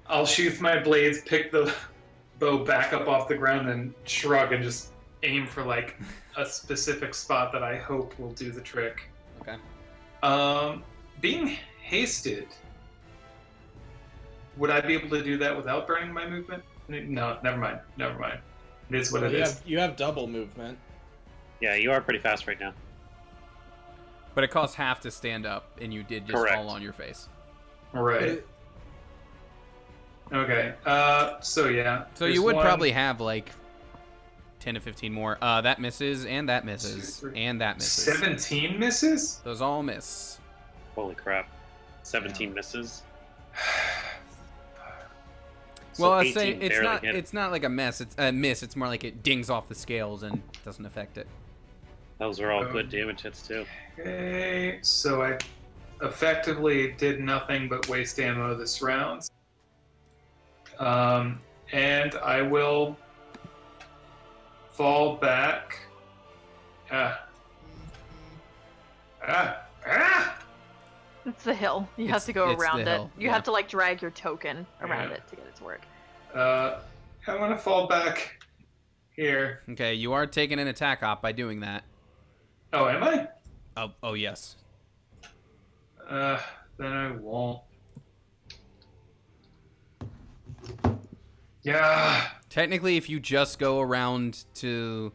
I'll sheath my blades, pick the bow back up off the ground, and shrug and just aim for like a specific spot that I hope will do the trick. Okay. Being hasted, would I be able to do that without burning my movement? No, never mind. It is what it is. You have double movement. Yeah, you are pretty fast right now. But it costs half to stand up, and you did just Correct. fall on your face. Right. Okay. So yeah. So there's you would one- probably have like 10 to 15 more. That misses, and that misses, 2, 3, and that misses. 17 misses? Those all miss. Holy crap. 17 misses. Well, I 18 say it's barely not. hit. It's not like a mess. It's a miss. It's more like it dings off the scales and doesn't affect it. Those are all good damage hits too. Okay, so I effectively did nothing but waste ammo this round. And I will fall back. Ah. Ah. Ah! It's the hill. You have It's- to go it's the around it. hill, You yeah. have to like drag your token around Yeah. it to get it to work. I'm gonna fall back here. Okay, you are taking an attack op by doing that. Oh, am I? Oh yes. Then I won't. Yeah. Technically, if you just go around to,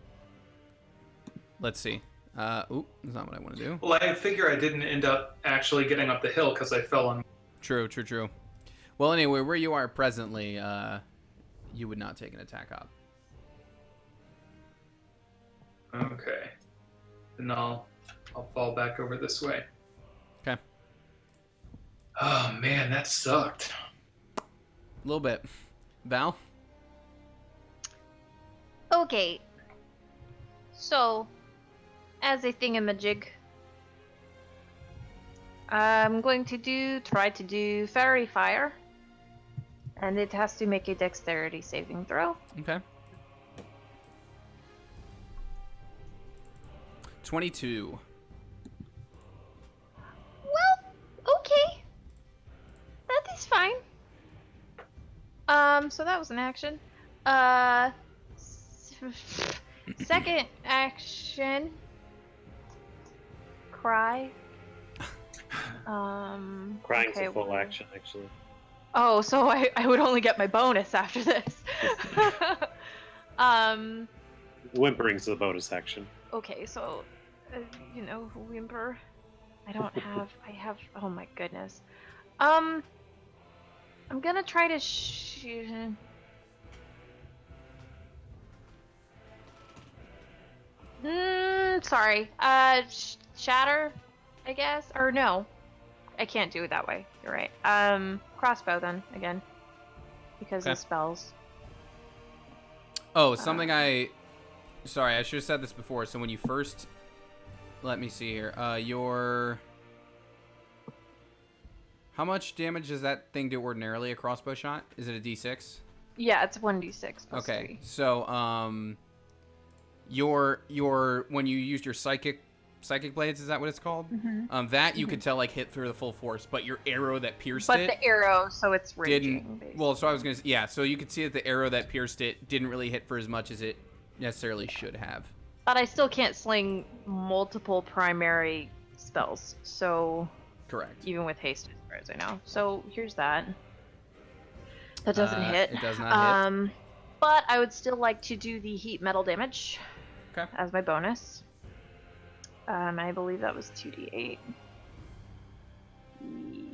let's see. Oop, that's not what I want to do. Well, I figure I didn't end up actually getting up the hill because I fell on. True. Well, anyway, where you are presently, you would not take an attack op. Okay. Then I'll fall back over this way. Okay. Oh man, that sucked. A little bit. Val? Okay. So, as a thingamajig, I'm going to try to do fairy fire, and it has to make a dexterity saving throw. Okay. 22. Well, okay. That is fine. So that was an action. Second action. Cry. Crying's okay, a full well- action, actually. Oh, so I would only get my bonus after this. Whimpering's the bonus action. Okay, so, whimper. I have, oh my goodness. I'm gonna try to shoot. Sorry. Shatter, I guess? Or no. I can't do it that way. You're right. Crossbow then, again. Because Okay. of spells. Oh, something Sorry, I should have said this before. So when you first... Let me see here. How much damage does that thing do ordinarily, a crossbow shot? Is it a d6? Yeah, it's 1d6 plus Okay, 3. so, when you used your psychic blades, is that what it's called? Mm-hmm. That you could tell, like, hit through the full force, but your arrow that pierced But it... the arrow, so it's raging, didn't basically. well so I was gonna yeah so you could see that the arrow that pierced it didn't really hit for as much as it necessarily should have. But I still can't sling multiple primary spells, so Correct. even with haste, as far as I know. So here's that. That doesn't hit. It does not hit. But I would still like to do the heat metal damage. Okay. As my bonus. I believe that was 2d8.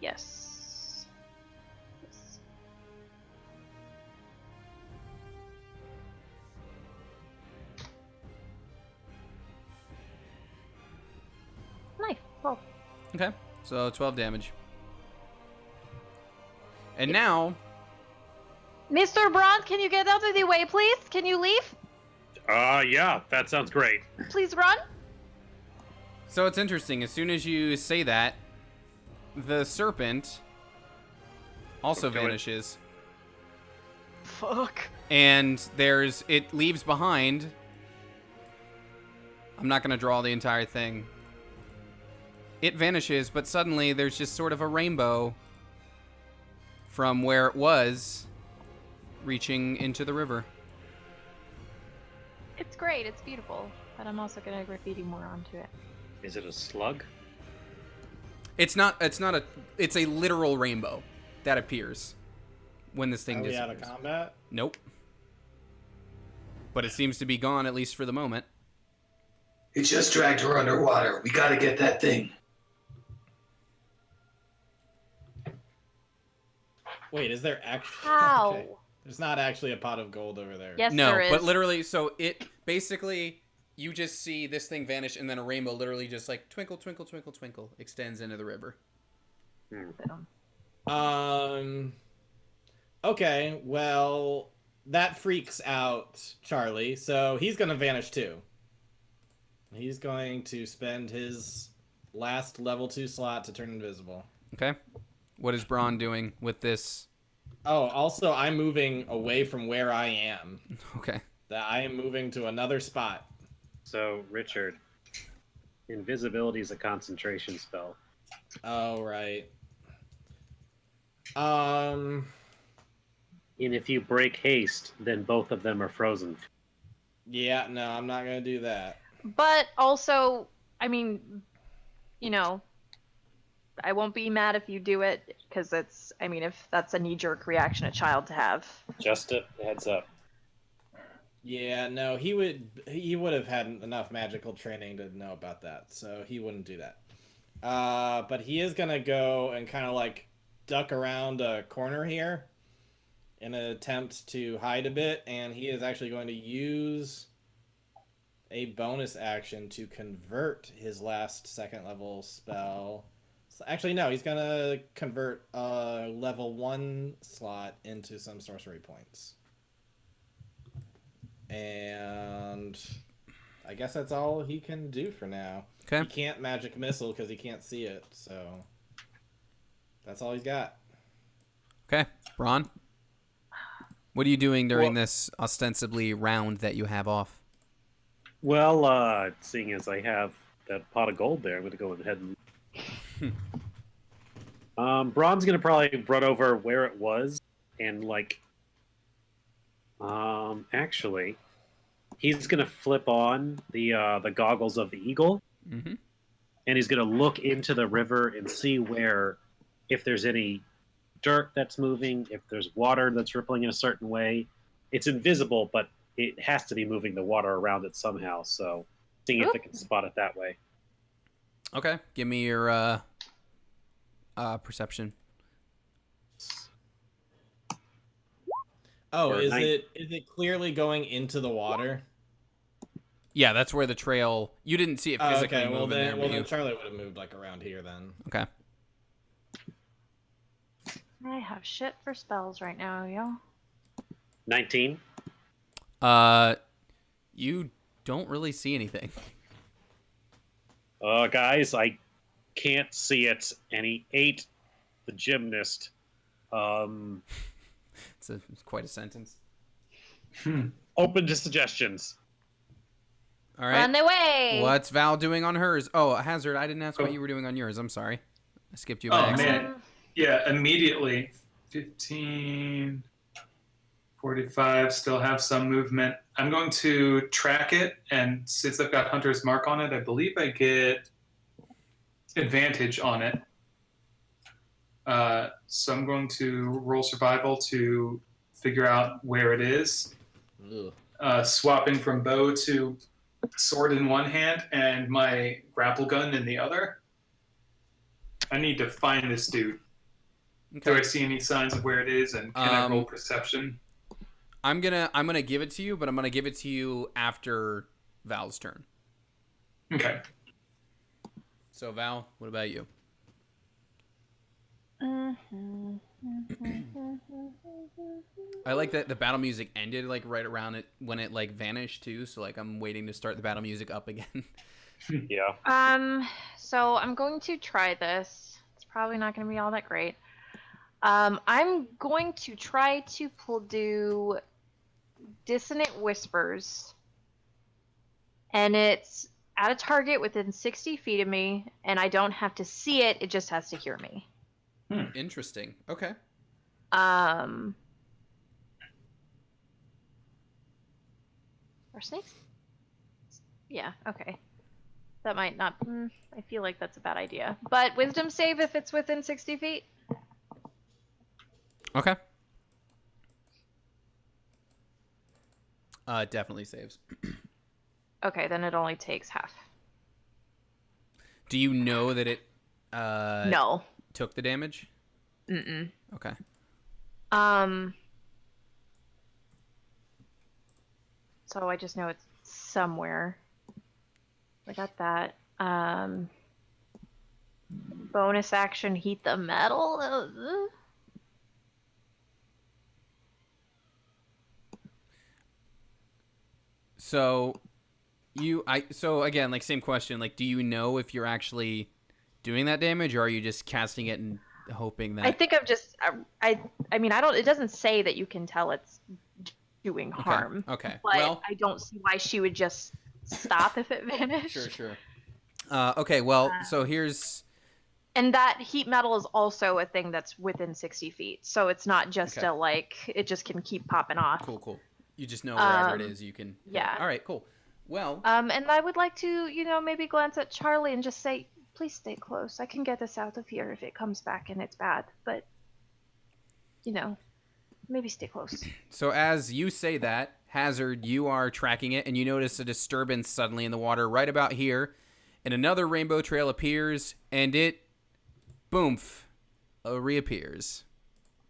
Yes. Yes. Nice. Well, Okay, so 12 damage. And now Mr. Braun, can you get out of the way, please? Can you leave? Yeah, that sounds great. Please run. so it's interesting, as soon as you say that, the serpent also Don't do it. vanishes. Fuck. And it leaves behind. I'm not going to draw the entire thing. It vanishes, but suddenly there's just sort of a rainbow from where it was, reaching into the river. It's great. It's beautiful. But I'm also gonna graffiti more onto it. Is it a slug? It's a literal rainbow that appears when this thing Are we out disappears. of combat? Nope. But it seems to be gone, at least for the moment. It just dragged her underwater. We gotta get that thing. Wait, is there actually... How? Okay. There's not actually a pot of gold over there. Yes, No, there is. but literally, so it basically, you just see this thing vanish, and then a rainbow literally just like twinkle, twinkle, twinkle, twinkle extends into the river. Okay, well, that freaks out Charlie, so he's gonna vanish too. He's going to spend his last level 2 slot to turn invisible. Okay. What is Braun doing with this? Oh, also, I'm moving away from where I am. Okay. That I am moving to another spot. So, Richard, invisibility is a concentration spell. Oh, right. Um. And if you break haste, then both of them are frozen. Yeah, no, I'm not gonna do that. But also, I mean, you know, I won't be mad if you do it because it's. I mean, if that's a knee-jerk reaction a child to have. Just a heads up. Yeah, no, he would have had enough magical training to know about that, so he wouldn't do that. But he is gonna go and kind of like duck around a corner here in an attempt to hide a bit, and he is actually going to use a bonus action to convert his last second level spell. So actually, no, he's gonna convert a level 1 slot into some sorcery points. And I guess that's all he can do for now. Okay. He can't magic missile because he can't see it, so that's all he's got. Okay. Braun, what are you doing during Well- this ostensibly round that you have off? Well, seeing as I have that pot of gold there, I'm going to go ahead and. Braun's going to probably run over where it was and, like. Actually, he's going to flip on the goggles of the eagle, Mm-hmm. and he's going to look into the river and see where, if there's any dirt that's moving, if there's water that's rippling in a certain way. It's invisible, but it has to be moving the water around it somehow. So, seeing if it can spot it that way. Okay. Give me your perception. Oh, Or is night- it clearly going into the water? Yeah, that's where the trail. You didn't see it Oh, physically okay. Well moving there, then, but you. then Charlie would have moved like around here then. Okay. I have shit for spells right now, yo. 19. You don't really see anything. Guys, I can't see it. And he ate the gymnast. It's quite a sentence. Open to suggestions. All right. On the way. What's Val doing on hers? Oh, Hazard, I didn't ask what Oh. you were doing on yours. I'm sorry. I skipped you Oh, by accident. man. Yeah, immediately. 15, 45, still have some movement. I'm going to track it, and since I've got Hunter's Mark on it, I believe I get advantage on it. So I'm going to roll survival to figure out where it is. Ugh. Swapping from bow to sword in one hand and my grapple gun in the other. I need to find this dude. Do I Okay. see any signs of where it is, and can I roll perception? I'm gonna give it to you, but I'm gonna give it to you after Val's turn. Okay. So Val, what about you? I like that the battle music ended like right around it when it like vanished too. So like I'm waiting to start the battle music up again. Yeah. So I'm going to try this. It's probably not going to be all that great. I'm going to try to do Dissonant Whispers. And it's at a target within 60 feet of me, and I don't have to see it, it just has to hear me. Interesting. Okay. Are snakes? Yeah, okay. That might not. I feel like that's a bad idea. But wisdom save if it's within 60 feet. Okay. Definitely saves. Okay, then it only takes half. Do you know that it No. took the damage? Mm-mm. Okay. So I just know it's somewhere. I got that. Bonus action, heat the metal. So So again, like same question. Like, do you know if you're actually doing that damage, or are you just casting it and hoping that? I think I'm just. I mean, I don't. It doesn't say that you can tell it's doing harm. Okay. But Well, I don't see why she would just stop if it vanished. sure. Okay. Well, so here's. And that heat metal is also a thing that's within 60 feet, so it's not just Okay. a like it just can keep popping off. Cool. You just know wherever it is, you can. Yeah. All right. Cool. Well. And I would like to, maybe glance at Charlie and just say, please stay close. I can get us out of here if it comes back and it's bad, but maybe stay close. So as you say that, Hazard, you are tracking it, and you notice a disturbance suddenly in the water right about here, and another rainbow trail appears, and it, boomf, reappears.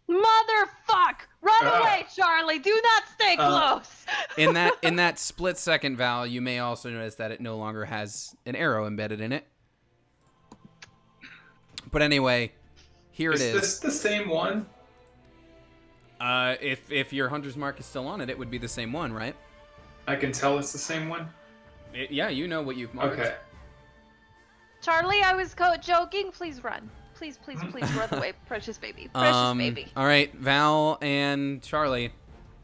Motherfuck! Run away, Charlie! Do not stay close! In that split second, Val, you may also notice that it no longer has an arrow embedded in it. But anyway, here it is. Is this the same one? If your hunter's mark is still on it, it would be the same one, right? I can tell it's the same one. Yeah, you know what you've marked. Okay. Charlie, I was joking. Please run. Please run away, precious baby. Precious baby. All right, Val and Charlie,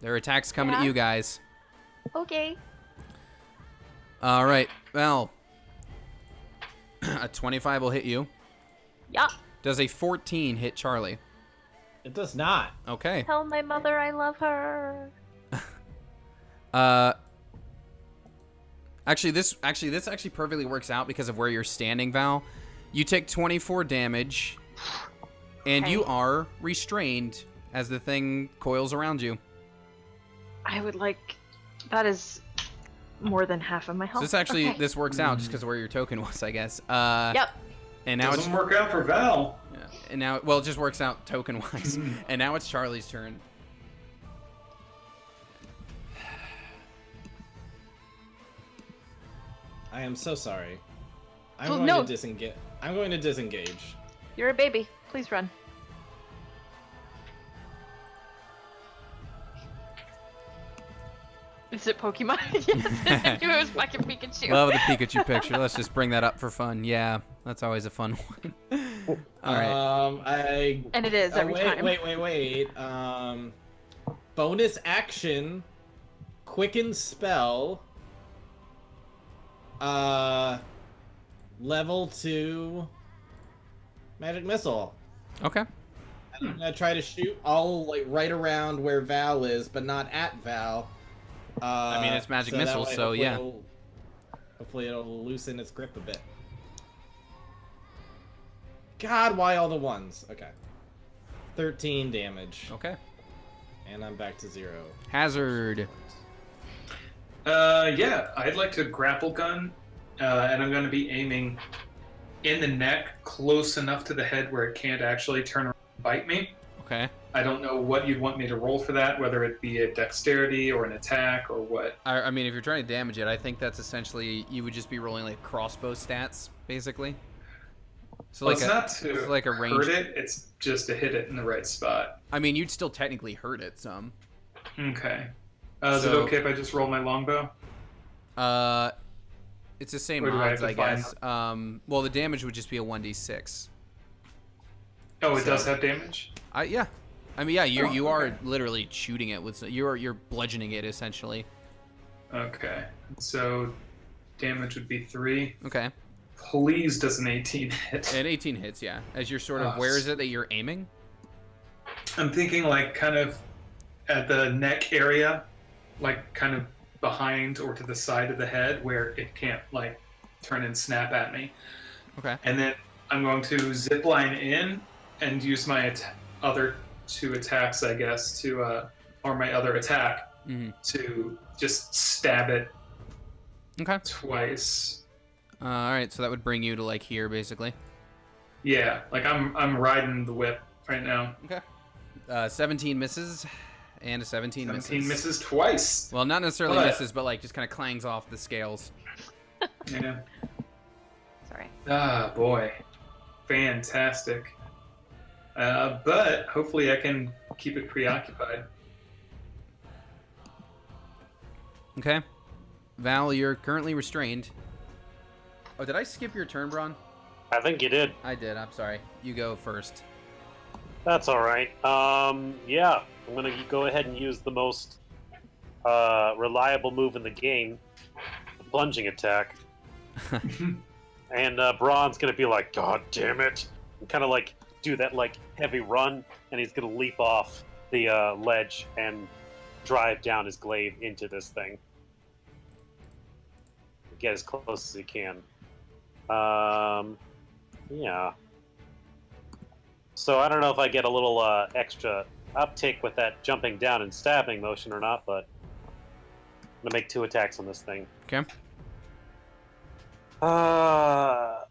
their attacks coming at you guys. Okay. All right, Val. A 25 will hit you. Yeah. Does a 14 hit Charlie? It does not. Okay. Tell my mother I love her. Actually, this perfectly works out because of where you're standing, Val. You take 24 damage, and you are restrained as the thing coils around you. I would like. That is more than half of my health. So Okay. this works out just because of where your token was, I guess. Yep. And now Doesn't work out for Val. and now, well, it just works out token wise. And now it's Charlie's turn. I am so sorry. I'm Oh, going no. to disengage. I'm going to disengage. You're a baby. Please run. Is it Pokemon? Yes, I knew it was fucking Pikachu. Love the Pikachu picture. Let's just bring that up for fun. Yeah, that's always a fun one. All right. And it is every time. Wait. Bonus action, quicken spell. Level 2 magic missile. Okay. I'm gonna try to shoot all like right around where Val is, but not at Val. I mean, it's magic that missile, way so hopefully yeah. Hopefully it'll loosen its grip a bit. God, why all the ones? Okay. 13 damage. Okay. And I'm back to 0. Hazard. Yeah, I'd like to grapple gun, and I'm going to be aiming in the neck, close enough to the head where it can't actually turn around and bite me. Okay. I don't know what you'd want me to roll for that, whether it be a dexterity or an attack or what. I mean, if you're trying to damage it, I think that's essentially you would just be rolling like crossbow stats, basically. So Well, like it's not to like a range. hurt it, it's just to hit it in the right spot. I mean, you'd still technically hurt it some. Okay. Is it So- okay if I just roll my longbow? It's the same Or do I odds, have I to find guess. Well, the damage would just be a 1d6. Oh, it So- does have damage? Yeah. I mean, yeah, you are okay. literally shooting it with you're bludgeoning it essentially. Okay. So damage would be 3. Okay. Please does an 18 hit. And 18 hits, yeah. As you're sort of, Oh, where is it that you're aiming? I'm thinking like kind of at the neck area, like kind of behind or to the side of the head where it can't like turn and snap at me. Okay. And then I'm going to zip line in and use my other 2 attacks, I guess, to or my other attack to just stab it Okay. twice. All right, so that would bring you to like here, basically. Yeah, like I'm riding the whip right now. Okay. 17 misses, and a 17 misses. 17 misses twice. Well, not necessarily But- misses, but like just kind of clangs off the scales. Yeah. Sorry. Ah, boy. Fantastic. But hopefully I can keep it preoccupied. Okay. Val, you're currently restrained. Oh, did I skip your turn, Braun? I think you did. I did. I'm sorry. You go first. That's all right. Yeah, I'm gonna go ahead and use the most reliable move in the game, the plunging attack. And Braun's gonna be like, "God damn it!" and kind of like do that like heavy run, and he's gonna leap off the ledge and drive down his glaive into this thing. Get as close as he can. Yeah. So I don't know if I get a little extra uptick with that jumping down and stabbing motion or not, but I'm gonna make 2 attacks on this thing. Okay. I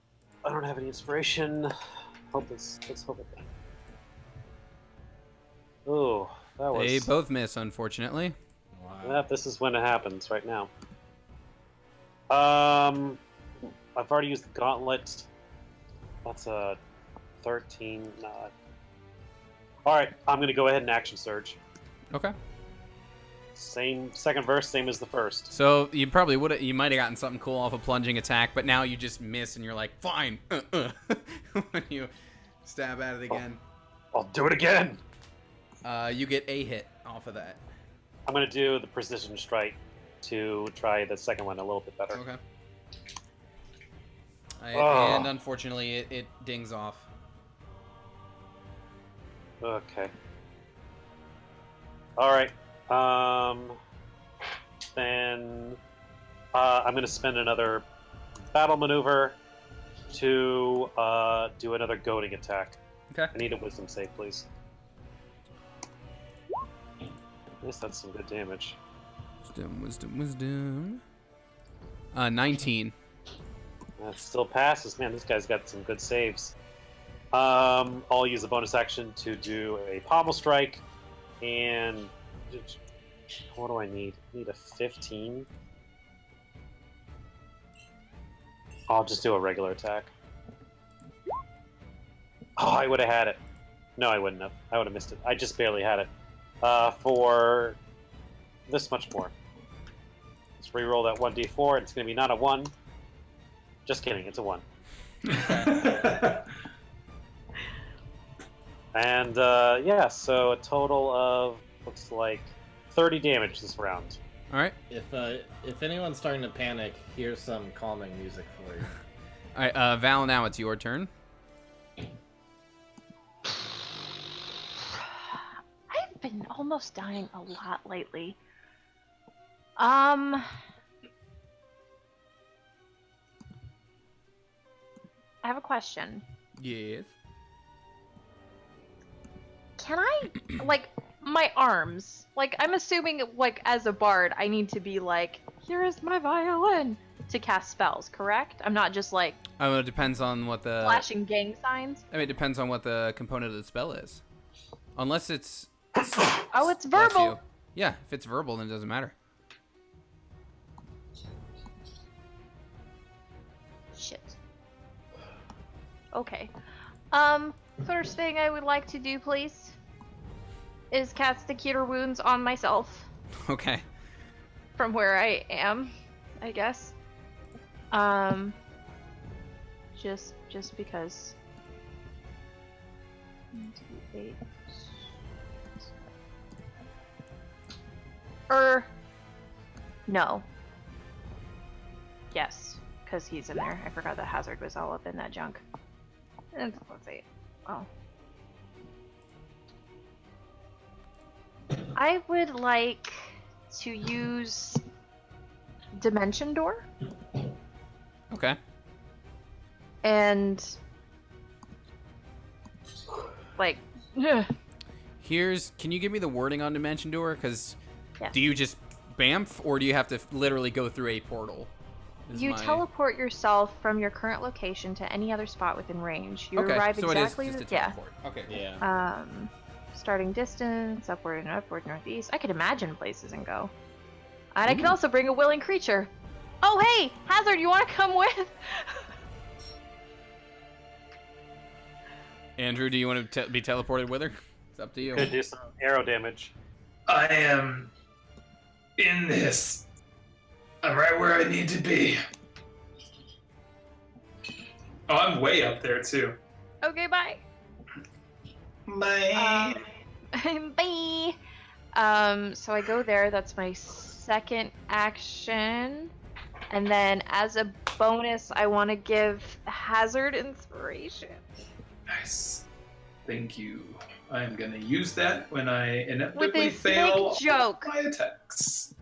don't have any inspiration. Let's hope it. Oh, that was. They both miss, unfortunately. Wow. Yeah, this is when it happens right now. I've already used the gauntlet. That's a 13. All right, I'm gonna go ahead and action surge. Okay. Same second verse, same as the first. So you probably would have. You might have gotten something cool off a plunging attack, but now you just miss, and you're like, fine. When you stab at it again, I'll do it again. you get a hit off of that. I'm gonna do the precision strike to try the second one a little bit better. Okay. Oh. And unfortunately, it dings off. Okay. All right. Then I'm gonna spend another battle maneuver to do another goading attack. Okay. I need a wisdom save, please. At least that's some good damage. Wisdom. 19. That still passes. Man, this guy's got some good saves. I'll use a bonus action to do a pommel strike, and what do I need? I need a 15. I'll just do a regular attack. Oh, I would have had it. No, I wouldn't have. I would have missed it. I just barely had it. For this much more. Let's re-roll that 1d4. It's going to be not a 1. Just kidding. It's a 1. And yeah, so a total of looks like 30 damage this round. All right. If anyone's starting to panic, here's some calming music for you. All right, Val. Now it's your turn. I've been almost dying a lot lately. I have a question. Yes. Can I, like, my arms, like, I'm assuming, like, as a bard, I need to be like, here is my violin to cast spells, correct? I'm not just, like, Oh, it depends on what the. flashing gang signs. I mean, it depends on what the component of the spell is. Unless it's. Oh, it's Bless verbal. you. Yeah, if it's verbal, then it doesn't matter. Shit. Okay. First thing I would like to do, please, is cast the Cure Wounds on myself Okay. from where I am, I guess. Just because. 1, 2, 8. No. Yes, because he's in there. I forgot that Hazard was all up in that junk. And let's see. Oh. I would like to use Dimension Door Okay. and like Can you give me the wording on Dimension Door? Because Yes. do you just bamf, or do you have to literally go through a portal? Is you my- teleport yourself from your current location to any other spot within range. You Okay, arrive so exactly it is just a yeah. teleport. Okay. Cool. Yeah. Starting distance, upward and upward, northeast. I could imagine places and go. And I can also bring a willing creature. Oh, hey! Hazard, you want to come with? Andrew, do you want to be teleported with her? It's up to you. Could do some arrow damage. I am in this. I'm right where I need to be. Oh, I'm way up there too. Okay, bye. Bye. Bye. So I go there. That's my second action. And then as a bonus, I want to give Hazard Inspiration. Nice. Thank you. I'm gonna use that when I With inevitably a fail snake joke. my attacks.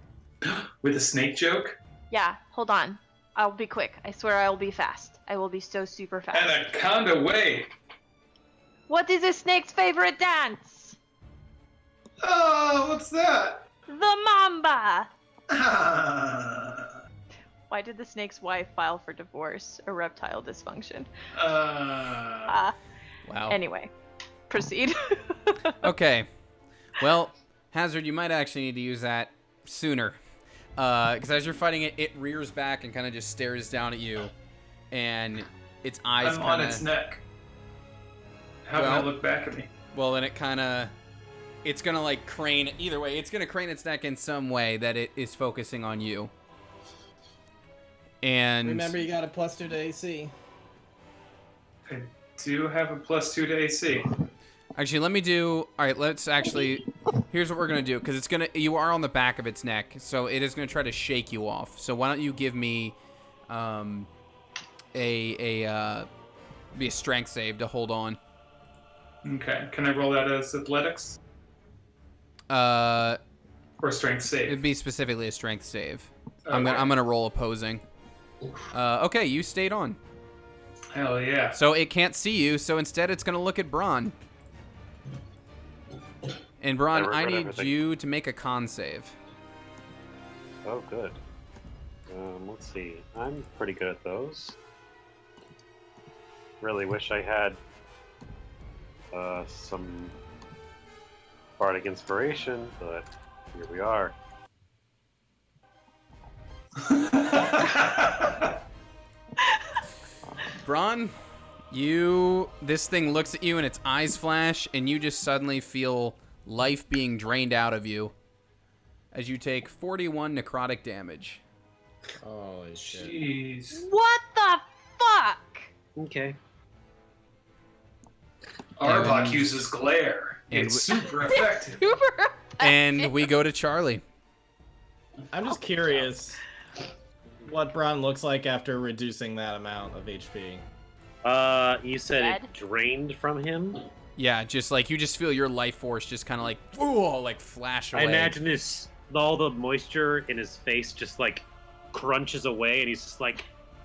With a snake joke? Yeah, hold on. I'll be quick. I swear I will be fast. I will be so super fast. Anaconda way! What is a snake's favorite dance? Oh, what's that? The mamba! Ah. Why did the snake's wife file for divorce? Erectile dysfunction. Wow. Anyway, proceed. Okay. Well, Hazard, you might actually need to use that sooner. Because as you're fighting it, it rears back and kind of just stares down at you. And its eyes I'm kind on its of... neck. How can I look back at me? Well, then it kind of... It's going to, like, crane... Either way, it's going to crane its neck in some way that it is focusing on you. And... Remember, you got a +2 to AC. I do have a +2 to AC. Actually, let me do... Alright, let's actually... Here's what we're going to do. Because it's going to... You are on the back of its neck. So it is going to try to shake you off. So why don't you give me... Be a strength save to hold on. Okay. Can I roll that as athletics? Or strength save? It'd be specifically a strength save. Okay. I'm gonna roll opposing. Okay, you stayed on. Hell yeah. So it can't see you, so instead it's gonna look at Braun. And Braun, I need everything. you to make a con save. Oh, good. Let's see. I'm pretty good at those. Really wish I had some bardic inspiration, but here we are. Braun, this thing looks at you and its eyes flash, and you just suddenly feel life being drained out of you as you take 41 necrotic damage. Holy shit. Jeez. What the fuck? Okay. Arbok uses glare. and It's super effective. Super And we go to Charlie. I'm just curious what Braun looks like after reducing that amount of HP. You said Dead? it drained from him? Yeah, just like you just feel your life force just kind of like, ooh, like flash away. I imagine all the moisture in his face just like crunches away, and he's just like,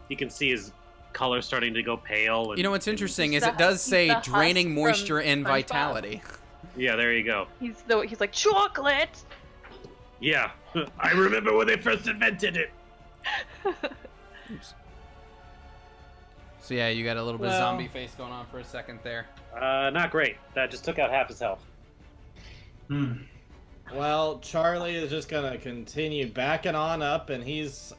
you can see his color starting to go pale. And, You know what's interesting He's is the- it does he's say the husk draining from moisture and SpongeBob. vitality. Yeah, there you go. He's like chocolate. Yeah, I remember when they first invented it. So yeah, you got a little bit of Well- zombie face going on for a second there. Not great. That just took out half his health. Well, Charlie is just gonna continue backing on up, and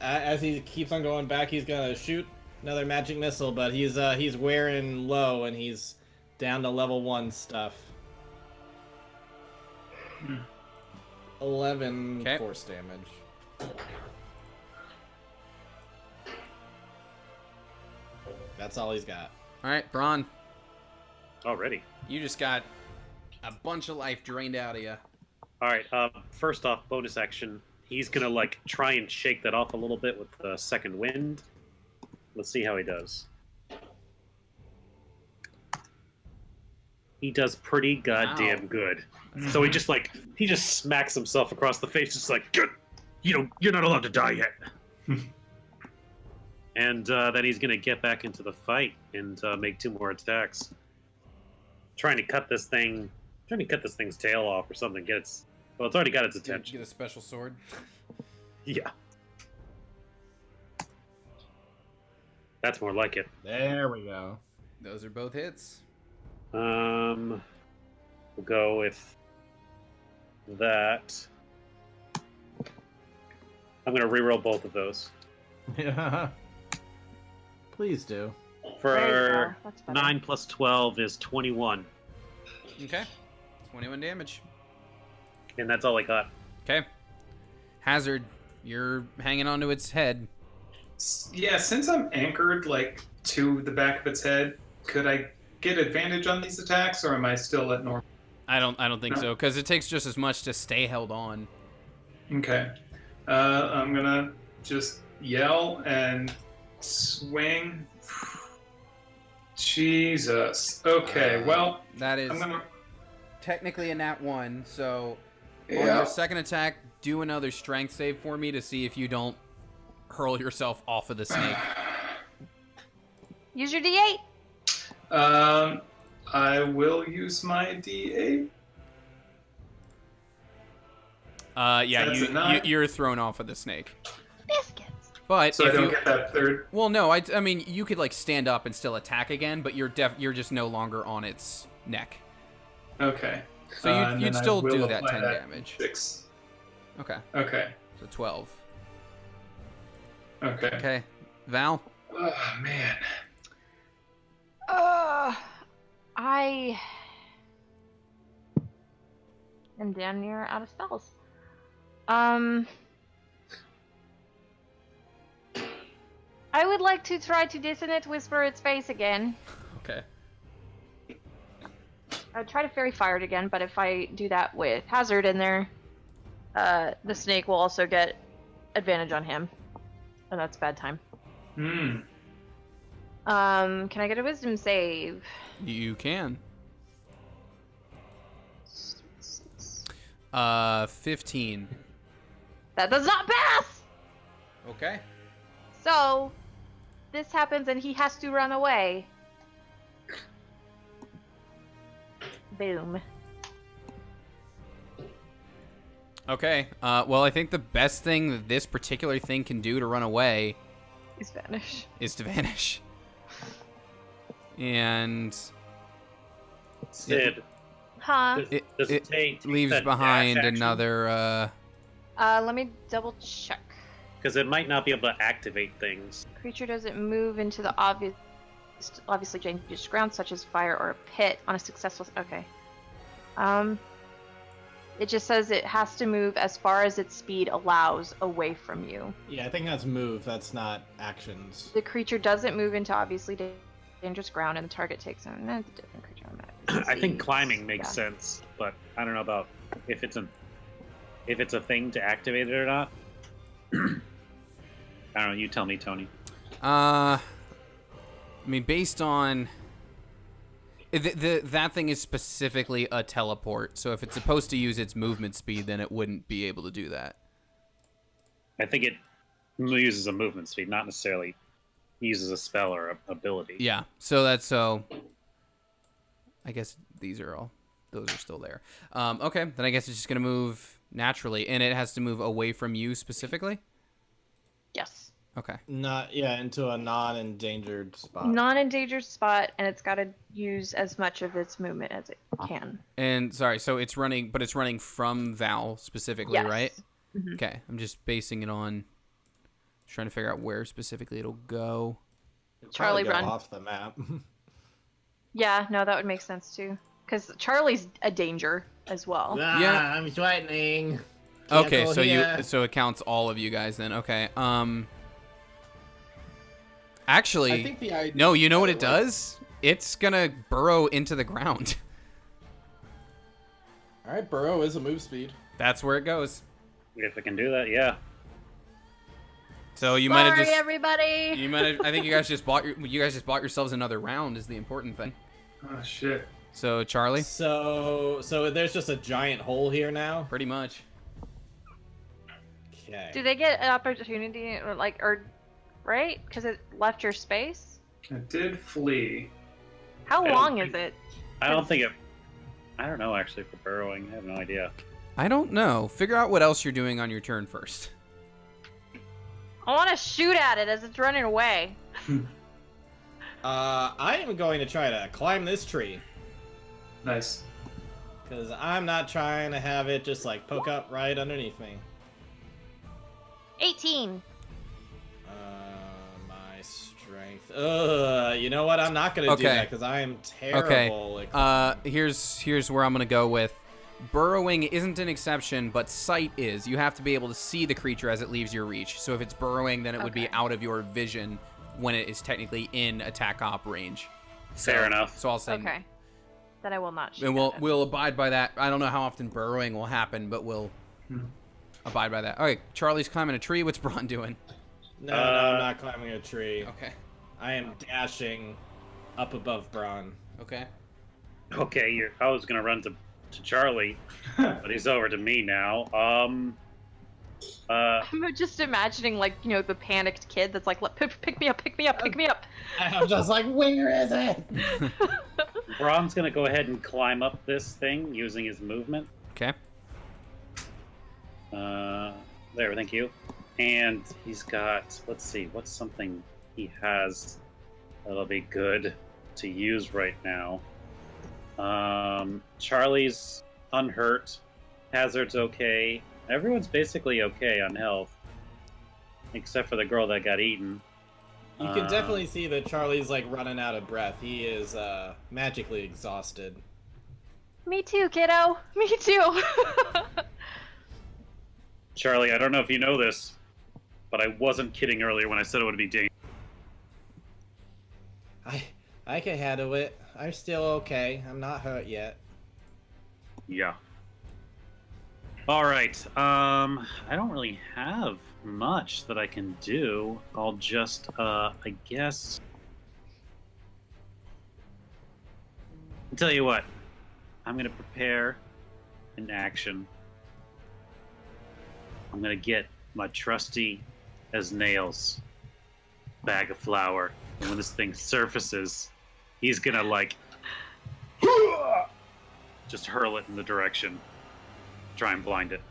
as he keeps on going back, he's gonna shoot another magic missile, but he's wearing low, and he's down to level 1 stuff. 11 Okay. force damage. That's all he's got. All right, Braun, Already. you just got a bunch of life drained out of you. All right. First off, bonus action. He's gonna like try and shake that off a little bit with the second wind. Let's see how he does. He does pretty goddamn Wow. good. So he just smacks himself across the face, just like, you're not allowed to die yet. And then he's gonna get back into the fight and make 2 more attacks, trying to cut this thing's tail off or something. It's already got its attention. Get a special sword. Yeah. That's more like it. There we go. Those are both hits. We'll go with that. I'm gonna reroll both of those. Yeah. Please do. There you For go. That's better. 9 plus 12 is 21, Okay, 21 damage. and that's all I got. Okay, Hazard, You're hanging onto its head. Yeah, since I'm anchored like to the back of its head, could I get advantage on these attacks, or am I still at normal? I don't think No. so, because it takes just as much to stay held on. Okay. I'm gonna just yell and swing. Jesus. Okay, well, That is I'm gonna. technically a nat 1, so on Yeah. your second attack, do another strength save for me to see if you don't hurl yourself off of the snake. Use your D8. I will use my D8. Yeah, That's a 9. you're thrown off of the snake. Biscuits. But So I if don't you, get that third. well, no, I mean, you could like stand up and still attack again, but you're just no longer on its neck. Okay. So And you'd then I still will do that apply 10 damage. 6. Okay, Okay. so 12. Okay. Okay, Val. Oh man. I am damn near out of spells. I would like to try to dissonant whisper its face again. Okay. I'd try to fairy fire it again, but if I do that with hazard in there, the snake will also get advantage on him, and that's bad time. Hmm. Can I get a wisdom save? You can. 15. That does not pass. Okay. So, this happens and he has to run away. Boom. Okay. Well, I think the best thing that this particular thing can do to run away He's vanished. is to vanish. And Sid, Huh? does it take leaves that behind dash action? another. Let me double check. Because it might not be able to activate things. Creature doesn't move into the obviously dangerous ground such as fire or a pit on a successful. Okay. It just says it has to move as far as its speed allows away from you. Yeah, I think that's move. That's not actions. The creature doesn't move into obviously dangerous ground, and the target takes on a different creature on that. I think climbing makes Yeah. sense, but I don't know about if it's a thing to activate it or not. I don't know. You tell me, Tony. I mean, based on that thing is specifically a teleport. So if it's supposed to use its movement speed, then it wouldn't be able to do that. I think it uses a movement speed, not necessarily uses a spell or ability. Yeah. So. I guess those are still there. Okay, then I guess it's just gonna move naturally, and it has to move away from you specifically. Yes. Okay. Into a non-endangered spot. Non-endangered spot, and it's got to use as much of its movement as it can. And sorry, so it's running from Val specifically, Yes. right? Mhm. Okay, I'm just basing it on trying to figure out where specifically it'll go. It'd Charlie, probably go run. off the map. Yeah, no, that would make sense too. Because Charlie's a danger as well. Yeah. I'm threatening. Okay, Careful so here. so it counts all of you guys then. Okay. I Actually, think the idea. no, you know what it does? It's gonna burrow into the ground. All right, burrow is a move speed. That's where it goes. If it can do that, yeah. So you might have Sorry, just everybody. you might have, I think you guys just bought yourselves another round is the important thing. Oh shit. So Charlie, So there's just a giant hole here now. pretty much. Okay. Do they get an opportunity, or right? Because it left your space. It did flee. How I don't long think- is it? I don't think it. I don't know actually for burrowing. I have no idea. I don't know. Figure out what else you're doing on your turn first. I want to shoot at it as it's running away. I am going to try to climb this tree Nice. because I'm not trying to have it just like poke up right underneath me. 18. My strength. You know what? I'm not gonna do Okay. that because I am terrible. Here's where I'm gonna go with. burrowing isn't an exception, but sight is. You have to be able to see the creature as it leaves your reach. So if it's burrowing, then it would be Okay. out of your vision when it is technically in attack op range. Fair enough. So I'll say, Okay. Then I will not shoot and at it. we'll abide by that. I don't know how often burrowing will happen, but we'll abide by that. Okay, Charlie's climbing a tree. What's Braun doing? No, I'm not climbing a tree. Okay. I am dashing up above Braun. Okay. Okay, I was gonna run to Charlie, but he's over to me now. I'm just imagining, like, you know, the panicked kid that's like, pick me up, pick me up, pick me up. I'm just like, where is it? Braun's gonna go ahead and climb up this thing using his movement. Okay. There, thank you. And he's got, let's see, what's something he has that'll be good to use right now? Charlie's unhurt. Hazard's okay. Everyone's basically okay on health. Except for the girl that got eaten. You can definitely see that Charlie's like running out of breath. He is magically exhausted. Me too, kiddo. Me too. Charlie, I don't know if you know this, but I wasn't kidding earlier when I said it would be dangerous. I can handle it. I'm still okay. I'm not hurt yet. Yeah. All right. I don't really have much that I can do. I'll just, I guess. I'll tell you what. I'm gonna prepare an action. I'm gonna get my trusty as nails bag of flour, and when this thing surfaces, he's gonna like just hurl it in the direction. Try and blind it.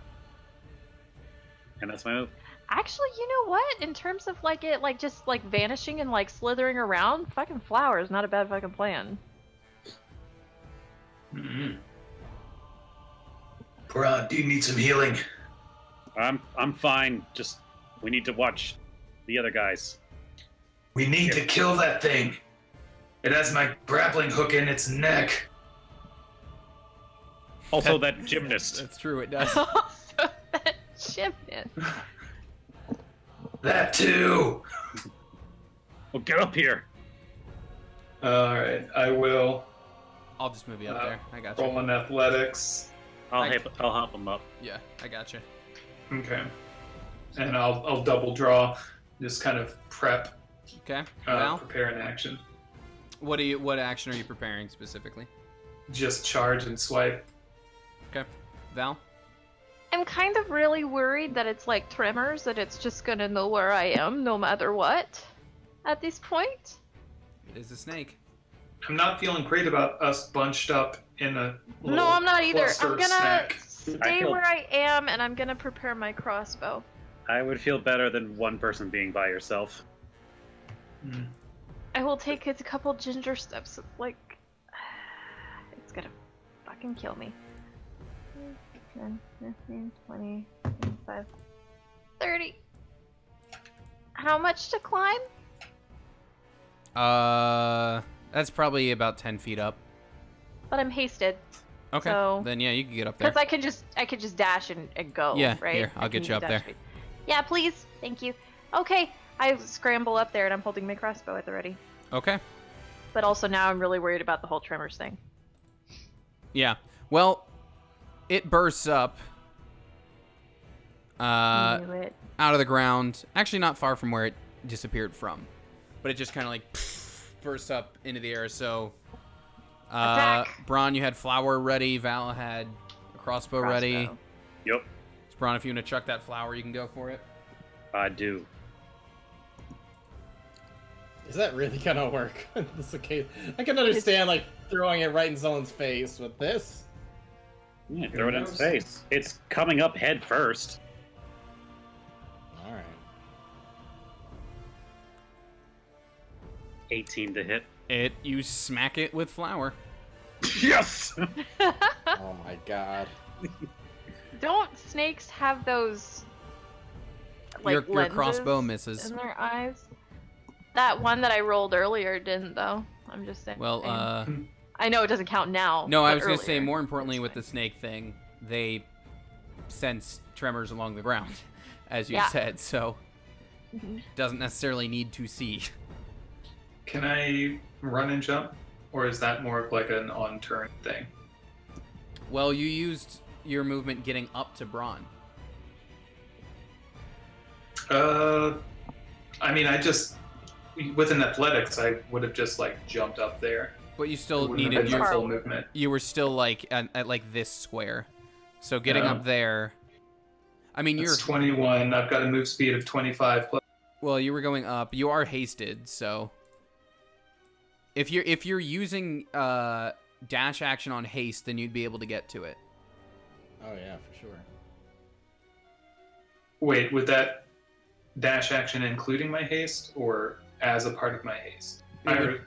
And that's my move. Actually, you know what? In terms of like it, like just like vanishing and like slithering around, fucking flower is not a bad fucking plan. Braun, do you need some healing? I'm fine. Just we need to watch the other guys. We need to kill that thing. It has my grappling hook in its neck. Also, that gymnast. That's true. It does. Also, that gymnast. That too. Well, get up here. All right, I will I'll just move you up there. I got you. roll in athletics. I'll help him up. Yeah, I got you. Okay, and I'll double draw. Just kind of prep, Okay. Val, prepare an action. what action are you preparing specifically? Just charge and swipe. Okay. Val? I'm kind of really worried that it's like Tremors, that it's just gonna know where I am no matter what at this point. It is a snake. I'm not feeling great about us bunched up in a little No, I'm not either. cluster I'm gonna snack. stay where I am and I'm gonna prepare my crossbow. I would feel better than one person being by yourself. I will take a couple ginger steps. Like, it's gonna fucking kill me. 10, 15, 20, 25, 30. How much to climb? That's probably about 10 feet up. But I'm hasted. Okay. So- Then yeah, you can get up there. Because I could just dash and go, Yeah, right? here, I'll I get can you up dash there. speed. Yeah, please. Thank you. Okay, I scramble up there and I'm holding my crossbow at the ready. Okay. But also now I'm really worried about the whole Tremors thing. Yeah. Well, it bursts up Knew it. out of the ground. Actually, not far from where it disappeared from. But it just kind of like bursts up into the air. So, Attack. Braun, you had flour ready. Val had a crossbow ready. Crossbow. Yep, So, Braun, if you want to chuck that flour, you can go for it. I do. Is that really gonna work? This okay? I can understand like throwing it right in someone's face with this. Yeah, throw it in his face. It's coming up head first. All right. 18 to hit. You smack it with flour. Yes! Oh my god. Don't snakes have those like Your lenses crossbow misses. in their eyes? That one that I rolled earlier didn't, though. I'm just saying. Well, I know it doesn't count now. No, I but was going to say, earlier, more importantly, it's with the fine. snake thing, they sense tremors along the ground, as you Yeah. said, so Mhm. doesn't necessarily need to see. Can I run and jump? Or is that more of like an on-turn thing? Well, you used your movement getting up to Braun. I mean, with an athletics, I would have just like jumped up there. But you It still wouldn't have needed been my your... full movement. You were still, like, at like, this square. So getting Yeah. up there... I mean, It's 21. I've got a move speed of 25 plus. Well, you were going up. You are hasted, so... If you're using dash action on haste, then you'd be able to get to it. Oh yeah, for sure. Wait, would that dash action including my haste or as a part of my haste?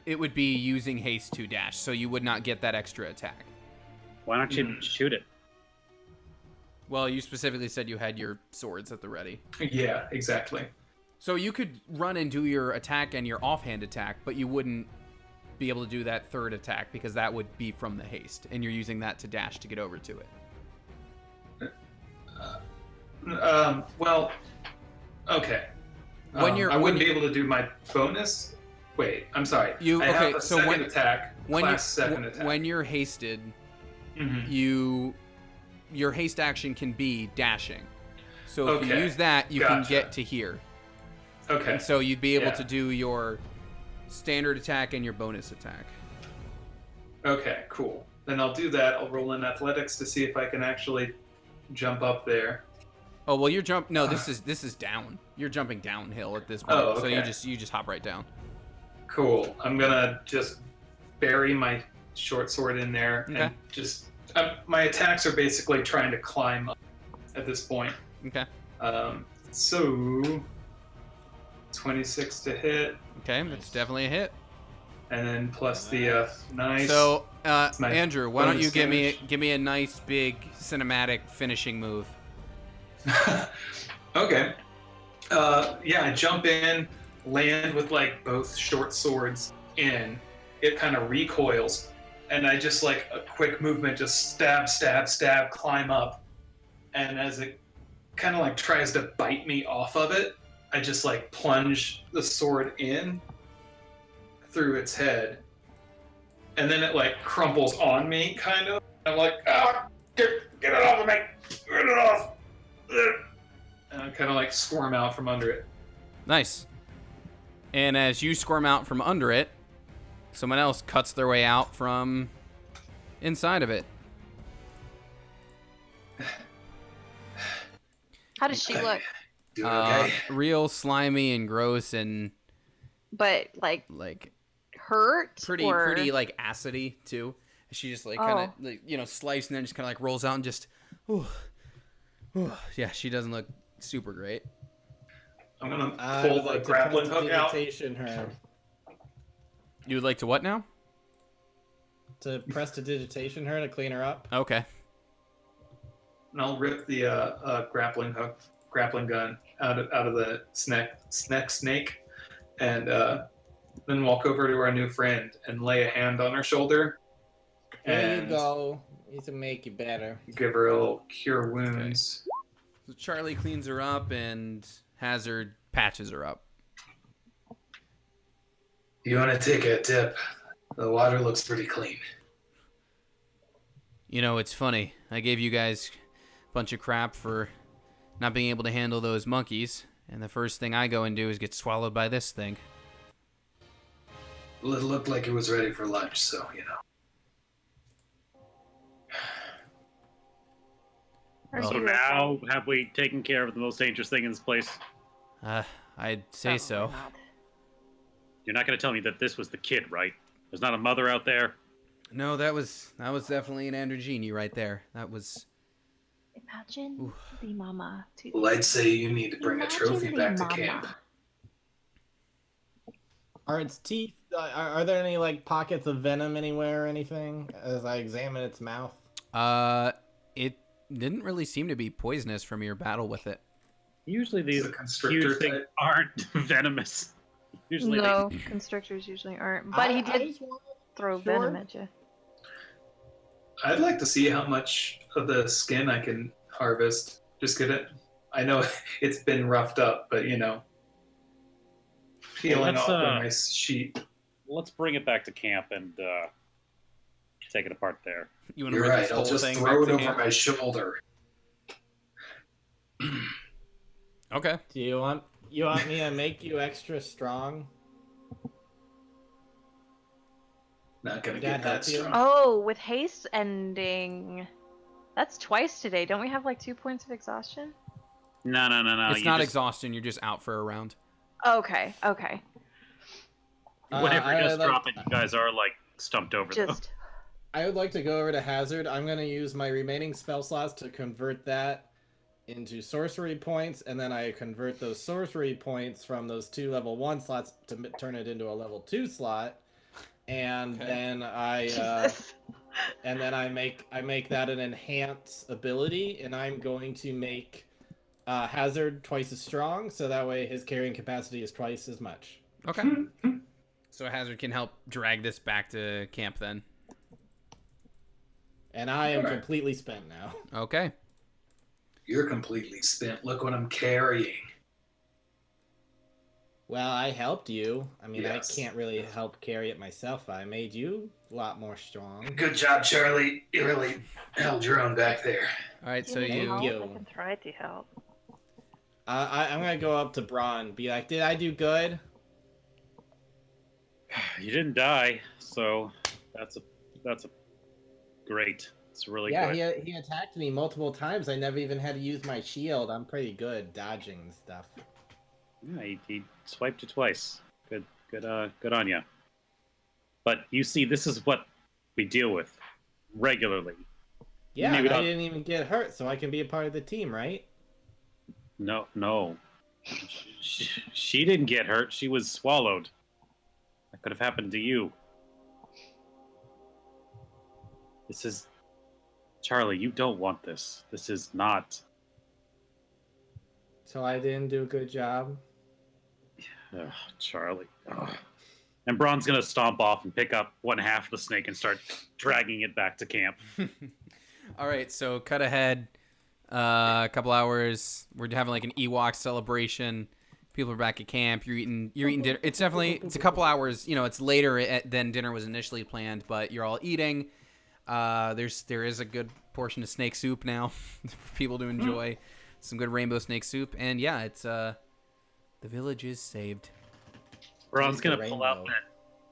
It would be using haste to dash, so you would not get that extra attack. Why don't you shoot it? Well, you specifically said you had your swords at the ready. Yeah, exactly. So you could run and do your attack and your offhand attack, but you wouldn't be able to do that third attack because that would be from the haste, and you're using that to dash to get over to it. Well, okay. I wouldn't be able to do my bonus. Wait, I'm sorry. I have a second attack. Second attack. When you're hasted, Mhm. your haste action can be dashing. So if you Okay, use that, you can gotcha. get to here. Okay. And so you'd be able Yeah. to do your standard attack and your bonus attack. Okay, cool. Then I'll do that. I'll roll in athletics to see if I can actually jump up there. Oh well, no. This is down. You're jumping downhill at this point. Oh, So okay. you just hop right down. Cool. I'm gonna just bury my short sword in there Okay. and just. My attacks are basically trying to climb up at this point. Okay. So 26 to hit, Okay, that's definitely a hit. and then plus the nice. So, my Andrew, why don't you bonus give me a nice big cinematic finishing move? Okay. Yeah, I jump in, land with like both short swords in. It kind of recoils, and I just like a quick movement, just stab, stab, stab, climb up, and as it kind of like tries to bite me off of it, I just like plunge the sword in through its head, and then it like crumples on me, kind of. I'm like, ah, get it off of me, get it off. And I kind of like squirm out from under it. Nice. And as you squirm out from under it, someone else cuts their way out from inside of it. How does she look? Doing okay? Real slimy and gross and But like like hurt? pretty like acidy too. She just like kind of like, sliced and then just kind of like rolls out and just yeah, she doesn't look super great. I'm gonna I pull would the like to grappling hook out. prestidigitation her. You would like to what now? To prestidigitation her to clean her up. Okay. And I'll rip the grappling gun out of the snake, and then walk over to our new friend and lay a hand on her shoulder. There you and go. Need to make you better. Give her a little cure wounds. So Charlie cleans her up and Hazard patches her up. You want to take a dip? The water looks pretty clean. You know, it's funny. I gave you guys a bunch of crap for not being able to handle those monkeys, and the first thing I go and do is get swallowed by this thing. Well, it looked like it was ready for lunch, so Well, So now, have we taken care of the most dangerous thing in this place? I'd say so. You're not going to tell me that this was the kid, right? There's not a mother out there? No, that was definitely an Androgini right there. That was... Imagine the mama. Well, I'd say you need to bring a Imagine trophy the back to mama. camp. Are its teeth? Are there any like pockets of venom anywhere or anything? As I examine its mouth. It didn't really seem to be poisonous from your battle with it. Usually these It's a constrictor huge things type. aren't venomous. Usually No, constrictors usually aren't. But he I did just wanted- throw Sure. venom at you. I'd like to see how much of the skin I can harvest. Just get it. I know it's been roughed up, but peeling let's, off a nice sheet. Let's bring it back to camp and take it apart there. You want to You're bring right. this I'll whole just thing throw back it to over camp? my shoulder. Okay. Do you want me to make you extra strong? Not gonna Would get that help that you? strong. Oh, with haste ending. That's twice today. Don't we have like 2 points of exhaustion? No. It's you not just, exhaustion. You're just out for a round. Okay. Whenever I it does would like- drop it, you guys are like stumped over though. Just I would like to go over to Hazard. I'm going to use my remaining spell slots to convert that into sorcery points, and then I convert those sorcery points from those 2 level 1 slots to turn it into a level 2 slot, and Okay. then I Jesus. make that an enhance ability, and I'm going to make Hazard twice as strong, so that way his carrying capacity is twice as much. Okay. So Hazard can help drag this back to camp then. And I am Alright. completely spent now. Okay. You're completely spent. Look what I'm carrying. Well, I helped you. I mean, Yes. I can't really help carry it myself. I made you a lot more strong. Good job, Charlie. You really held your own back there. All right. So Give me you. help. you. I can try to help. I'm gonna go up to Braun, be like, "Did I do good?" You didn't die, so that's a great. It's really Yeah, good. he attacked me multiple times. I never even had to use my shield. I'm pretty good dodging and stuff. Yeah, he swiped you twice. Good on you. But you see, this is what we deal with regularly. Yeah, Maybe and I not- didn't even get hurt, so I can be a part of the team, right? No. She didn't get hurt. She was swallowed. That could have happened to you. This is... Charlie, you don't want this. This is not... So I didn't do a good job. Ugh, Charlie. Ugh. And Braun's gonna stomp off and pick up one half of the snake and start dragging it back to camp. All right. So cut ahead. A couple hours. We're having like an Ewok celebration. People are back at camp. You're eating dinner. It's a couple hours. It's later than dinner was initially planned, but you're all eating. There is a good portion of snake soup now for people to enjoy. Some good rainbow snake soup, and yeah, it's the village is saved. Braun's Nice gonna rainbow. pull out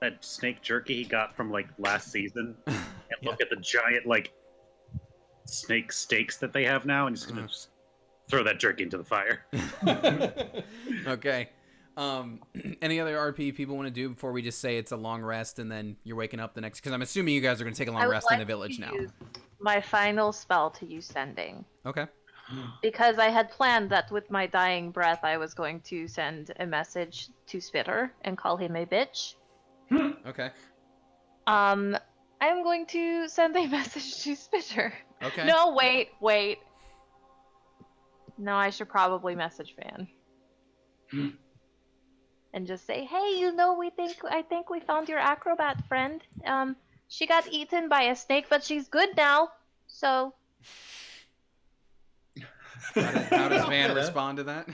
that snake jerky he got from like last season and Yeah. look at the giant like snake steaks that they have now, and he's gonna just throw that jerky into the fire. Okay. Any other RP people want to do before we just say it's a long rest and then you're waking up the next? Because I'm assuming you guys are going to take a long I would rest in the like village to now. use my final spell to use sending. Okay. Because I had planned that with my dying breath I was going to send a message to Spitter and call him a bitch. Okay. I'm going to send a message to Spitter. Okay. No, wait. No, I should probably message Van. And just say, hey, I think we found your acrobat friend. She got eaten by a snake, but she's good now. So How does Van respond to that?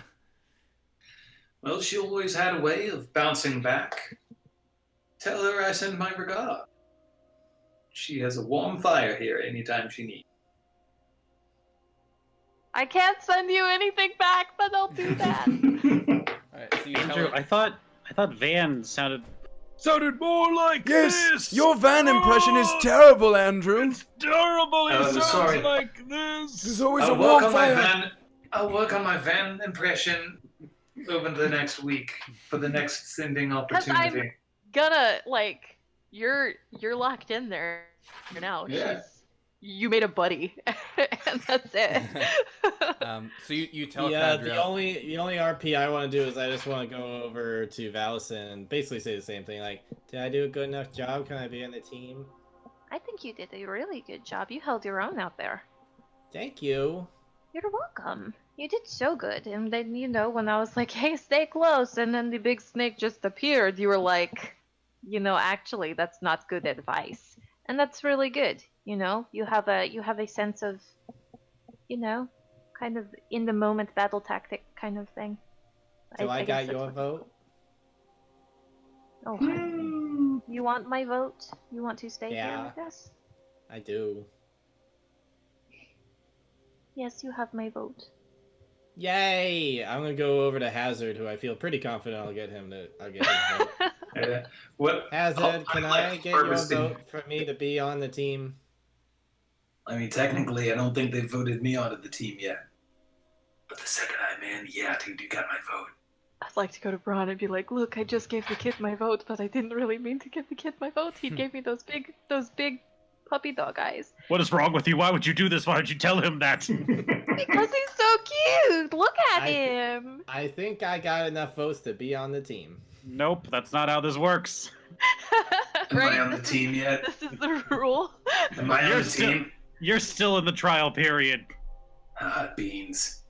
Well, she always had a way of bouncing back. Tell her I send my regard. She has a warm fire here anytime she needs. I can't send you anything back, but I'll do that. All right. So you tell Andrew, her- I thought Van sounded more like Yes, this. your Van impression is terrible, Andrew. Terrible. Oh, sorry. like this. There's always I'll a work warm on my fire. van. I'll work on my van impression over the next week for the next sending 'Cause I'm- opportunity. Gonna you're locked in there now. Yeah. You made a buddy, and that's it. So you tell Yeah, Cadriel. the only RP I want to do is I just want to go over to Valison and basically say the same thing. Like, did I do a good enough job? Can I be on the team? I think you did a really good job. You held your own out there. Thank you. You're welcome. You did so good. And then, when I was like, hey, stay close, and then the big snake just appeared, you were like, actually, that's not good advice. And that's really good. You know, you have a sense of, you know, kind of in the moment battle tactic kind of thing. So I guess got that's your what- vote. Oh, Hmm. you want my vote? You want to stay here Yeah. with us? I do. Yes, you have my vote. Yay! I'm gonna go over to Hazard, who I feel pretty confident I'll get his vote. What Hazard, can I like get your harvesting- vote for me to be on the team? I mean, technically, I don't think they voted me onto the team yet. But the second I'm in, yeah, dude, you got my vote. I'd like to go to Braun and be like, look, I just gave the kid my vote, but I didn't really mean to give the kid my vote. He gave me those big puppy dog eyes. What is wrong with you? Why would you do this? Why would you tell him that? Because he's so cute! Look at him! I think I got enough votes to be on the team. Nope, that's not how this works. Am Right? I on the team yet? This is the rule. Am I on You're the still- team? You're still in the trial period. Ah, beans.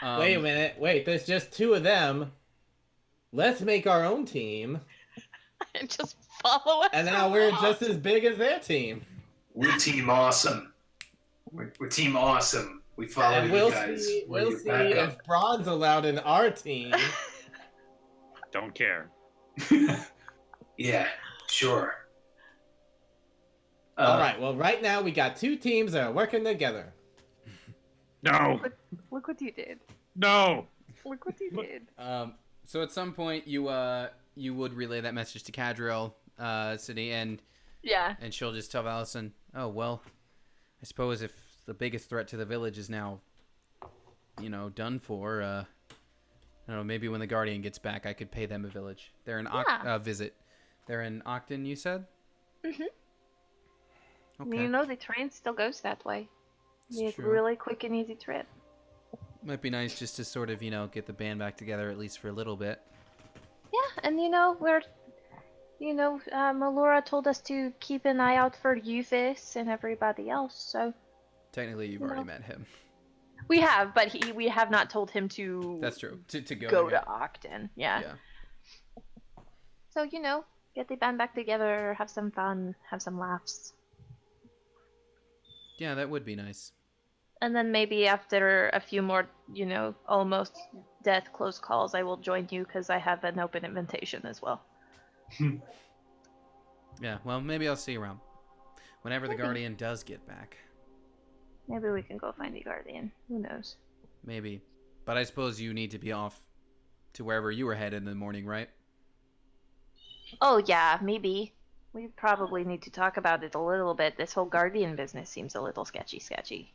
Wait a minute. Wait, there's just two of them. Let's make our own team. And just follow us. And now we're along. just as big as their team. We're team awesome. We're team awesome. We follow And you we'll guys. see, We're we'll your see backup. if Braun's allowed in our team. Don't care. Yeah, sure. All right, well, right now we got two teams that are working together. No, Look what you did. no. Look what you did. So at some point you would relay that message to Cadriel, Sydney, and Yeah. she'll just tell Allison, oh well, I suppose if the biggest threat to the village is now, done for, I don't know, maybe when the Guardian gets back, I could pay them a village. They're an Yeah. visit. They're in Octon, you said? Mhm. Okay. You know, the train still goes that way. It's It's a true. really quick and easy trip. Might be nice just to sort of, get the band back together at least for a little bit. Yeah, and Melora told us to keep an eye out for Euphis and everybody else, so Technically, you've No. already met him. we have, but we have not told him to That's true. To go, go there to Octon. Yeah. Yeah. So, get the band back together, have some fun, have some laughs. Yeah, that would be nice. And then maybe after a few more, almost death close calls, I will join you because I have an open invitation as well. Yeah, well, maybe I'll see you around. Whenever the Maybe. Guardian does get back. Maybe we can go find the Guardian. Who knows? Maybe. But I suppose you need to be off to wherever you were headed in the morning, right? Oh, yeah, maybe. We probably need to talk about it a little bit. This whole Guardian business seems a little sketchy.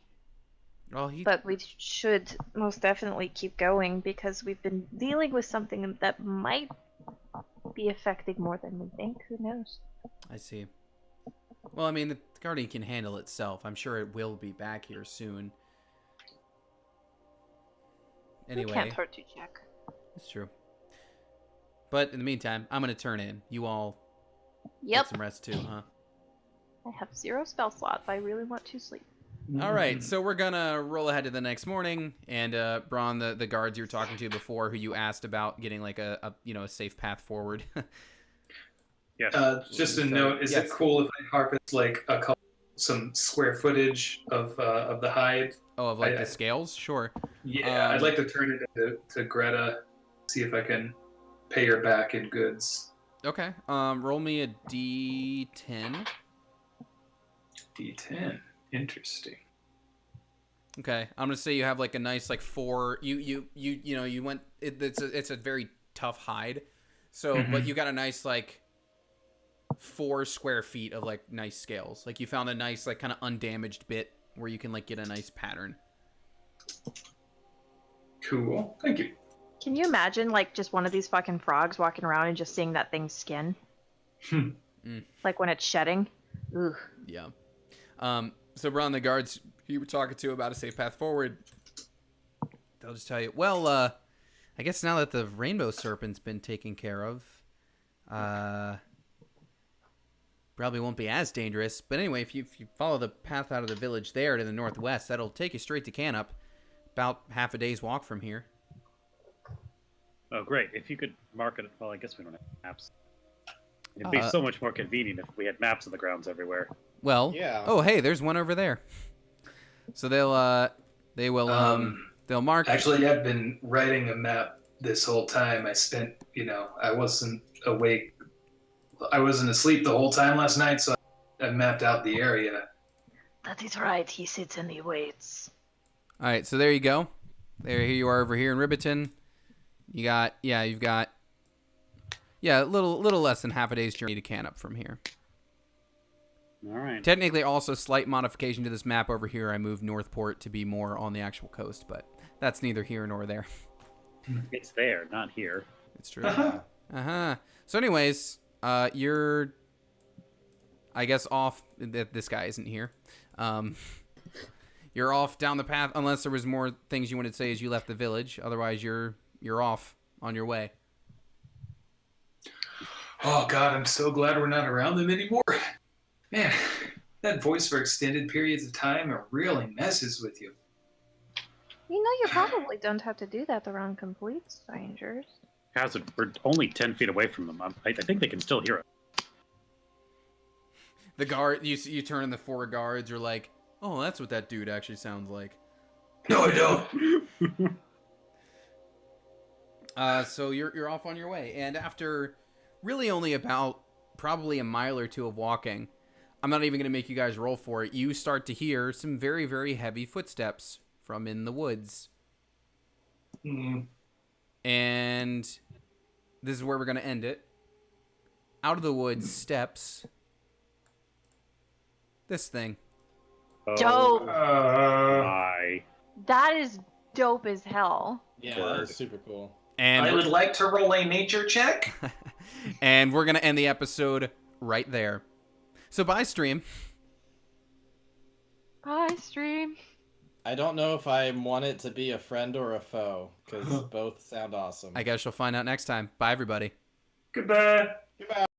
Well, he... But we should most definitely keep going because we've been dealing with something that might be affecting more than we think. Who knows? I see. Well, I mean, the Guardian can handle itself. I'm sure it will be back here soon. Anyway, It can't hurt to check. it's true. But in the meantime, I'm going to turn in. You all Yep. get some rest too, huh? I have 0 spell slots. I really want to sleep. All right, so we're gonna roll ahead to the next morning, and Braun, the guards you were talking to before, who you asked about getting like a safe path forward. Yes. Just a So, note: is yes. it cool if I harvest like some square footage of the hide? Oh, of like I- the scales? Sure. Yeah, I'd like to turn it into to Greta, see if I can pay her back in goods. Okay. Roll me a D10. D10. Interesting. Okay, I'm gonna say you have like a nice like 4. You went. It's a very tough hide, so but you got a nice like 4 square feet of like nice scales. Like you found a nice like kind of undamaged bit where you can like get a nice pattern. Cool. Thank you. Can you imagine like just one of these fucking frogs walking around and just seeing that thing's skin? Like when it's shedding? Ugh. Yeah. So Braun, the guards you were talking to about a safe path forward, they'll just tell you, well, I guess now that the rainbow serpent's been taken care of, probably won't be as dangerous. But anyway, if you follow the path out of the village there to the northwest, that'll take you straight to Canup, about half a day's walk from here. Oh, great. If you could mark it. Well, I guess we don't have maps. It'd be so much more convenient if we had maps of the grounds everywhere. Well, Yeah. oh hey, there's one over there. So they'll mark. Actually, I've been writing a map this whole time. I spent, I wasn't awake. I wasn't asleep the whole time last night, so I mapped out the area. That is right. He sits and he waits. All right, so there you go. Here you are over here in Ribiton. You've got a little less than half a day's journey to Canup from here. All right. Technically, also slight modification to this map over here. I moved Northport to be more on the actual coast, but that's neither here nor there. It's there, not here. It's true. So, anyways, you're, I guess, off. This guy isn't here. You're off down the path, unless there was more things you wanted to say as you left the village. Otherwise, you're off on your way. Oh God, I'm so glad we're not around them anymore. Man, that voice for extended periods of time really messes with you. You know, you probably don't have to do that around complete strangers. Hazard, we're only 10 feet away from them. I think they can still hear us. The guard, you turn and the 4 guards are like, oh, that's what that dude actually sounds like. No, I don't. So you're off on your way, and after really only about probably a mile or two of walking, I'm not even going to make you guys roll for it. You start to hear some very, very heavy footsteps from in the woods. Mm. And this is where we're going to end it. Out of the woods steps this thing. Dope. My. That is dope as hell. Yeah, that was super cool. And I would like to roll a nature check. and we're going to end the episode right there. So bye, stream. Bye, stream. I don't know if I want it to be a friend or a foe, because both sound awesome. I guess you'll find out next time. Bye, everybody. Goodbye. Goodbye.